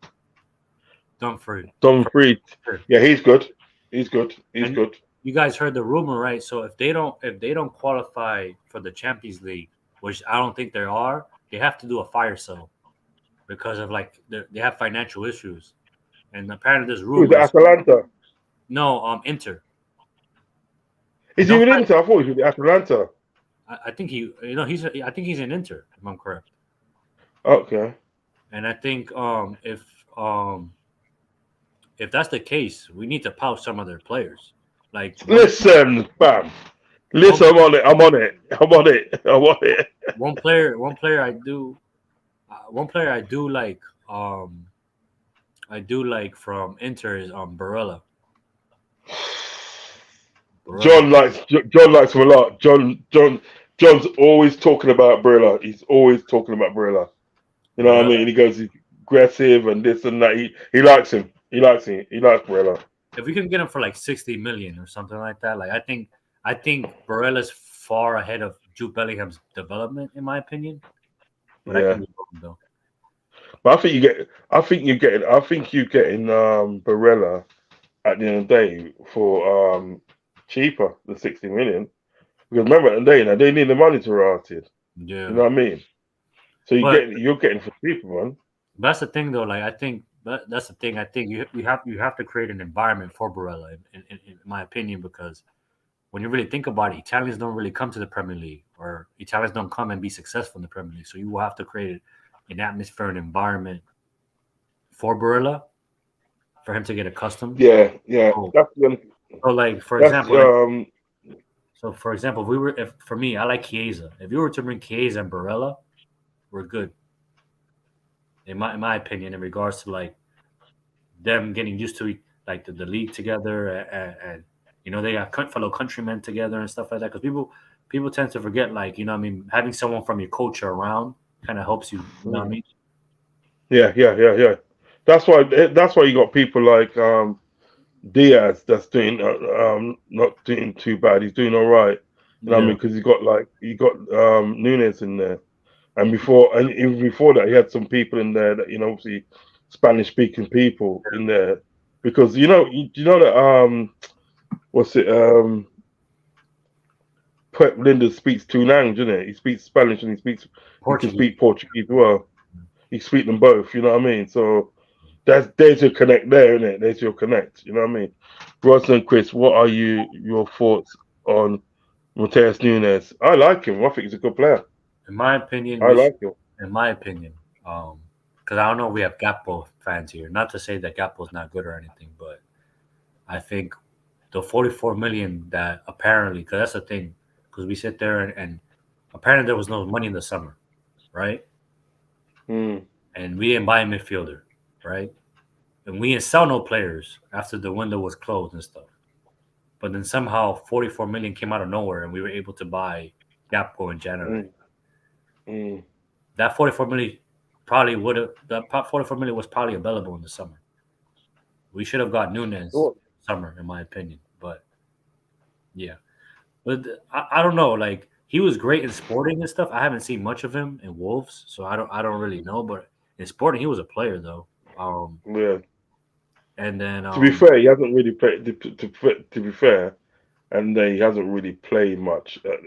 Dumfries. Yeah, he's good. He's good. You guys heard the rumor, right? So if they don't qualify for the Champions League, which I don't think they are, they have to do a fire sale because of they have financial issues. And apparently there's rumors. Who's Atalanta? No, Inter. Is he with Inter? I thought he was with Atalanta. I think I think he's in Inter, if I'm correct. Okay. And I think if that's the case, we need to poach some of their players. Listen, fam. Listen, I'm on it. One player I do like. I do like from Inter is Barella. John likes him a lot. John's always talking about Barella. He's always talking about Barella. You know what I mean? He goes he's aggressive and this and that. He likes him. He likes Barella. If we can get him for like 60 million or something like that, I think Barella's far ahead of Jude Bellingham's development, in my opinion. But I can be wrong, though. But I think you're getting Barella at the end of the day for cheaper than 60 million. Because remember, they need the money to rot it. Yeah. You know what I mean? So But you're getting for cheaper, man. that's the thing, though. Like, I think that's the thing. I think you have to create an environment for Barella, in my opinion, because when you really think about it, Italians don't really come to the Premier League, or Italians don't come and be successful in the Premier League. So you will have to create an atmosphere, an environment for Barella, for him to get accustomed. Yeah. So, That's when. so like for That's example, for example, for me, I like Chiesa. If you were to bring Chiesa and Barella, we're good. In my opinion, in regards to like them getting used to like the league together, and they got fellow countrymen together and stuff like that. Because people tend to forget, like, what I mean, having someone from your culture around kind of helps you. You know what I mean? Yeah. That's why you got people like Diaz that's doing not doing too bad. He's doing all right. You know what I mean? Because you got Nunes in there, and even before that, he had some people in there that obviously Spanish speaking people in there, because you know that what's it Pep Linda speaks two languages, isn't it? He speaks Spanish and he can speak Portuguese as well. He speak them both. You know what I mean? So there's your connect there, isn't it? There's your connect. You know what I mean? Ross and Chris, what are your thoughts on Mateus Nunes? I like him. I think he's a good player. In my opinion, I like him. In my opinion, because I don't know, we have Gakpo fans here. Not to say that Gakpo's not good or anything, but I think the 44 million that apparently, because that's the thing, because we sit there and apparently there was no money in the summer, right? And we didn't buy a midfielder, right? And we didn't sell no players after the window was closed and stuff. But then somehow 44 million came out of nowhere, and we were able to buy Gakpo in January. That 44 million was probably available in the summer. We should have got Nunes summer, in my opinion. But yeah, but I don't know. Like, he was great in Sporting and stuff. I haven't seen much of him in Wolves, so I don't really know. But in Sporting, he was a player though. Yeah. And then to be fair, he hasn't really played. To be fair, and he hasn't really played much at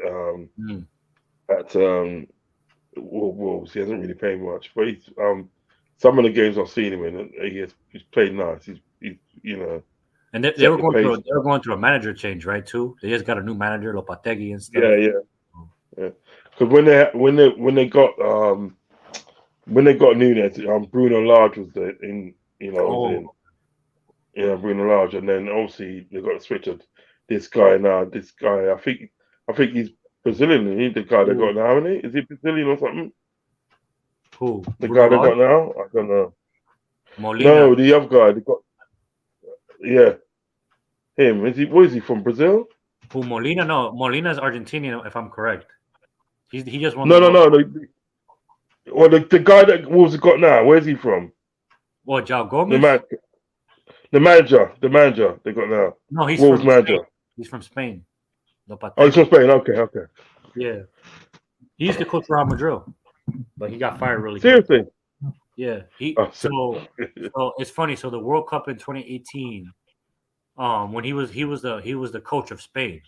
Wolves. He hasn't really played much, but he's some of the games I've seen him in, he's played nice. He's And they were going through a manager change, right? Too. They just got a new manager, Lopetegui and stuff. Yeah. Because when they got Nunes, Bruno Lage was there Bruno Lage, and then obviously they got switched. This guy, I think he's Brazilian. Isn't he? The guy they got now, isn't he? Is he Brazilian or something? Who? The guy they got now? I don't know. Molina. No, the other guy they got. Yeah, him. Where is he from? Brazil? Who? Molina? No, Molina's Argentinian, if I'm correct. He just won. No. The guy that Wolves have got now. Where's he from? What? João Gomes? The manager they got now. No, he's Wolves from manager. Spain. He's from Spain. Oh, he's from Spain. Okay. Yeah, he used to coach Real Madrid, but he got fired really Seriously? quick. Yeah. So it's funny. So the World Cup in 2018, when he was the coach of Spain,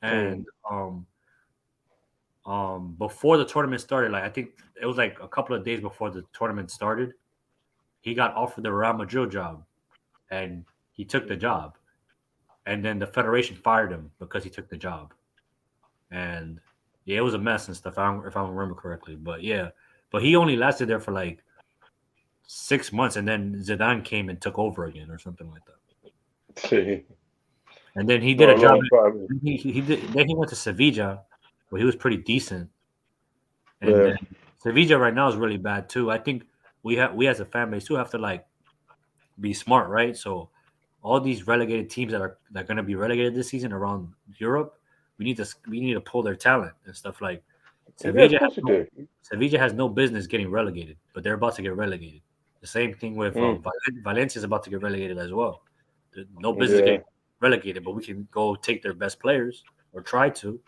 and before the tournament started, like I think it was like a couple of days before the tournament started, he got offered the Real Madrid job, and he took the job, and then the federation fired him because he took the job, and yeah, it was a mess and stuff. If I remember correctly, but he only lasted there for like 6 months, and then Zidane came and took over again or something like that. See. And then he did a job. Then he went to Sevilla, where he was pretty decent. And then Sevilla right now is really bad too. I think we as a fan base too have to like be smart, right? So all these relegated teams that are going to be relegated this season around Europe, we need to pull their talent and stuff. Like Sevilla has no business getting relegated, but they're about to get relegated. The same thing with Valencia is about to get relegated as well. No business getting relegated, but we can go take their best players or try to.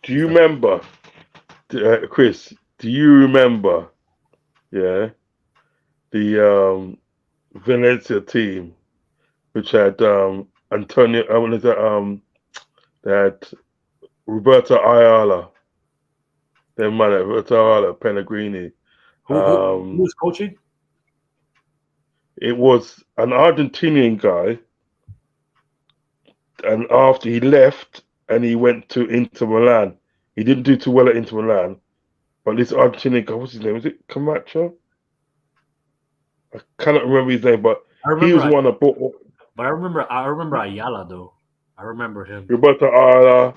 Do you remember, Chris? Do you remember? Yeah, the Valencia team, which had Antonio. What is that? They had Roberto Ayala. Their manager, Roberto Ayala, Pellegrini. Who was coaching? It was an Argentinian guy, and after he left and he went to Inter Milan, he didn't do too well at Inter Milan. But this Argentinian guy, what's his name? Was it Camacho? I cannot remember his name, but he was one that bought. But I remember Ayala though. I remember him. Roberto Ayala.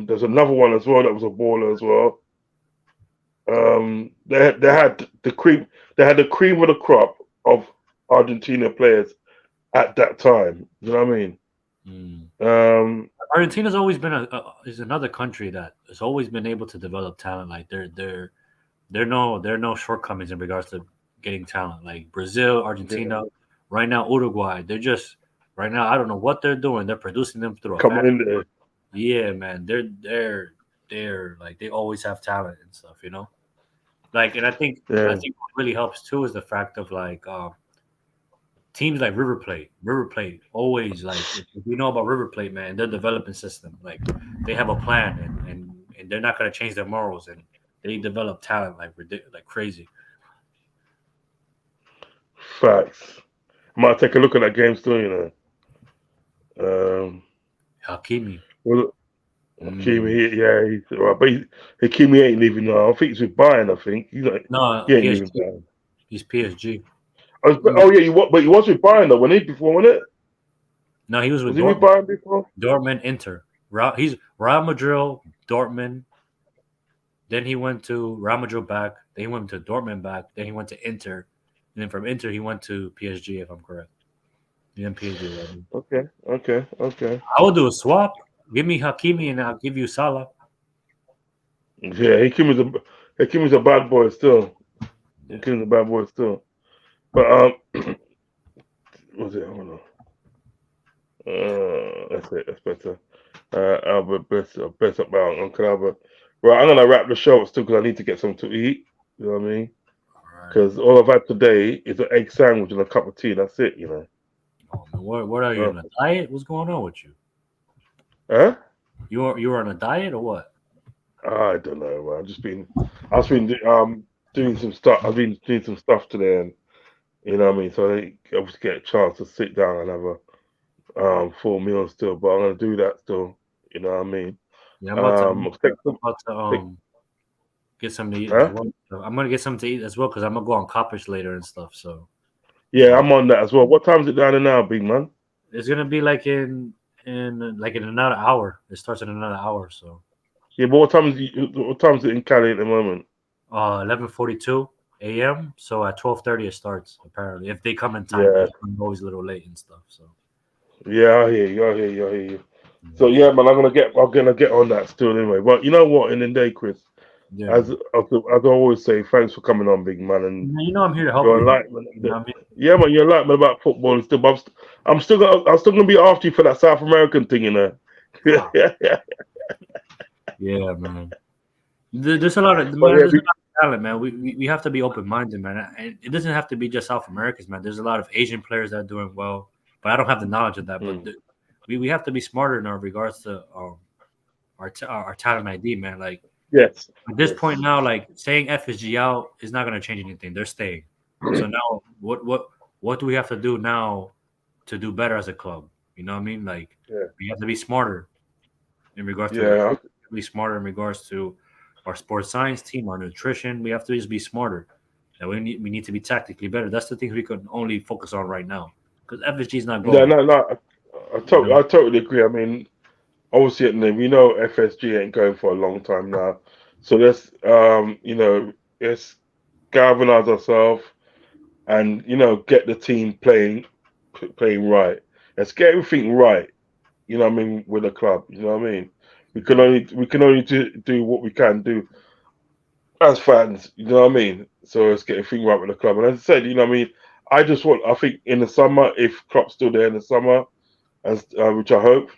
There's another one as well that was a baller as well. They had the cream. They had the cream of the crop of Argentina players at that time. You know what I mean? Argentina's always been is another country that has always been able to develop talent. Like there are no shortcomings in regards to getting talent. Like Brazil, Argentina, right now Uruguay. They're just right now. I don't know what they're doing. They're producing them through a coming in there. Yeah, man. They're like they always have talent and stuff. You know. Like, and I think what really helps too is the fact of like teams like River Plate. River Plate always like if you know about River Plate, man, their development system, like they have a plan and they're not gonna change their morals and they develop talent like crazy. Facts. Might take a look at that game still, you know. Hakimi. Well, Hakimi, he's right, but Hakimi ain't leaving now. I think he's with Bayern. I think he ain't leaving Bayern. He's PSG. Oh yeah, but he was with Bayern though, wasn't he? Before, wasn't it? No, he was with Dortmund. He with Bayern before? Dortmund, Inter. He's Real Madrid, Dortmund. Then he went to Real Madrid back. Then he went to Dortmund back. Then he went to Inter. And then from Inter, he went to PSG, if I'm correct. Then PSG. Okay. I would do a swap. Give me Hakimi and I'll give you Salah. Yeah, Hakimi's a bad boy still. Yeah. Hakimi's a bad boy still. But what's it? Hold on. That's better. Albert, best up by Uncle Albert. Right, I'm gonna wrap the show up still because I need to get something to eat. You know what I mean? Because all I've had today is an egg sandwich and a cup of tea. That's it, you know. Oh, man, what are you on a diet? What's going on with you? Huh? You were on a diet or what? I don't know, man. I've been doing some stuff. I've been doing some stuff today, and you know what I mean. So I didn't obviously get a chance to sit down and have a full meal still, but I'm gonna do that still. You know what I mean? Yeah, I'm about to get something to eat. Huh? I'm gonna get something to eat as well because I'm gonna go on Coppers later and stuff. So yeah, I'm on that as well. What time is it down there now, big man? It's gonna be like in another hour. It starts in another hour. So yeah, but what time is it in Cali at the moment? 11:42 a.m. So at 12:30 it starts. Apparently, if they come in time, I'm always a little late and stuff. So yeah, I hear you. So yeah, man, I'm gonna get on that still anyway. But you know what? In the day, Chris, as I always say, thanks for coming on, big man. And you know I'm here to help your you. Enlightenment. Yeah, man, your enlightenment about football and stuff. But I'm still gonna be after you for that South American thing, you know. Yeah, man. There's a lot of talent, man. We have to be open minded, man. And it doesn't have to be just South Americans, man. There's a lot of Asian players that are doing well, but I don't have the knowledge of that. But we have to be smarter in our regards to our talent ID, man. Like at this point now, like saying FSG out is not going to change anything. They're staying. So now, what do we have to do now to do better as a club? You know what I mean? Like we have to be smarter in regards to be smarter in regards to our sports science team, our nutrition. We have to just be smarter. And we need to be tactically better. That's the things we can only focus on right now because FSG is not going. Yeah, no. I totally agree. I mean, obviously, we know FSG ain't going for a long time now. So let's let's galvanize ourselves and get the team playing right. Let's get everything right. You know what I mean, with the club. You know what I mean. We can only do what we can do as fans. You know what I mean. So let's get everything right with the club. And as I said, you know what I mean. I think in the summer, if Klopp's still there in the summer, which I hope.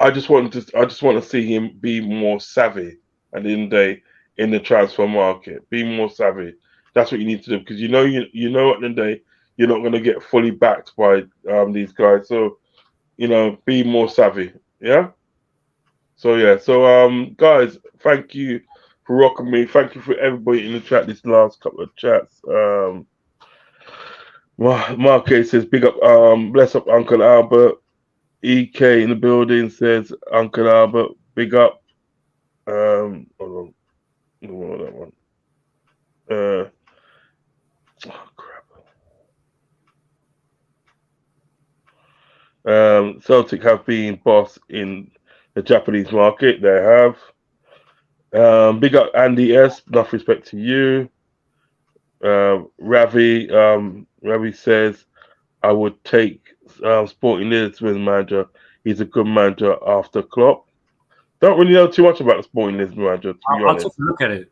I just want to see him be more savvy at the end of the day in the transfer market. Be more savvy. That's what you need to do because you know at the end of the day you're not going to get fully backed by these guys. So, be more savvy. Yeah. So yeah. So guys, thank you for rocking me. Thank you for everybody in the chat. This last couple of chats. Marquez says, "Big up, bless up, Uncle Albert." EK in the building says, "Uncle Albert, big up." Hold on, I don't want that one. Oh crap. Celtic have been boss in the Japanese market. They have. Big up Andy S. Enough respect to you. Ravi says, I would take Sporting Lisbon manager. He's a good manager after Klopp. Don't really know too much about the Sporting Lisbon manager, to be I'll honest. take a look at it.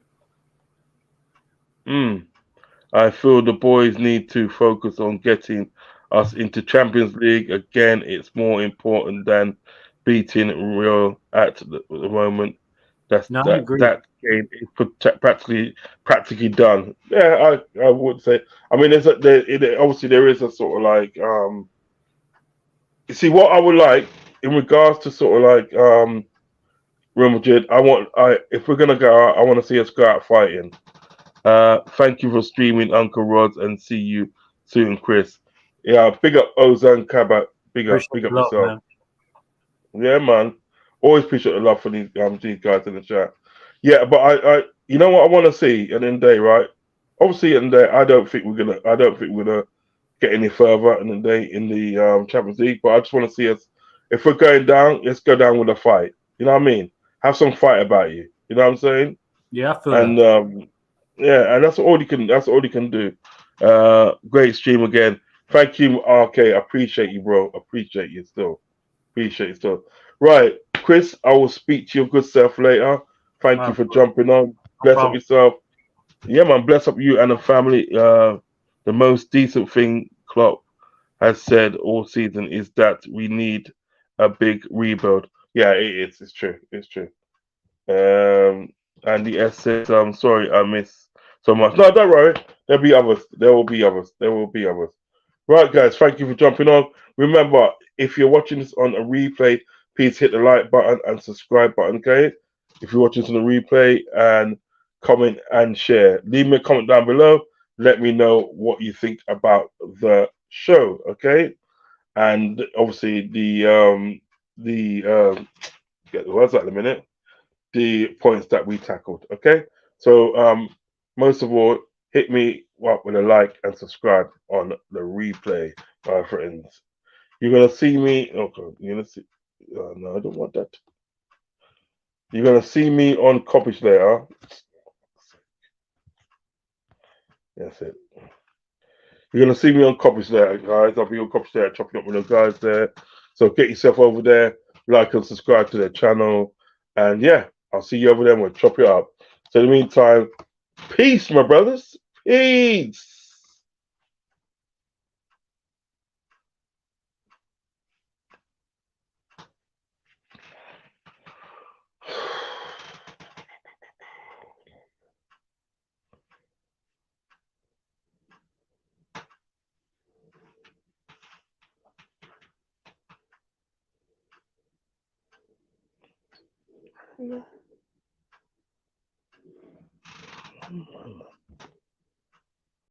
I feel the boys need to focus on getting us into Champions League. Again, it's more important than beating Real at the moment. No, I agree. That game is practically done. Yeah, I would say. I mean, obviously there is a sort of like you see what I would like in regards to sort of like Real Madrid. If we're gonna go out, I want to see us go out fighting. Thank you for streaming, Uncle Rodz, and see you soon, Chris. Yeah, big up Ozan Kabat. Big up Appreciate the love, yourself. man. Yeah, man. Always appreciate the love for these guys in the chat. Yeah, but I you know what I want to see at the end of the day, right? Obviously, at the end of the day, I don't think we're gonna get any further in the day in the Champions League. But I just want to see us. If we're going down, let's go down with a fight. You know what I mean? Have some fight about you. You know what I'm saying? Yeah, I feel And that. yeah, and that's all you can. That's all you can do. Great stream again. Thank you, RK. I appreciate you, bro. Appreciate you still. Appreciate you still. Right, Chris. I will speak to your good self later. Thank you for jumping on. Bless up yourself. Yeah, man. Bless up you and the family. The most decent thing Klopp has said all season is that we need a big rebuild. Yeah, it is. It's true. It's true. And the S says, I'm sorry, I miss so much. No, don't worry. There'll be others. There will be others. There will be others. Right, guys, thank you for jumping on. Remember, if you're watching this on a replay, please hit the like button and subscribe button, okay? If you're watching this on a replay, and comment and share. Leave me a comment down below. Let me know what you think about the show, okay? And obviously get the words out in a minute. The points that we tackled. Okay, so most of all, hit me up with a like and subscribe on the replay, my friends. You're gonna see me. Okay, you're gonna see. No, I don't want that. You're gonna see me on Copish later. That's it. You're gonna see me on Copish later, guys. I'll be on Copish later, chopping up with the guys there. So get yourself over there, like and subscribe to their channel, and yeah. I'll see you over there and we'll chop it up. So in the meantime, peace, my brothers. Peace.